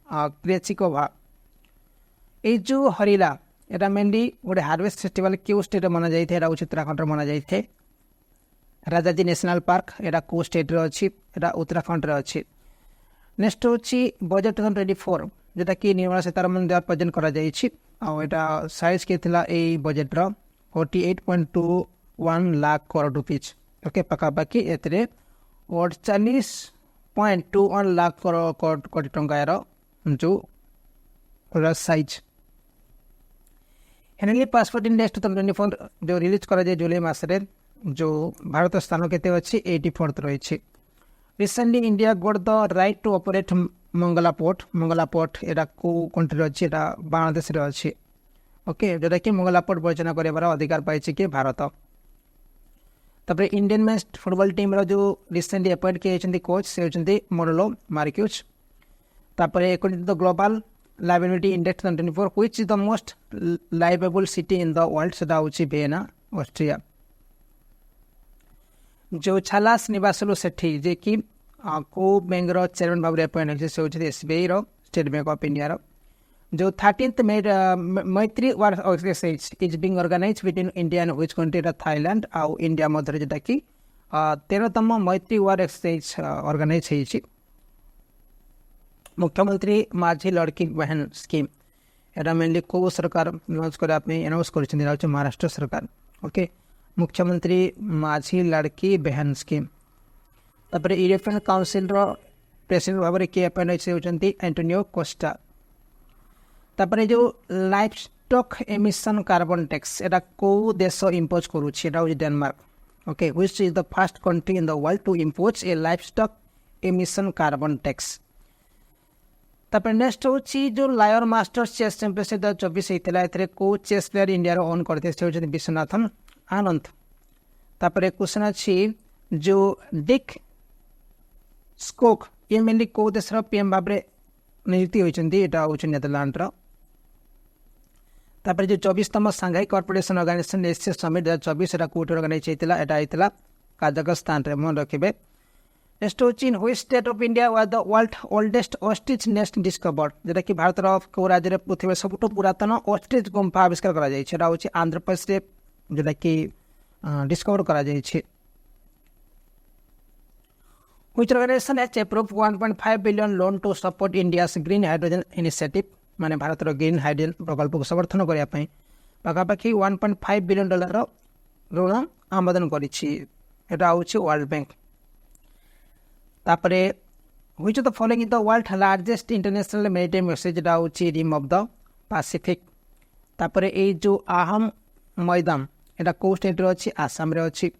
क्रेचिकोवा। ये जो हरिला यहाँ मेनली गोटे हार्वेस्ट फेस्टिवल क्यों स्टेट मना जाए उत्तराखंड मना जाए। राजाजी नेशनल पार्क यहाँ कौ स्टेट अच्छी यहाँ उत्तराखंड अच्छी। नेक्स्ट हूँ बजेट 2024 जोटा कि निर्मला सीतारमण द्वारा प्रेजेंट करा साइज के budget 48.21 lakh crore rupees. Okay पखापाखि ए 48.21 लाख कोटी टंकार जो साइज। हेनली पासपोर्ट इंडेक्स 2024 जो रिलीज करा जाए जुलाई मासरे जो भारत स्थान केते अच्छी 84th रही। Recently India got the right to operate Mongla port यहाँ कौ कंट्री अच्छी बांग्लादेश अच्छी। ओके जोटा कि मंगला पोर्ट परिचालना कर अधिकार पाई कि भारत। तापर इंडियन मेन्स फुटबॉल टीम जो रिसेंटली अपॉइंट किए कोच से होती मोरलो मार्क्यूज। तापर according to the global liveability index 2024 which is the most liveable city in the world से हूँ वियना ऑस्ट्रिया। जो छालास निवासलु सेठी जे कि को बैंक चेयरमैन भाव में अपॉइंट होती से होती SBI state bank of India. जो 13th मैत्री वार exercise is being organise between India and which country Thailand आउ इंडिया मध्य जोटा कि 13तम मैत्री वार एक्सरसाइज ऑर्गेनाइज होती। मुख्यमंत्री माझी लड़की बहन स्कीम यहाँ मेनली कौ सरकार लॉन्च करने अनाउंस कर महाराष्ट्र सरकार। ओके मुख्यमंत्री माझी लड़की बहन स्कीम। तापर यूरोपियन काउंसिल प्रेसिडेंट भाव में किए अपॉइंट से होती एंटोनियो कोस्टा। तापर जो life stock emission carbon tax यहाँ कौ देश इम्पोज करुँच Denmark. Okay which is the first country in the world to impose a life stock emission carbon tax. तापर नेक्स्ट हूँ जो लायर मास्टर्स चेस चैंपियनशिप 2024 होता है कौ चेस प्लेयर इंडिया ओन करते से होती विश्वनाथन आनंद। तापर क्वेश्चन अच्छी जो डिक स्कोक ये मेनली कौ देशर पीएम भाव में नियुक्ति होती यहाँ हूँ नेदरलैंड। तापर जो 24तम Shanghai corporation organisation Asia summit 2024 कौटे ऑर्गेनाइज होता यहाँ काजाखस्तान मन रखिए। नेक्स्ट हूँ in which state of India was the world oldest ostrich nest discovered जोटा कि भारत कौ राज्य पृथ्वी सबुठ पुरातन ऑस्ट्रिच गुंफा आविष्कार करा हूँ आंध्र प्रदेश जोटा कि डिस्कवर करा which organisation has approved 1.5 billion loan to support India's green hydrogen initiative माने भारत ग्रीन हाइड्रोजन प्रकल्प को समर्थन करने पखापाखि $1.5 बिलियन ऋण आवेदन करा हूँ वर्ल्ड बैंक। तापर which of the following is the world largest international maritime message हूँ रिम ऑफ द पैसिफिक। तापर ये जो अहम मैदान एटा को स्टेट रे अछि आसाम रे अछि।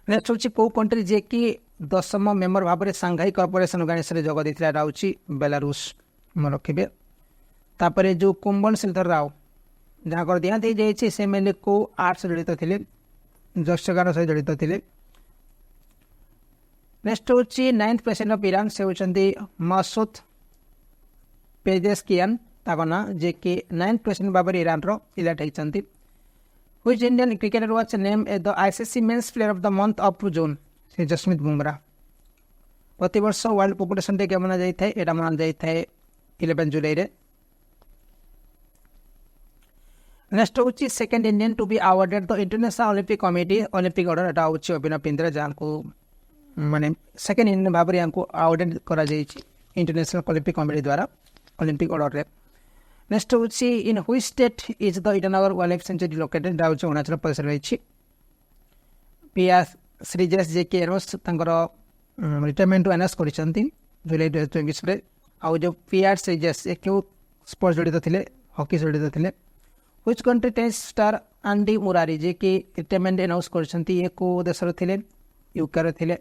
नेक्स्ट होछि को कंट्री जे कि 10th मेंबर भाबरे सांघाई कॉर्पोरेशन ऑर्गेनाइजेशन रे जोग दैथिला एटा होछि बेलारूस मन रखिबे। तापरे जो कुंबन सिलधर राव जहाँ कर दिया दे जाइए से मेले को आर्ट्स जड़ित थे यक्षगान सहित जड़ित थे। नेक्स्ट हूँ 9th प्रेसिडेंट ऑफ ईरान से होती मसूद पेजेस्कियान ताको ना जे कि 9th प्रेसिडेंट भाव ईरान रो इलेक्ट होती। Which Indian cricketer was name as the ICC men's player of the month of June से जसमीत बुमराह। प्रति वर्ष वर्ल्ड पॉपुलेशन डे के मना जाए एटा मना जाए 11 जुलाई रे। नेक्स्ट हूँ second Indian to be awarded the International Olympic Committee Olympic order एटा हूँ अभिनव बिंद्रा जहाँ को माने सेकेंड इंडियन भाव में यहाँ अवार्डेड करा इंटरनेशनल ओलंपिक कमिटी द्वारा ओलंपिक ऑर्डर रे। नेक्स्ट हूँ in which state is the Itanagar wild life sanctuary located एटा हूँ अरुणाचल प्रदेश रही। पीआर श्रीजेश जे के एनोस रिटायरमेंट अनाउंस कर जुलाई 2024 में। आउ जो पीआर श्रीजेश क्यों स्पोर्ट्स जड़ित थे हॉकी जड़ित थे। Which country tennis star Andy Murray जे कि रिटायरमेंट अनाउंस कर को देश थे यूके थे।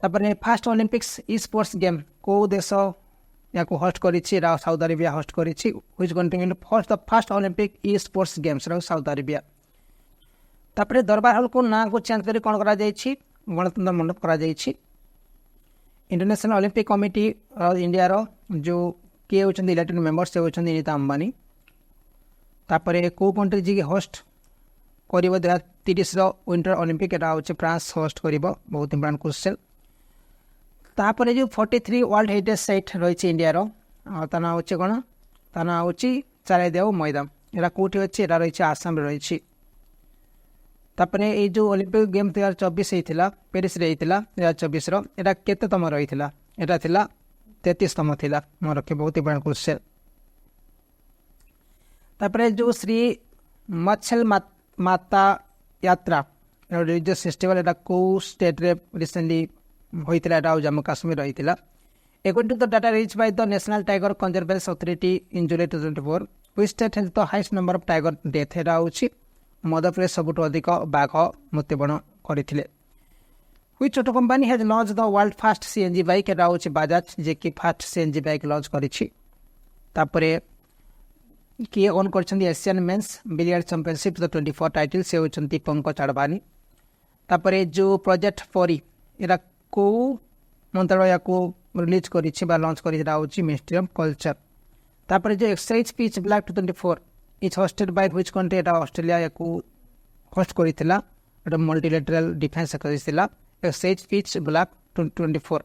तापर fast Olympics e sports game को देश या होस्ट कर साउथ अरेबिया होस्ट कर। Which country will host the fast Olympic e sports games south Arabia. तापर दरबार हॉल को ना को चेंज कर कौन करा गणतंत्र मंडप करा इंटरनेशनल ओलंपिक कमिटी इंडिया रो जो किए होचंदी इलेक्टेड मेंबर्स से होचंदी नीता अंबानी। तापर को कंट्री जी होस्ट कर 2030 विंटर ओलंपिक एटा होचे फ्रांस होस्ट कर बहुत इंपोर्टेंट क्वेश्चन। तापर जो 43 वर्ल्ड हेरिटेज साइट रही इंडिया रो तना होचे कौन तना होची चारादेव मैदान एटा कोठी होचे एटा रही आसाम रही। तापर ये जो ओलंपिक गेम 2024 होता पेरिस रे होता 2024 एटा केतम रही एटा थिला 33तम थिला मन रखे बहुत इंपोर्टेंट क्वेश्चन। तापर जो श्री मत्सल माता यात्रा रिलीजियस फेस्टिवल एटा को स्टेट रे रिसेंटली होइतिला एटा जम्मू काश्मीर रही। According to the data reach by the national tiger conservation authority in July 2024 which state has the highest number of tiger death एटा होछि मध्य प्रदेश सबुठ अधिक बाघ मृत्युवरण करते। Which auto company has launch the world fast CNG bike एटा होछि बजाज जे कि फास्ट सीएनजी बाइक लॉन्च करिछि। तापर किए ओन करछन्ती Asian men's billiard championship the 24 title से होछन्ती पंकज अडवाणी। तापर जो प्रोजेक्ट परी एटा को मंत्रालय को रिलीज करिछि बा लॉन्च करिछि एटा होछि मिनिस्ट्री ऑफ कल्चर। तापर जो exercise pitch black 24 is hosted by which country एटा ऑस्ट्रेलिया को होस्ट करिथिला एटा मल्टीलेटरल डिफेंस करिथिला एक्सरसाइज पिच ब्लैक 24।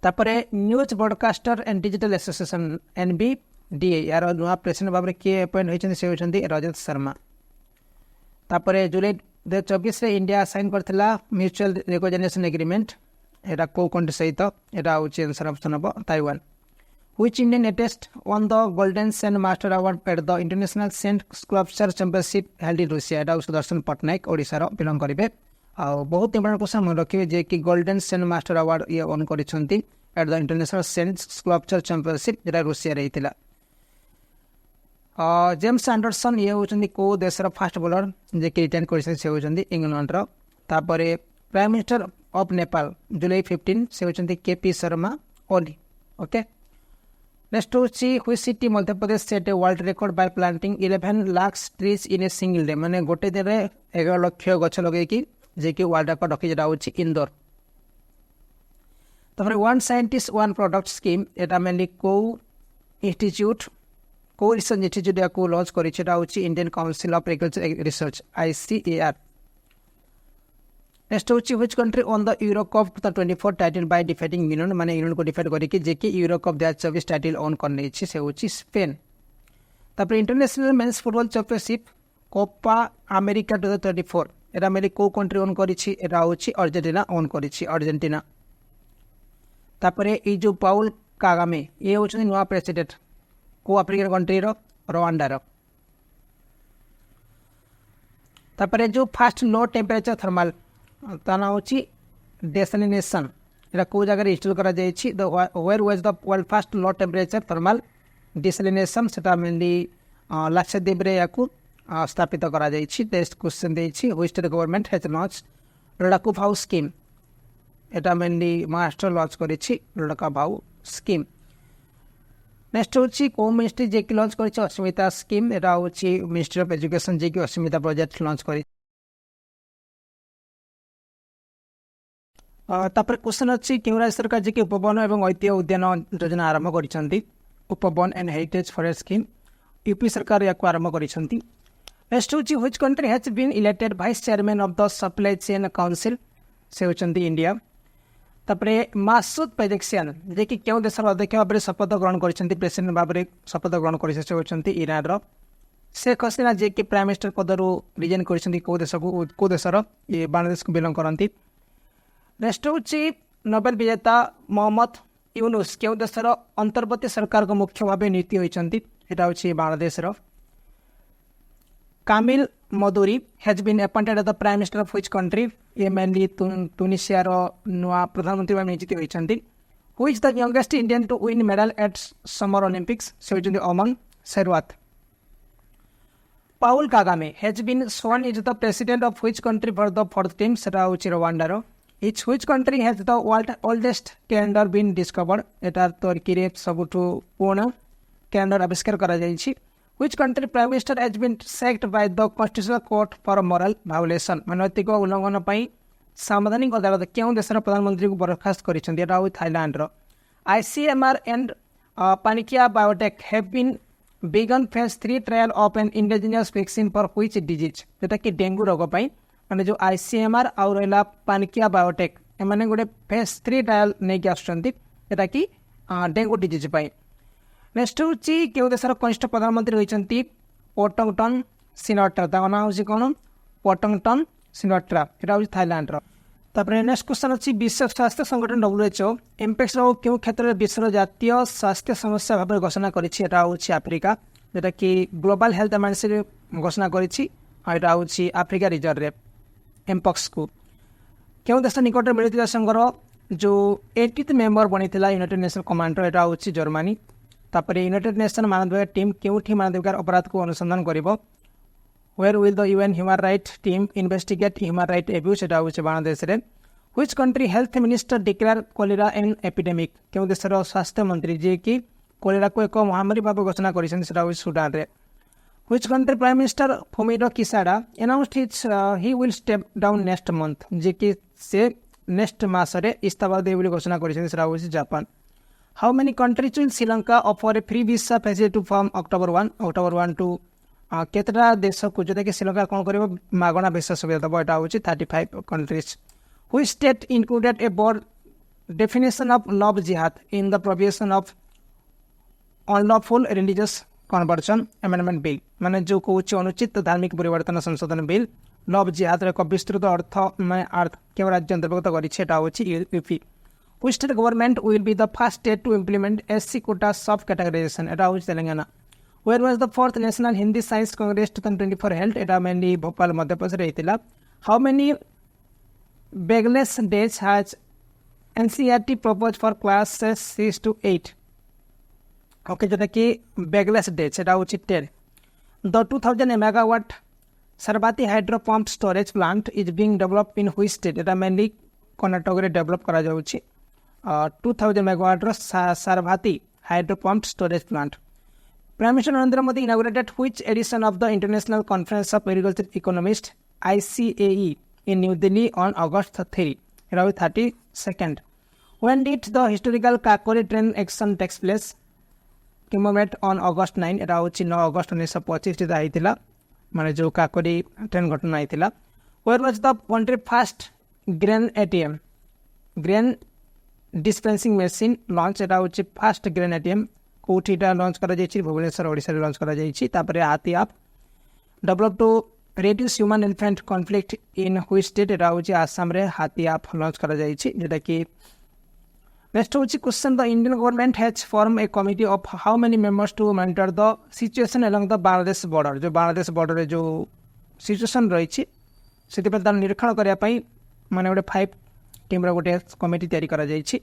तापर news broadcaster and digital association NBDA यार नुआ प्रेसिडेंट भाव में किए अपॉइंट होइछन्ती से होइछन्ती रजत शर्मा। तापर जुलाई 2024 रे इंडिया साइन करथिला म्यूचुअल रिकॉग्निशन एग्रीमेंट एटा को कंट्री सहित एटा होछि answer option of Taiwan. Which Indian artist won the Golden Sen Master Award at the International Sen Sculpture Championship held in Russia? एटा सुदर्शन पटनायक ओडिसा रो बिलोंग करिवे। आ बहुत इंपोर्टेंट क्वेश्चन मन रखिवे जे कि गोल्डन सेन मास्टर अवार्ड ये ऑन करिसंती at the international sand sculpture championship जेटा रूसिया रे हितला। जेम्स एंडरसन ये होचंदी को देशर फास्ट बॉलर जे कि रिटायर करिसन से होचंदी इंग्लैंड रो। तापरे प्राइम मिनिस्टर ऑफ नेपाल जुलाई 15 से होचंदी KP Sharma Oli. Okay next होची which city Madhya Pradesh set a world record by planting 11 lakh trees in a single day माने गोटे दिन रे 11 लाख गछ लगे कि जे कि वर्ल्ड रिकॉर्ड रखि जेटा होची इंदौर। तापर one scientist one product scheme एटा मेनली को इंस्टीट्यूट को रिसर्च इंस्टीट्यूट या को लॉन्च करि छेटा होची Indian council of agriculture research ICDS। Next होची which country won the Euro cup 24 title by defeating England माने इंग्लैंड को डिफीट करके जे कि यूरो कप 2024 टाइटल ऑन करने छी से होची स्पेन। तापर international men's football championship Copa America 2024 एटा मेले को कंट्री ऑन करि छी एटा होची अर्जेंटीना ऑन करि छी अर्जेंटीना। तापर ए जो पाउल कागामे ये होची नुवा प्रेसिडेंट को अफ्रीकन कंट्री रो रवांडा रो। तापर जो फास्ट लो टेम्परेचर थर्मल ताना होची डेसलिनेशन एटा को जगह इंस्टॉल करा जायछि the where was the world first low temperature thermal desalination सेटा मेनली लाक्षाद्वीप रे याकू स्थापित करा जायछि। नेक्स्ट क्वेश्चन देछि which state government has launch Ladka Bhau scheme. एटा मेनली महाराष्ट्र लॉन्च करिछि लड़का भाऊ स्कीम। नेक्स्ट होछि को मिनिस्ट्री जे कि लॉन्च करिछि अस्मिता स्कीम। एटा होछि मिनिस्ट्री ऑफ एजुकेशन जे कि अस्मिता प्रोजेक्ट लॉन्च करि। तापर क्वेश्चन अच्छी केउँ राज्य सरकार जे कि उपवन एवं ऐतिह्य उद्यान योजना आरंभ करिसेंती। Upvan and heritage forest scheme UP सरकार याकू आरंभ करिसेंती। नेक्स्ट होछि which country has been elected vice chairman of the supply chain council. से होचंती इंडिया। तापर मासूद पेजेक्सियन जे कि केउँ देशर अध्यक्ष भाव में शपथ ग्रहण करिसेंती प्रेसिडेंट भाव में शपथ ग्रहण करिसे। से होचंती ईरान रो। शेख हसीना जे कि प्राइम मिनिस्टर पदरु रिजाइन करिसेंती को देशर ये बांग्लादेश को बिलोंग करंती। नेक्स्ट होछि नोबेल विजेता मोहम्मद यूनुस केउँ देशर अंतर्वर्ती सरकार को मुख्य भाव नीति होइछंती। एटा होछि बांग्लादेश रो। Kamel Maddouri has been appointed as the prime minister of which country. ये मेनली तुनिसिया रो नुआ प्रधानमंत्री भाव नियुक्त होइछंती। Who is the youngest Indian to win medal at summer Olympics. से होइछंती Aman Sehrawat. Paul Kagame has been sworn is the president of which country for the fourth time. सेटा होछि रवांडा रो। Each which country has the world oldest calendar been discovered? एटा तुर्की रे सबुठु पुराना calendar आविष्कार करा जायछि। Which country prime minister has been sacked by the constitutional court for moral violation? नैतिक उल्लंघन पई संवैधानिक अदालत केउँ देशर प्रधानमंत्री को बर्खास्त करिसेंती। एटा हो थाईलैंड रो। ICMR and Panikia Biotech have been begun phase 3 trial of an indigenous vaccine for which disease? जेटा कि डेंगू रोग पई माने जो ICMR आउ रहला पानिकिया बायोटेक एमाने गोटे फेज 3 ट्रायल नै कि आछंती एटा कि डेंगू डिजीज पई। नेक्स्ट होची केउ देशर कनिष्ठ प्रधानमंत्री होइचंती पोटंगटन सिनाट्रा। ता नाम होची कोन पोटंगटन सिनाट्रा। एटा होची थाईलैंड रो। तापर नेक्स्ट क्वेश्चन अछि विश्व स्वास्थ्य संगठन WHO एम्पेक्स रो केउ क्षेत्र विश्व जातीय स्वास्थ्य समस्या भाबे घोषणा करिछि। एटा होची अफ्रीका जेटा कि ग्लोबल हेल्थ इमरजेंसी घोषणा करिछि। एटा होची अफ्रीका रिजन रे एम्पॉक्स को केउँ देश निकट मिलित संघर जो 80th मेंबर बनी यूनाइटेड नेशन कमांडर। एटा होची जर्मनी। तापर यूनाइटेड नेशन मानवाधिकार टीम केउठी मानवाधिकार अपराध को अनुसंधान करिवो। Where will the UN human right team investigate human right abuse. एटा होची बांग्लादेश रे। Which country health minister declare cholera an epidemic. केउँ देशर स्वास्थ्य मंत्री जे कि कोलेरा को एक महामारी भाव घोषणा करिसेन। सेटा होची सुडान रे। Which country Prime Minister Fumio Kishida announced he will step down next month। जे कि से नेक्स्ट मास रे इस्तीफा दे बोली घोषणा करिसेन। सेटा होछि Japan. How many countries will Sri Lanka offer a free visa facility from October 1 to केतरा देश को जोटा कि श्रीलंका कोन करबो मागणा वीसा सुविधा दबो। एटा होछि 35 countries। Which state included a broad definition of love jihad in the provision of unlawful religious conversion amendment bill. माने जो कहूँ अनुचित धार्मिक परिवर्तन संशोधन बिल लव जिहाद एक विस्तृत अर्थ माने अर्थ केवल राज्य अंतर्गत UP. Which state government will be the first state to implement SC quota sub categorisation. एटा होछि Telangana. Where was the fourth national Hindi science congress 2024 held. एटा मेनली भोपाल मध्य प्रदेश रे हेतिला। How many bagless days has NCERT propose for classes 6 to 8। Okay जोटा कि bagless days सेटा होछि 10। The 2000 megawatt Sharavathi hydro pump storage plant is being developed in which state. एटा mainly Karnataka रे डेवलप करा जाउछि। 2000 मेगावाट रो Sharavathi hydro pump storage plant. Prime minister Narendra Modi inaugurated which edition of the international conference of agriculture economist ICAE in New Delhi on August 3। Etah 32nd। When did the historical Kakori train action takes place? Commemorate on August 9। एटा होछि 9 अगस्त 1925 ता आइतिला माने जो Kakori train घटना आइतिला। Where was the country first grain ATM grain dispensing machine launch। एटा होछि first grain ATM कोठीटा launch करा जायछि भुवनेश्वर ओडिसा रे launch करा जायछि। तापरे हाथी app develop to reduce human elephant conflict in which state। एटा होछि आसाम रे हाथी आप लॉन्च करा जायछि जेटा कि। नेक्स्ट होछि question the Indian government has form a committee of how many members to monitor the situation along the Bangladesh border. जो Bangladesh border रे जो सिचुएशन रहिछि सेति पर निरीक्षण करिया पई माने गोटे 5 टीम रो गोटे कमिटी तयारी करा जायछि।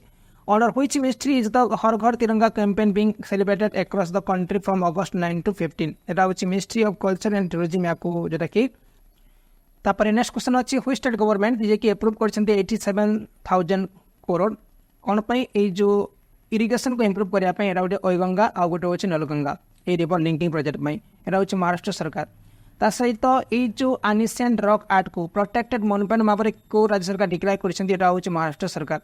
Under which ministry is the Har Ghar Tiranga campaign being celebrated across the country from August 9 to 15? এটা হচ্ছে ministry of culture and tourism ইয়াকু যেটা কি তারপরে নেক্সট কোশ্চেন হচ্ছে হুইচ স্টেট গভর্নমেন্ট যে কি এপ্রুভ করেছেন 87,000 crore কোন পাই এই যে ইরিগেশন কো ইমপ্রুভ করিয়া পাই এটা গোটে ঐগঙ্গা আর গোটে হচ্ছে নলগঙ্গা এই রিভর লিঙ্কিং প্रोजेक्ट পাই এটা হচ্ছে মহারাষ্ট্র সরকার তা সহিত এই যে আনসিয়েন্ট রক আর্ট কো প্রটেক্টেড মনুমেন্ট ভাবে কো রাজ্য সরকার ডিক্লেয়ার করেছেন এটা হচ্ছে মহারাষ্ট্র সরকার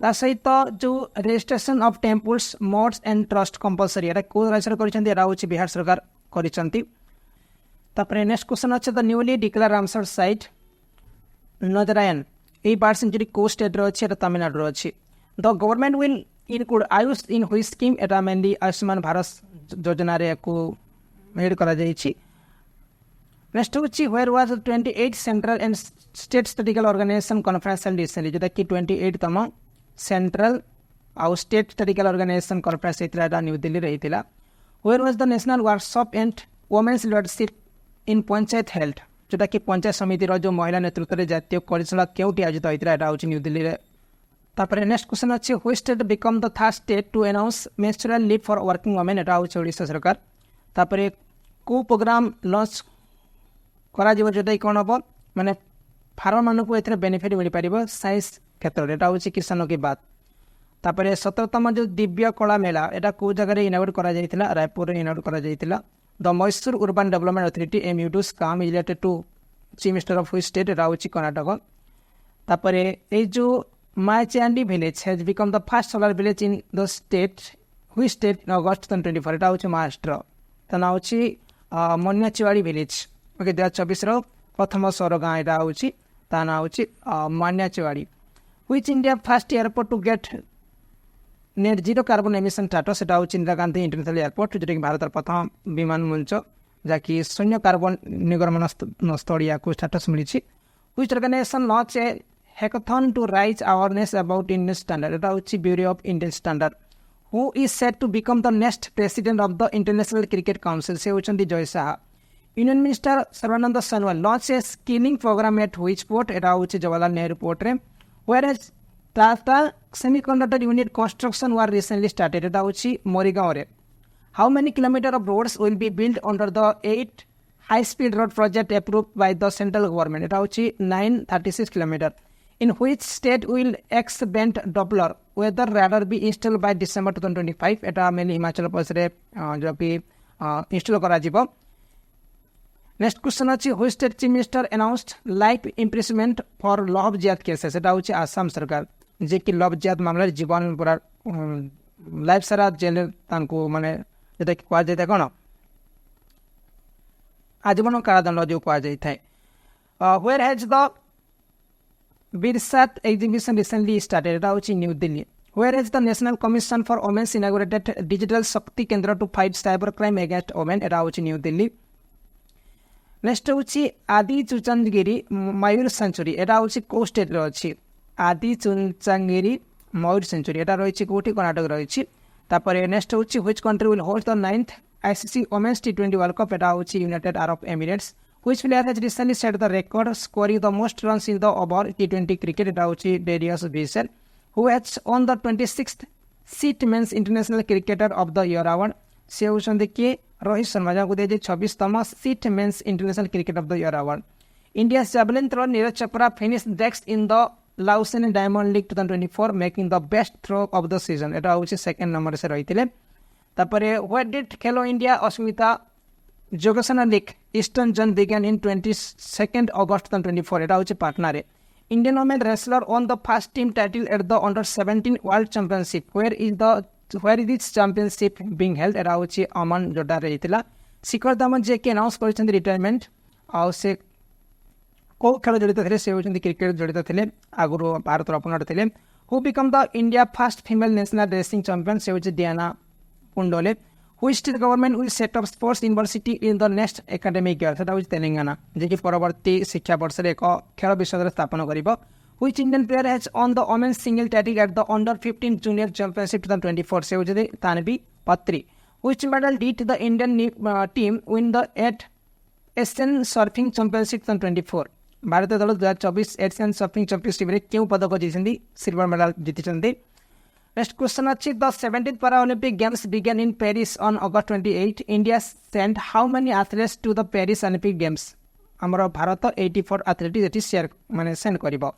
তা সহিত যে registration of temples mutts and trust compulsory এটা কো রাজ্য সরকার করেছেন এটা হচ্ছে বিহার সরকার করেছেন তারপরে নেক্সট কোশ্চেন হচ্ছে the newly declare Ramsar site Nanjarayan এই বার্ড সেঞ্চুরি কো স্টেট রয়েছে এটা তামিলনাড়ু রয়েছে the government will include AYUSH in which scheme এটা মেনলি আয়ুষ্মান ভারত যোজনার হেড করা যাইছি নেক্সট হচ্ছে where was 28 central and state statistical organisation conference recently যেটা কি 28তম সেন্ট্রাল আউ স্টেট স্ট্যাটিক্যাল অর্গানাইজেশন কনফারেন্স হয়েছিল এটা নিউ দিল্লি রয়েছিল where was the national workshop and women's লিডরশিপ in panchayat health যেটা কি পঞ্চায়েত সমিতির যে মহিলা নেতৃত্বে জাতীয় কর্মশালা কেউটি আয়োজিত হয়েছিল এটা হচ্ছে নিউ দিল্লিরে তারপরে নেক্সট কোশ্চেন হচ্ছে which state become the third state to announce menstrual leave for working women এটা হচ্ছে ওড়িশা সরকার তারপরে কেউ প্রোগ্রাম লঞ্চ করা যেটা কোণ হব মানে ফার্মর মানুষ এতে বেনিফিট মিলিপার সাইন্স ক্ষেত্রে এটা হচ্ছে কিষান কি বাত তারপরে 17তম যে দিব্য কলা মেলা এটা কেউ জায়গায় ইনাগুরেট করা যাই রায়পুরে ইনাগুরেট করা যাই The Mysore Urban Development Authority MoUs scam is related to Chief Minister of which state এটা হচ্ছে কর্ণাটক তারপরে এই যে Maichandi village has become the first solar village in the state which state in August 2024 এটা হচ্ছে মহারাষ্ট্র তা না হচ্ছে মন্যাচিওয়াড়ি ভিলেজ ওকে 2024র প্রথম সৌর গাঁ এটা হচ্ছে তা না হচ্ছে Manyachiwadi which India first airport to get net zero carbon emission status এটা হচ্ছে ইন্দিরা গান্ধী ইন্টারন্যাশনাল এয়ারপোর্ট যেটা কি ভারতের প্রথম বিমান মঞ্চ যা কি শূন্য কার্বন নির্গমন স্থলী ইয়াকু স্ট্যাটস মিলিছি which organisation launch a hackathon to raise awareness about Indian standard এটা হচ্ছে bureau of Indian standard who is set to become the next president of the international cricket council সে হচ্ছেন Jay Shah union minister Sarbananda Sonowal launch a skilling programme at which port এটা হচ্ছে জওয়াহরলাল নেহরু পোর্টরে where is Tata semiconductor unit construction were recently started. It is Morigaon. How many kilometers of roads will be built under the 8 high-speed road project approved by the central government? It is 936 kilometers. In which state will X-band Doppler weather radar be installed by December 2025? It is mainly Himachal Pradesh install kora jibo. Next question is which state chief minister announced life imprisonment for love jihad cases? It is Assam Sarkar. যে কি love জিহাদ মামলার জীবন পুরা life সারা জেলের তাঁকু মানে যেটা কি কুয়া যাই কোণ আজীবন কারাদণ্ড যে কুয়া যাই where has the Virasat exhibition recently started এটা হচ্ছে new Delhi where has the national commission for women's inaugurated digital Shakti Kendra to fight cyber crime against women এটা হচ্ছে নিউ দিল্লি নেক্সট হচ্ছে আদি চুচনগিরি ময়ূর সেঞ্চুরি এটা হচ্ছে কো স্টেটরে অছি আদি চুনচাঙ্গিরি ময়ূর সেঞ্চুরি এটা রয়েছে কোটি কর্ণাটক রয়েছে তারপরে নেক্সট হচ্ছে which country will host the 9th ICC women's T20 world cup এটা হচ্ছে united Arab Emirates which player has recently set the record scoring the most runs in the over T20 cricket এটা হচ্ছে Darius Visser who has won the 26th CEAT men's international cricketer of the year award সে হচ্ছেন কি রোহিত শর্মা যাকে দিয়েছে 26তম CEAT men's international cricket of the year award India's javelin throw Neeraj Chopra finish next in the Lausanne Diamond League 2024 making the best throw of the season. এটা হচ্ছে second নম্বরে সে রয়েছিলেন তারপরে what did Khelo India Asmita yogasana league eastern zone বিজ্ঞান in 22nd August 2024 এটা হচ্ছে পাটনারে Indian women wrestler won the first team title at the under 17 world championship where is this championship being held এটা হচ্ছে আমান জোডারে রয়েছিল শিখর ধাওয়ান যে কি আনাউন্স করেছেন রিটায়ারমেন্ট ଆଉ ସେ କେଉଁ ଖେଳ ଜଡ଼ିତ ଥିଲେ ସେ ହେଉଛନ୍ତି କ୍ରିକେଟ ଜଡ଼ିତ ଥିଲେ ଆଗରୁ ଭାରତର ଓପନର ଥିଲେ who become the India first female national racing champion ସେ ହେଉଛି Diana Pundole which state government will set of sports university in the next academic year সেটা হচ্ছে তেলেঙ্গানা যে পরবর্তী শিক্ষাবর্ষে এক খেল বিশ্ববিদ্যালয় স্থাপন করব which Indian player has won the women's single title at the under 15 junior championship 2024 সে হচ্ছে Tanvi Patri which medal did the Indian team win the Asian surfing championship 2024 ଭାରତୀୟ ଦଳ 2024 ଏସିଆନ୍ ସର୍ଫିଂ ଚାମ୍ପିୟନସିପ୍ରେ କେଉଁ ପଦକ ଜିତିଛନ୍ତି ସିଲଭର ମେଡାଲ ଜିତିଛନ୍ତି Next question अछि the 17th Paralympic Games began in Paris on August 28. India sent how many athletes to the Paris Olympic Games? हमरो Bharat 84 athlete eighty share माने send करिवो.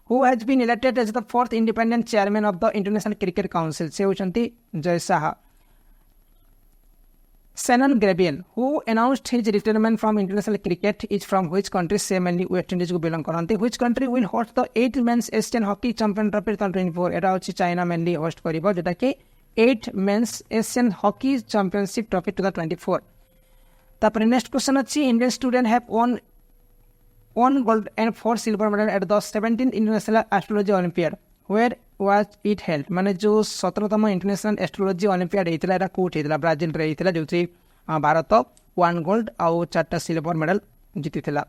Who has been elected as the fourth independent chairman of the International Cricket Council? से होचंती Jay Shah. Shannon Gabriel, who announced his retirement from international cricket, is from which country? से mainly West Indies को belong करते. Which country will host the 8 men's Asian Hockey Champion Trophy 2024? एटा होची China mainly host करिवो जेटा कि 8 men's Asian Hockey Championship Trophy 2024. तापर next question अछि Indian student have won 1 gold and 4 silver medal at the 17th International Astrology Olympiad. Where was it held? माने जो 17तम international astrology olympiad हेतिला एटा कोठ हेतिला Brazil रे हेतिला जोथि Bharat 1 gold आउ 4टा silver medal जितिथिला.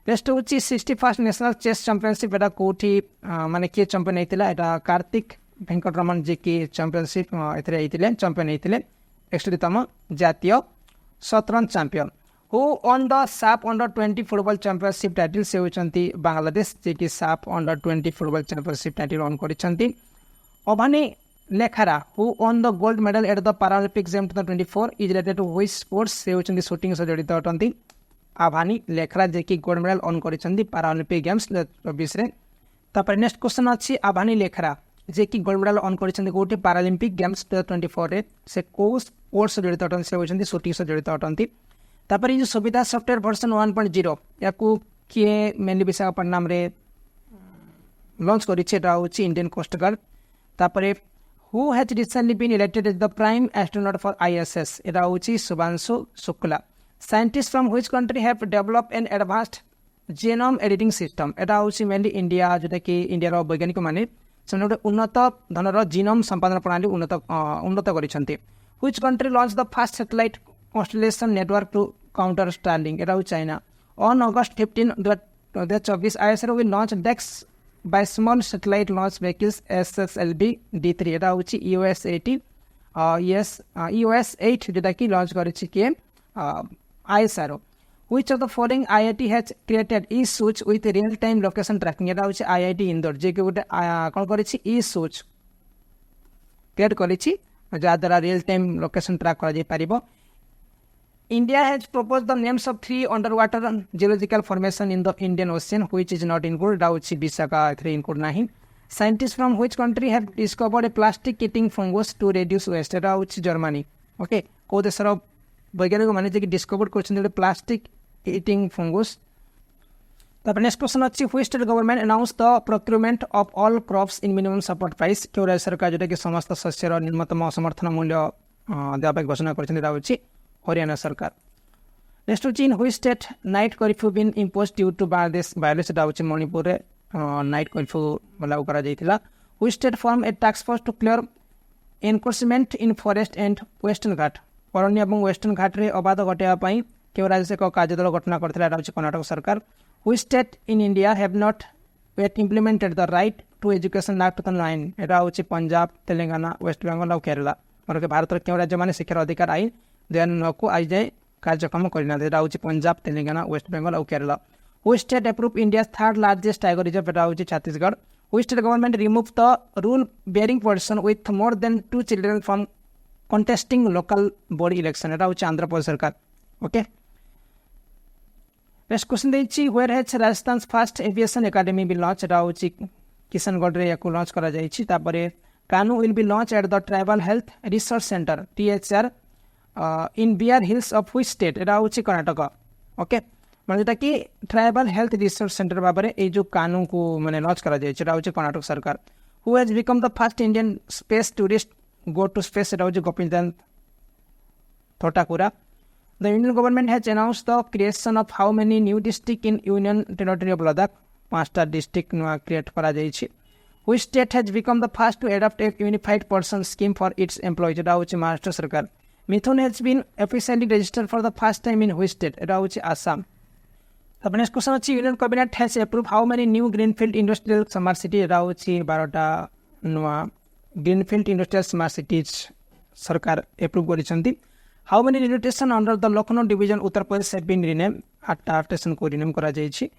Next होची 61st national chess championship एटा कोठी माने के चैंपियन हेतिला एटा कार्तिक वेंकटरमन जी की चैंपियनशिप एथरे हेतिले चैंपियन हेतिले 61तम जातीय शतरंज champion. Who won the SAF Under 20 Football Championship title? से होचंती बांग्लादेश जे कि SAF Under 20 Football Championship title won करिसंती. Avani Lekhara who won the gold medal at the Paralympic Games 2024 is related to which sports? से होचंती shooting से जड़ित अटंती. अभानी लेखारा जे कि गोल्ड मेडल ऑन करिसंती Paralympic games 2024 रे. तापर नेक्स्ट क्वेश्चन अछि अभानी लेखारा जे कि गोल्ड मेडल ऑन करिसंती कोठी पैरालंपिक गेम्स 2024 रे से को स्पोर्ट्स से जड़ित अटंती से होचंती शूटिंग से जड़ित अटंती. तापर ये सुविधा सॉफ्टवेयर वर्जन 1.0 याकू किए मेनली विशाखापट्टनम रे लॉन्च करिছে এটা হচ্ছে इंडियन कोस्ट गार्ड. तापर who has recently been elected as the prime astronaut for ISS এটা হচ্ছে Shubhanshu Shukla. Scientist from which country have developed an advanced genome editing system এটা হচ্ছে मेनली इंडिया যেটা কি ইন্ডিয়ার বৈজ্ঞানিক মানে সেটা উন্নত ধরনের জিনোম সম্পাদন প্রণালী উন্নত করিছন্তি. Which country launch the first satellite constellation network to counter Starlink? It is China. On August 15, 2024, ISRO will launch DEX by small satellite launch vehicles SSLB D3. It is EOS-80. EOS-8 যেটা কি launch করেছে কি ISRO. Which of the following IIT has created e-switch with real-time location tracking? এটা হচ্ছে IIT Indore যে কি গোটে কোন করেছে e-switch ক্রিয়েট করেছি যা দ্বারা রিয়েল টাইম লোকেশন ট্র্যাক করা যাই পারিব. India has proposed the names of 3 underwater geological formation in the Indian Ocean which is not included. Dauchi Bisaka 3 include nahi. Scientists from which country have discovered a plastic eating fungus to reduce waste? Dauchi Germany. Okay. को देशर वैज्ञानिक माने जे discover करछन plastic eating fungus. तापर next question अछि which state government announce the procurement of all crops in minimum support price? क्यों राज्य सरकार जेटा कि समस्त शस्यर न्यूनतम समर्थन मूल्य देबा घोषणा करछन दाउछि हरियाणा सरकार. नेक्स्ट होची in which state night curfew been impose due to Bangladesh violence दाउछि मणिपुर रे नाइट कर्फ्यू लागू करा जायतिला. Which state form a task force to clear enforcement in forest and western Ghat? अरण्य एवं वेस्टर्न घाट रे अबाध घटाया पई केउ राज्य से कार्यदल गठन करथिला दाउछि कर्नाटक सरकार. Which state in India have not yet implemented the right to education act 2009? एटा होछि पंजाब, तेलंगाना, वेस्ट बंगाल और केरला. और के भारत रे केउ राज्य माने शिक्षा अधिकार आइन देन को आज जाए कार्यक्रम करना एटा होछि पंजाब, तेलंगाना, वेस्ट बंगाल और Kerala. Which state approve India's third largest tiger reserve? एटा होछि Chhattisgarh. Which state government remove the rule barring person with more than 2 children from contesting local body election? एटा होछि आंध्र प्रदेश सरकार. ओके. नेक्स्ट क्वेश्चन देछि where has Rajasthan's first aviation academy be launch? एटा होछि किशनगढ़ रे याकू लॉन्च करा जायछि. तापरे कानू will be launch at the tribal health research centre THR in bear hills of which state? एटा होछि कर्नाटक. ओके. माने जेटा कि ट्राइबल हेल्थ रिसर्च सेंटर बाबरे ए जो कानू को माने लॉन्च करा जायछि एटा होछि कर्नाटक सरकार. Who has become the first Indian space tourist go to space? एटा होछि Gopichand Thotakura. The Indian government has announced the creation of how many new districts in Union Territory of Ladakh? 5टा district नुआ क्रिएट करा जायछि. Which state has become the first to adopt a unified person scheme for its employees? एटा होछि महाराष्ट्र सरकार. Methone has been officially registered for the first time in which state? एटा होछि आसाम. अब next question अछि union cabinet has approve how many new greenfield industrial smart city? एटा होछि 12टा नुआ greenfield industrial smart cities सरकार अप्रूव करिसंती. How many railway station under the Lucknow division Uttar Pradesh have been rename? 8टा स्टेशन को रिनेम करा जायछि.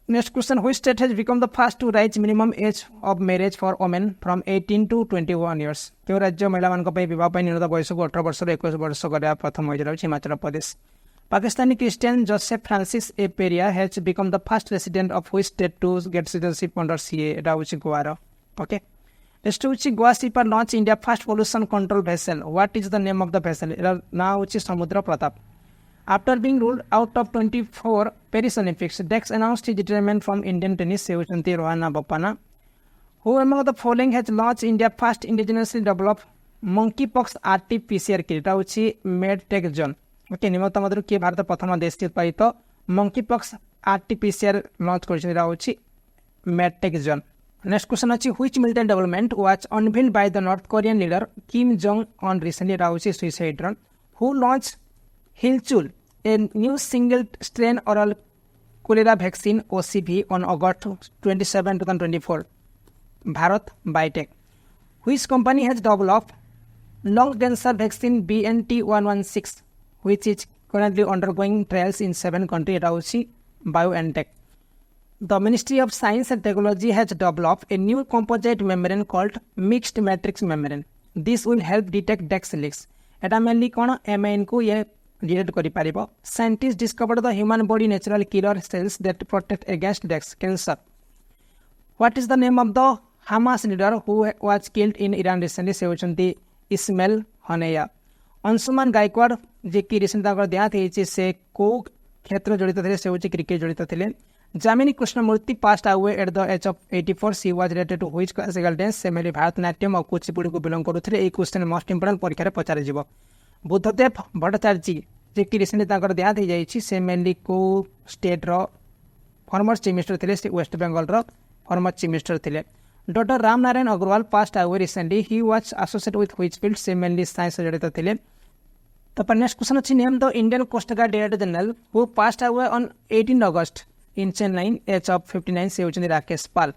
Next question, which state has become the first to raise minimum age of marriage for women from 18 to 21 years? क्यों राज्य महिला मान विवाह न्यूनतम बयस को 18 वर्ष 21 वर्ष कर प्रथम हो Himachal Pradesh. Pakistani Christian Joseph Francis A. Peria has become the first resident of which state to get citizenship under CA? এটা হচ্ছে গোয়ার. Okay. Next হচ্ছে Goa Shipar launch India first pollution control vessel. What is the name of the vessel? এর নাম হচ্ছে সমুদ্র প্রতাপ. After being ruled out of 24 Paris Olympics, Dex announced his retirement from Indian tennis. Se hochanti Rohana Boppana. Who among the following has launched India first indigenously developed monkeypox RT-PCR kit? এটা হচ্ছে medtech zone. Okay, নিম্নতম মধ্যে কে ভারত প্রথম দেশ উৎপাদিত monkeypox RT-PCR launch করেছে? এটা হচ্ছে medtech zone. Next question আছে, which military development was unveiled by the North Korean leader Kim Jong-un recently? এটা হচ্ছে suicide drone. Who launched Hilchul, a new single-strain oral cholera vaccine (OCV) on August 27, 2024? Bharat Biotech. Which company has developed lung cancer vaccine BNT116, which is currently undergoing trials in 7 countries? এটা হচ্ছে BioNTech. The Ministry of Science and Technology has developed a new composite membrane called mixed matrix membrane. This will help detect DEX leaks. এটা mainly কোন AMIN को ये detect करि पारिबो. Scientists discovered the human body natural killer cells that protect against DEX cancer. What is the name of the Hamas leader who was killed in Iran recently? Se hochunti Ismail Haniyeh. Anshuman Gaekwad जे कि recent देहात होती से को क्षेत्र जड़ित थे से cricket जड़ित थे. Jamini Krishnamurthy passed away at the age of 84. She was related to which classical dance? से मेरे भारतनाट्यम और कुचिपुड़ी को बिलोंग करुथे. ए क्वेश्चन मोस्ट इंपोर्टेंट परीक्षा पचार जीव. बुद्धदेव भट्टाचार्य जे कि रिसेंट देहात हो जाए से मेनली को स्टेट रो फॉर्मर चीफ मिनिस्टर थे. से वेस्ट बेंगल रो फॉर्मर चीफ मिनिस्टर थे. Doctor Ram Narayan Agarwal passed away recently. He was associated with which field? से मेनली साइंस जड़ित थे. तापर नेक्स्ट क्वेश्चन अच्छी name the Indian coast guard director general who passed away on 18 August in Chennai age of 59. से होचंदी राकेश पाल.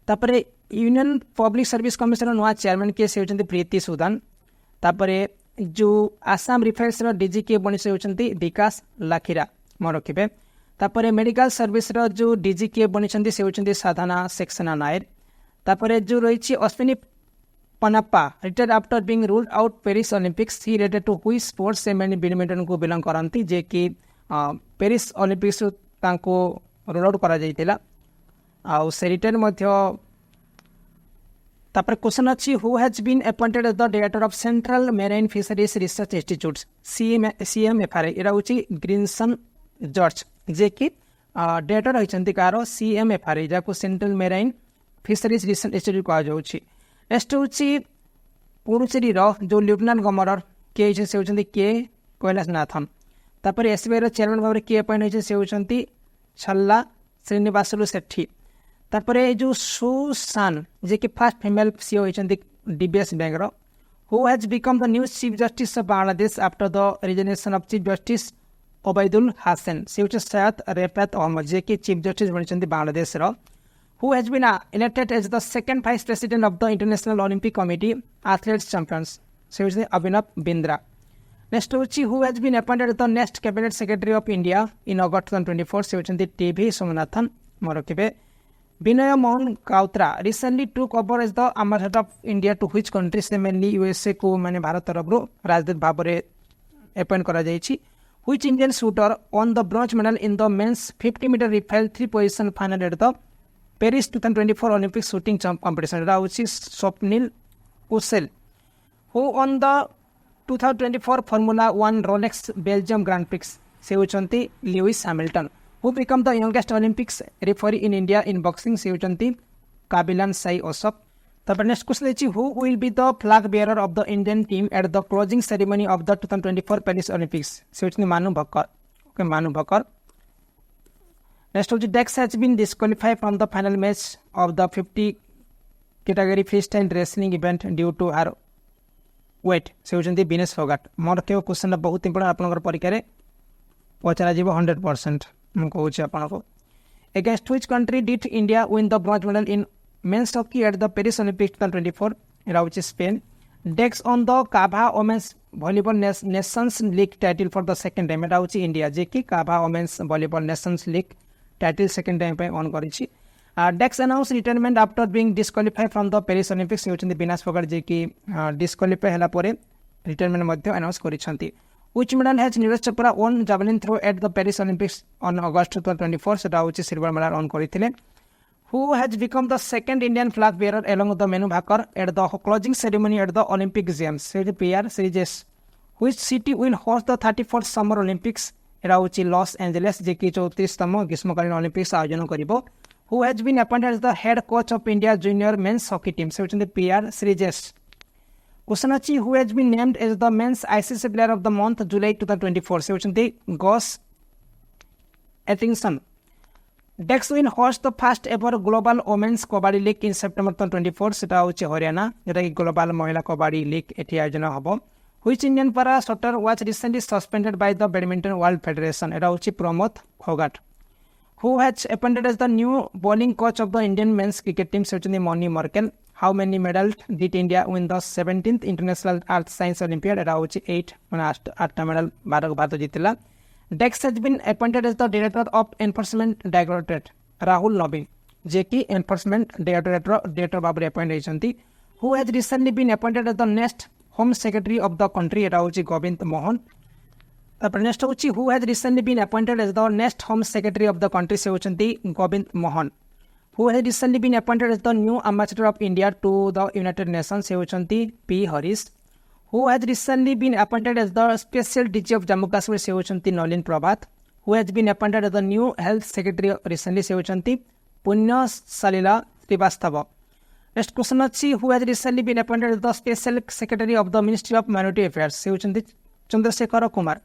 तापर union public service commission नुआ chairman के से होचंदी प्रीति सुदान. तापर जो आसाम रिफाइनरीज रो डीजी के बनी से होचंदी विकास लाखीरा मन रखिबे. तापर मेडिकल सर्विस रो जो डीजी के बनी छंदी से होचंदी साधना सेक्सना नायर. तापर जो रहिछि Ashwini Ponnappa retired after being ruled out Paris Olympics. He related to which sports? से मैंने बैडमिंटन को बिलोंग करती जे कि पेरिस ओलंपिक्स तांको रूल आउट करा जाइतिला. आ से रिटायर मध्य. तापर क्वेश्चन अच्छी, who has been appointed as the director of central marine fisheries research institutes? CMFRI. एरा होची ग्रीनसन जॉर्ज जे कि डायरेक्टर होइछंती कार CMFRI जाको central marine fisheries research institute कहा जाउछि. नेक्स्ट होची पुडुचेरी रो जो लेफ्टिनेंट गवर्नर के से होचंती के कैलाशनाथन. तापर SBI रो चेयरमैन भाव के अपॉइंट होइछे से होचंती छल्ला श्रीनिवासलु सेठी. तापर जो सुसान जे कि फर्स्ट फीमेल CEO होइछंती DBS बैंक रो. Who has become the new chief justice of Bangladesh after the resignation of chief justice Obaidul Hassan? से होचे सैयद रेफात अहमद जे कि चीफ जस्टिस बनिछंती बांग्लादेश रो. Who has been elected as the second vice president of the International Olympic Committee Athletes Champions? Se hoche Abhinav Bindra. Next hochi, who has been appointed as the next cabinet secretary of India in August 2024? Se hoche TV Somanathan Morokibe. Binay Mohan Kautra recently took over as the ambassador of India to which country? Se mainly USA को माने भारत तरफ राजदूत भाବରେ appoint करा जाइछि. Which Indian shooter won the bronze medal in the men's 50 meter rifle 3 position final at the Paris 2024 Olympic shooting competition? That was Swapnil Ussel. Who won the 2024 Formula 1 Rolex Belgium Grand Prix? Se hochanti Lewis Hamilton. Who became the youngest Olympics referee in India in boxing? Se hochanti Kabilan Sai Osop. The next question is, who will be the flag bearer of the Indian team at the closing ceremony of the 2024 Paris Olympics? Se hochanti Manu Bhakkar. Okay, Manu Bhakkar. Next, Dex has been disqualified from the final match of the 50 category freestyle wrestling event due to her weight. Se hochandi Venus Fogart. मोर के question बहुत important आपनकर परीक्षा रे पचरा जीव 100%. हम कहूछि आपनको. Against which country did India win the bronze medal in men's hockey at the Paris Olympics 2024? It was Spain. Dex on the Kabha Women's Volleyball Nations League title for the second time. It was India. जे कि Kabha Women's Volleyball Nations League title second time पे won करिछि डेक्स announce retirement after being disqualify from the Paris Olympics होचंदी विनाश फोगाट जे कि disqualify हला परे retirement मध्ये अनाउंस करिसंती which medal has Neeraj Chopra won javelin throw at the Paris Olympics on August 2024 सेटा होछि सिल्वर मेडल ऑन करिथिले who has become the second Indian flag bearer along with the Manu Bhaker at the closing ceremony at the Olympic Games PR Series which city will host the 34th Summer Olympics एटा होछि Los Angeles जे कि 34तम ग्रीष्मकालीन Olympics आयोजन करिवो who has been appointed as the head coach of India junior men's hockey team से होछन्ते PR Series Question अछि who has been named as the men's ICC player of the month July 2024 से होछन्ते Gus Atkinson डेक्स will host the first ever global women's kabaddi league in September 24 सेटा होछि हरियाणा जेटा कि global महिला kabaddi league एठी आयोजन हबो व्हिच इंडियन पारा shutter was recently suspended by the badminton world federation एटा होछि Pramod Phogat who has appointed as the new bowling coach of the Indian men's cricket team से होछन्ते मनी Morkel how many medals did India win the 17th International Earth Science Olympiad एटा होछि 8 माने 8 medal Bharat जितिला Dex has been appointed as the Director of Enforcement Directorate Rahul Navin जे कि Enforcement Director भाबरे appoint होइछन्ती who has recently been appointed as the next Home Secretary of the country एटा होछि Govind Mohan next होछि who has recently been appointed as the next Home Secretary of the country से होछन्ती Govind Mohan who has recently been appointed as the new ambassador of India to the United Nations से होछन्ती P Harish who has recently been appointed as the special DG of Jammu Kashmir से होछन्ती नलिन प्रभात who has been appointed as the new health secretary recently से होछन्ती Punya Salila Srivastava next question अछि who has recently been appointed as the special secretary of the Ministry of Minority Affairs से होछन्ती Chandrashekhar Kumar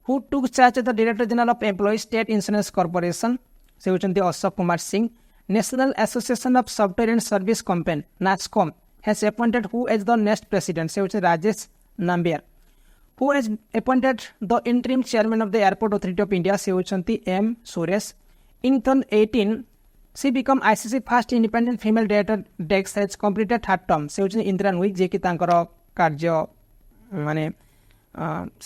who took charge as the Director General of Employees State Insurance Corporation से होछन्ती Ashok Kumar Singh National Association of Software and Service Company NASSCOM has appointed who as the next president से होछन्ती Rajesh Nambiar who has appointed the interim chairman of the Airport Authority of India से होछन्ती M Suresh in 2018 she become ICC first independent female director Dex has completed third term से होछन्ती इंदिरा नुई जे कि तांकर कार्य माने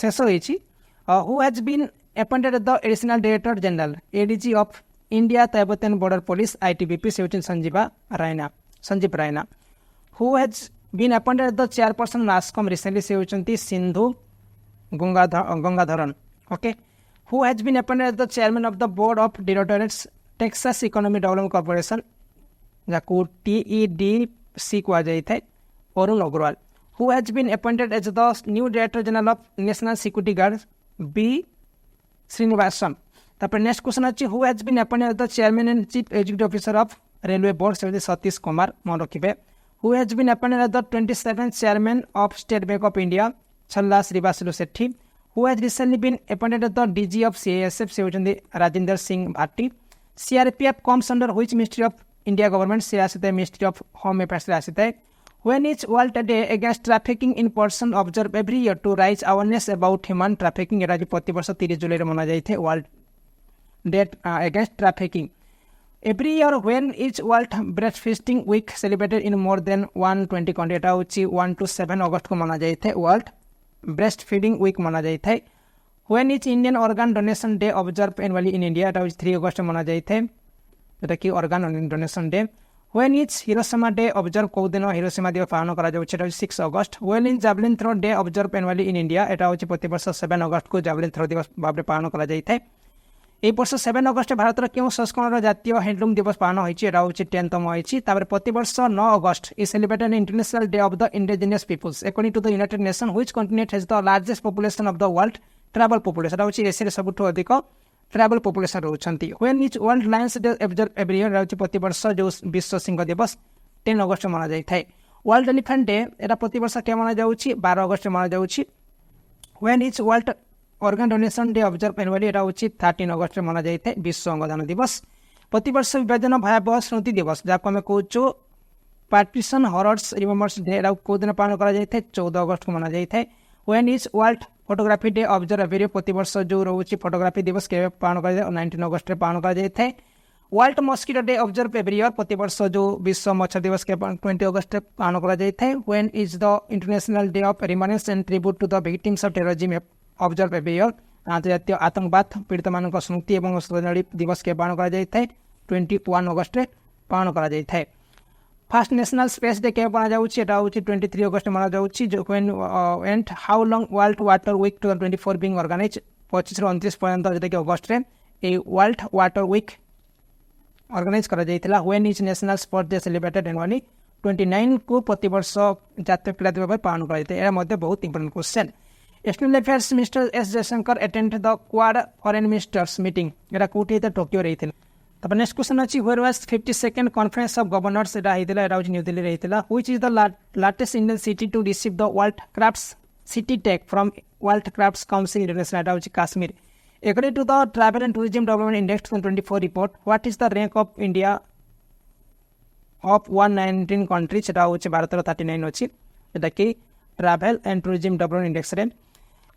शेष होइछि who has been appointed as the additional director general ADG of India Tibetan Border Police ITBP से होछन्ती Sanjeev Raina who has been appointed as the chairperson NASSCOM recently से होछन्ती Sindhu Gangadharan okay who has been appointed as the chairman of the board of directors Texas Economic Development Corporation जाकु TEDC को जाय थे Arun Agarwal who has been appointed as the new director general of National Security Guard B Srinivasan तापर next question अछि who has been appointed as the chairman and chief executive officer of railway board से सतीश कुमार मन रखिबे who has been appointed as the 27th chairman of State Bank of India छल्ला श्रीवासुलु सेठी who has recently been appointed as the DG of CASF से होचंदी Rajendra Singh Bhati CRPF comes under which ministry of India government से आसिते ministry of home affairs से आसिते when is world day against trafficking in person observed every year to raise awareness about human trafficking एटा प्रति वर्ष 30 जुलाई रे मना जायथे world day against trafficking every year when is world breastfeeding week celebrated in more than 120 countries एटा होची 1 to 7 अगस्त को मना जायथे वर्ल्ड breastfeeding week मना जायथे when is Indian organ donation day observed annually in India एटा होची 3 अगस्त मना जायथे एटा कि organ donation day when is Hiroshima day observed को दिन हिरोशिमा दिवस पालन करा जाउछ एटा 6 अगस्त when is javelin throw day observed annually in India एटा होची प्रति वर्ष 7 अगस्त को javelin throw दिवस भाबरे पालन करा जायथे ए वर्ष 7 अगस्त भारत रो केउ संस्करण जातीय हैंडलूम दिवस पालन होइछि एटा होछि 10तम होइछि तापर प्रति वर्ष 9 अगस्त is celebrated international day of the indigenous peoples according to the United Nation which continent has the largest population of the world tribal population एटा होछि एशिया सबुठो अधिक ट्राइबल पॉपुलेशन रहउछंती when is world lions day observe every year रहउछि प्रति वर्ष जो विश्व सिंह दिवस 10 अगस्त मना जाय थाए वर्ल्ड एलिफेंट डे एटा प्रति वर्ष के मना जाउछि 12 अगस्त मना जाउछि when is world organ donation day observe annually एटा होछि 13 अगस्त मना जाय थाए विश्व अंगदान दिवस प्रति वर्ष विभाजन भयावह स्मृति दिवस जाको हम कहूचो पार्टीशन हॉरर्स रिमेम्बर्स डे एटा को दिन पालन करा जाय थाए 14 अगस्त को मना जाय थाए when is world photography day observe every प्रति वर्ष जो रहउछि फोटोग्राफी दिवस के पालन करा जाय 19 अगस्त रे पालन करा जाय थाए world mosquito day observe every year प्रति वर्ष जो विश्व मच्छर दिवस के 20 अगस्त रे पालन करा जाय थाए when is the international day of remembrance and tribute to the victims of terrorism observe every year आंतर्जातीय आतंकवाद पीड़ित मान स्मृति और श्रद्धांजलि दिवस के पालन कर 21 अगस्ट पालन कर फास्ट नेशनल स्पेस डे के मना जाऊँ 23 अगस्ट मना जाऊँ and how long world water week 2024 being organise 25 ରୁ 29 पर्यंत जोटा कि अगस्ट रे वर्ल्ड वाटर वीक ऑर्गेनाइज करा जाइथिला when is national sports day celebrated annually 29 को प्रति वर्ष जातीय क्रीड़ा दिवस पालन करा जाइते। एरा मध्ये बहुत important question. External affairs minister S Jaishankar attend the Quad foreign ministers meeting एरा कोठी त टोक्यो रहिथिला। तब नेक्स्ट क्वेश्चन अछि where was 52nd conference of governors एरा हिथिला एरा न्यू दिल्ली रहिथिला which is the largest Indian city to receive the world crafts city tag from world crafts council international एरा Kashmir. According to the Travel and Tourism Development Index 2024 report, what is the rank of India of 119 countries? এটা হচ্ছে ভারতের 39 ଅଛି এটা কি Travel and Tourism Development Index রে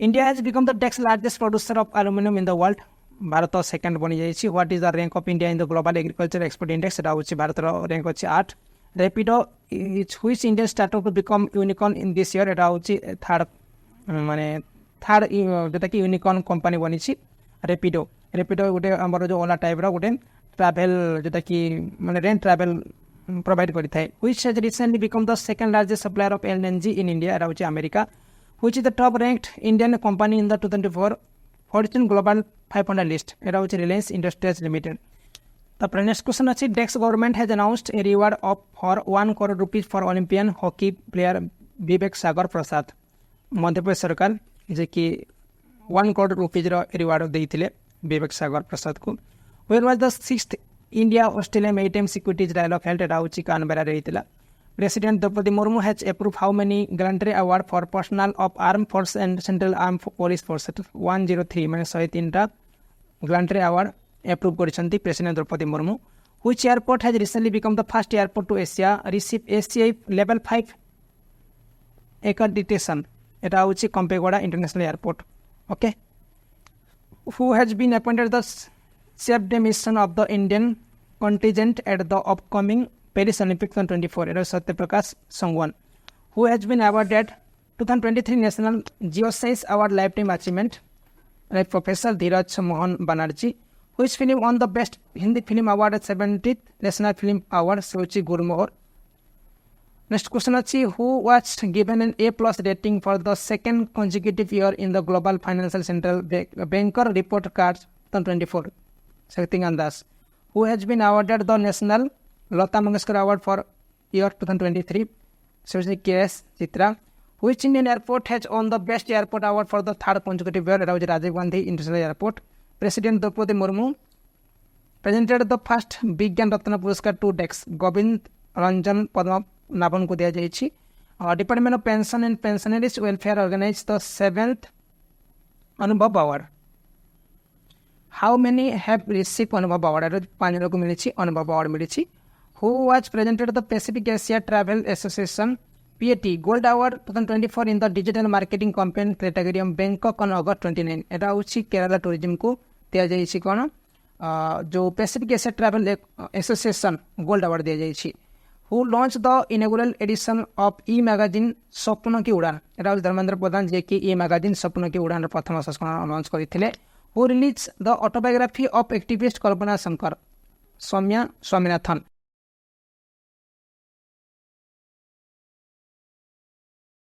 India has become the next largest producer of aluminum in the world. Bharat second বনি যাইছি। What is the rank of India in the Global Agriculture Export Index? এটা হচ্ছে ভারতের র্যাঙ্ক হচ্ছে 8। Rapido is which Indian startup to become unicorn in this year? এটা হচ্ছে third যেটা কি ইউনিকর্ন কোম্পানি বনিছি रेपिडो गोटे आमर जो ओला टाइप गोटे ट्राभेल जोटा कि माने रेंट ट्राभेल प्रोवाइड करि थाए which has recently become the second largest supplier of LNG in India एरा होची America which is the top ranked Indian company in the 2024 Fortune Global 500 list एरा होची Reliance Industries Limited. The next question अछि डेक्स government has announced a reward of for 1 crore rupees for Olympian hockey player Vivek Sagar Prasad. Madhya Pradesh सरकार जे कि 1 crore rupees reward देते विवेक सागर प्रसाद को। Where was the 6th India Australia maritime securities dialogue held एटा होची कानबेरा रहितला। President Droupadi Murmu has approve how many gallantry award for personnel of arm force and central arm police force 103 माने 103 टा गैलेंट्री अवार्ड अप्रूव करिसंती president Droupadi Murmu. Which airport has recently become the first airport to Asia receive ACI level 5 accreditation एटा होची Kempegowda international airport. Okay, who has been appointed the chief de mission of the Indian contingent at the upcoming Paris Olympics 2024? It is Satyaprakash Sangwan. Who has been awarded 2023 National Geoscience Award Lifetime Achievement? Like Professor Dheeraj Mohan Banerjee. Which film won the Best Hindi Film Award at 70th National Film Award? Sochi Gurmohar. Next question is who was given an A+ rating for the second consecutive year in the Global Financial Central Banker Report Card 2024? Shakti Andas. Who has been awarded the National Lata Mangeshkar Award for year 2023? Sushi KS Chitra. Which Indian airport has won the Best Airport Award for the third consecutive year? Rajiv Gandhi International Airport. President Draupadi Murmu presented the first Bigyan Ratna Puraskar to Dex Govind Ranjan Padma नाबन को दिया जाइछि। Department of pension and pensioners welfare organise the 7th Anubhav award. How many have receive Anubhav award? 5 लोग मिली Anubhav award मिली। Who was presented the Pacific Asia travel association PAT gold award 2024 in the digital marketing campaign category of Bangkok on August 29 एटा होछि Kerala tourism को दिया जाइछि कोन जो Pacific Asia travel association gold award दिया जाइछि। Who launched the inaugural edition of e-magazine स्वप्न की उड़ान? एटा धर्मेंद्र प्रधान जे कि e-magazine स्वप्न की उड़ान प्रथम संस्करण लॉन्च करथिले। Who released the autobiography of activist Kalpana Shankar? Soumya Swaminathan.